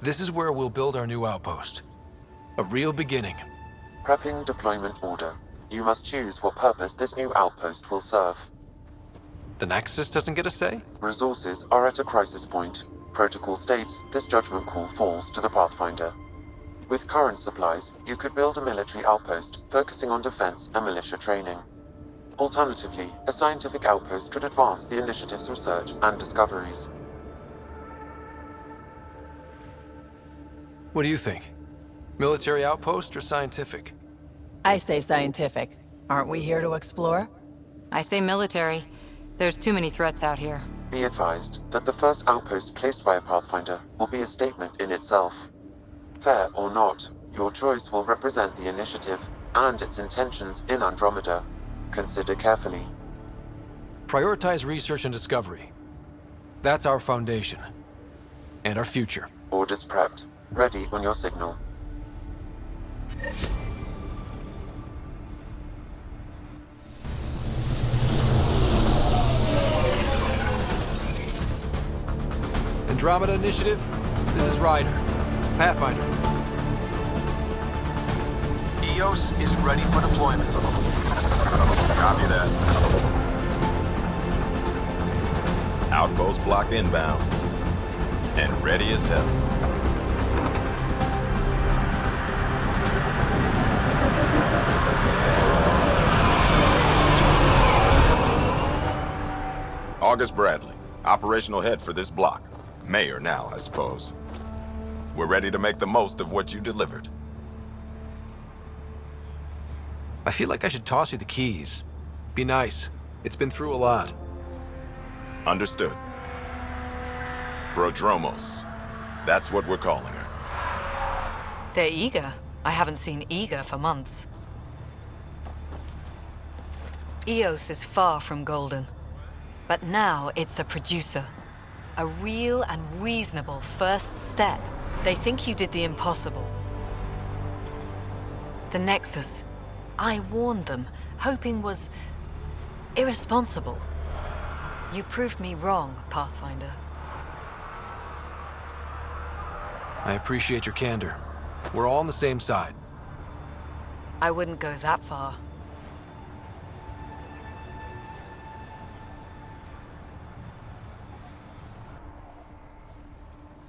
This is where we'll build our new outpost. A real beginning. Prepping deployment order. You must choose what purpose this new outpost will serve. The Nexus doesn't get a say? Resources are at a crisis point. Protocol states this judgment call falls to the Pathfinder. With current supplies, you could build a military outpost focusing on defense and militia training. Alternatively, a scientific outpost could advance the initiative's research and discoveries. What do you think? Military outpost or scientific? I say scientific. Aren't we here to explore? I say military. There's too many threats out here. Be advised that the first outpost placed by a Pathfinder will be a statement in itself. Fair or not, your choice will represent the initiative and its intentions in Andromeda. Consider carefully. Prioritize research and discovery. That's our foundation. And our future. Orders prepped. Ready on your signal. Andromeda Initiative, this is Ryder. Pathfinder. EOS is ready for deployment. Copy that. Outpost block inbound. And ready as hell. August Bradley, operational head for this block. Mayor now, I suppose. We're ready to make the most of what you delivered. I feel like I should toss you the keys. Be nice. It's been through a lot. Understood. Prodromos. That's what we're calling her. They're eager. I haven't seen eager for months. Eos is far from golden. But now it's a producer. A real and reasonable first step. They think you did the impossible. The Nexus. I warned them, hoping was irresponsible. You proved me wrong, Pathfinder. I appreciate your candor. We're all on the same side. I wouldn't go that far.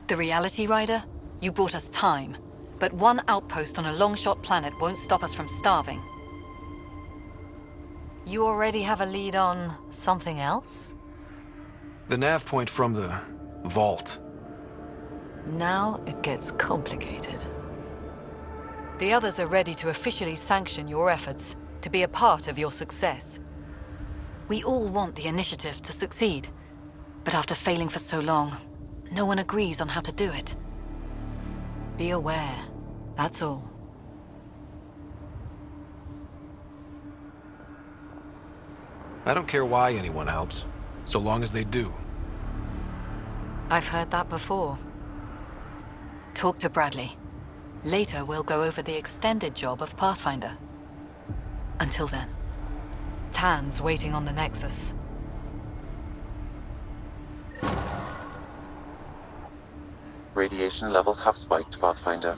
The Reality Rider? You bought us time. But one outpost on a long-shot planet won't stop us from starving. You already have a lead on something else? The nav point from the vault. Now it gets complicated. The others are ready to officially sanction your efforts, to be a part of your success. We all want the initiative to succeed, but after failing for so long, no one agrees on how to do it. Be aware, that's all. I don't care why anyone helps, so long as they do. I've heard that before. Talk to Bradley. Later, we'll go over the extended job of Pathfinder. Until then, Tan's waiting on the Nexus. Radiation levels have spiked, Pathfinder.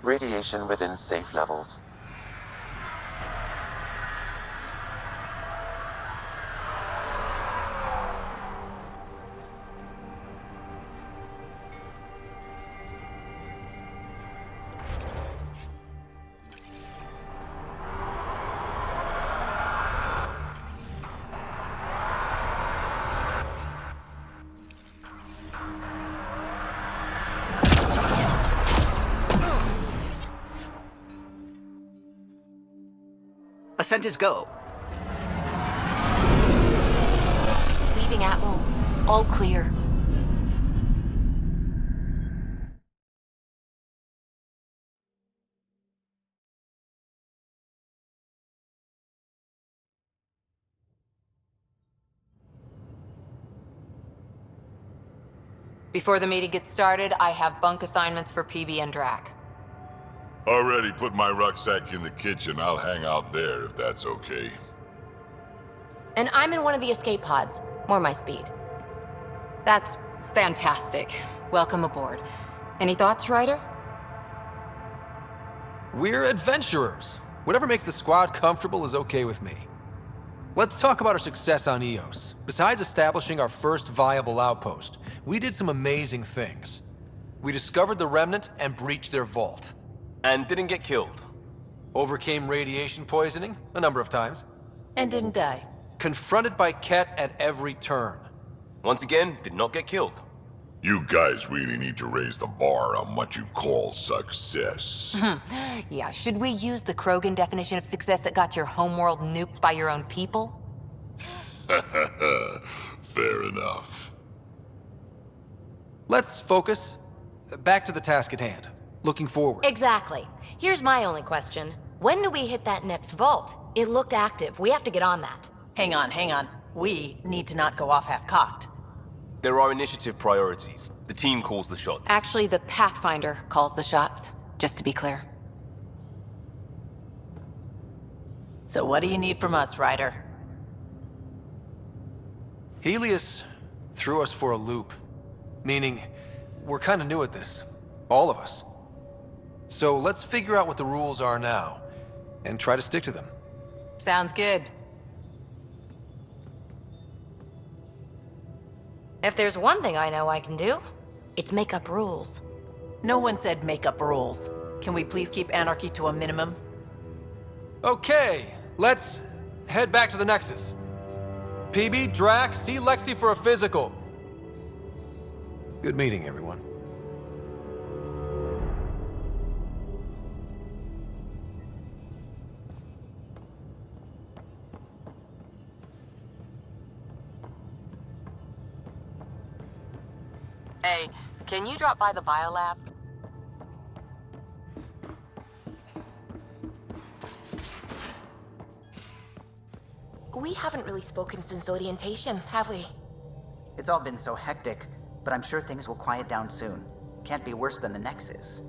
Radiation within safe levels. Ascent is go. Leaving Atmo. All clear. Before the meeting gets started, I have bunk assignments for PB and Drac. Already put my rucksack in the kitchen. I'll hang out there if that's okay. And I'm in one of the escape pods. More my speed. That's fantastic. Welcome aboard. Any thoughts, Ryder? We're adventurers. Whatever makes the squad comfortable is okay with me. Let's talk about our success on Eos. Besides establishing our first viable outpost, we did some amazing things. We discovered the Remnant and breached their vault. And didn't get killed. Overcame radiation poisoning a number of times. And didn't die. Confronted by Ket at every turn. Once again, did not get killed. You guys really need to raise the bar on what you call success. Yeah, should we use the Krogan definition of success that got your homeworld nuked by your own people? Fair enough. let's focus. Back to the task at hand. Looking forward. Exactly. Here's my only question. When do we hit that next vault? It looked active. We have to get on that. Hang on. We need to not go off half-cocked. There are initiative priorities. The team calls the shots. Actually, the Pathfinder calls the shots, just to be clear. So what do you need from us, Ryder? Helios threw us for a loop. Meaning, we're kind of new at this. All of us. So let's figure out what the rules are now, and try to stick to them. Sounds good. If there's one thing I know I can do, it's make up rules. No one said make up rules. Can we please keep anarchy to a minimum? Okay, let's head back to the Nexus. PB, Drac, see Lexi for a physical. Good meeting, everyone. Hey, can you drop by the biolab? We haven't really spoken since orientation, have we? It's all been so hectic, but I'm sure things will quiet down soon. Can't be worse than the Nexus.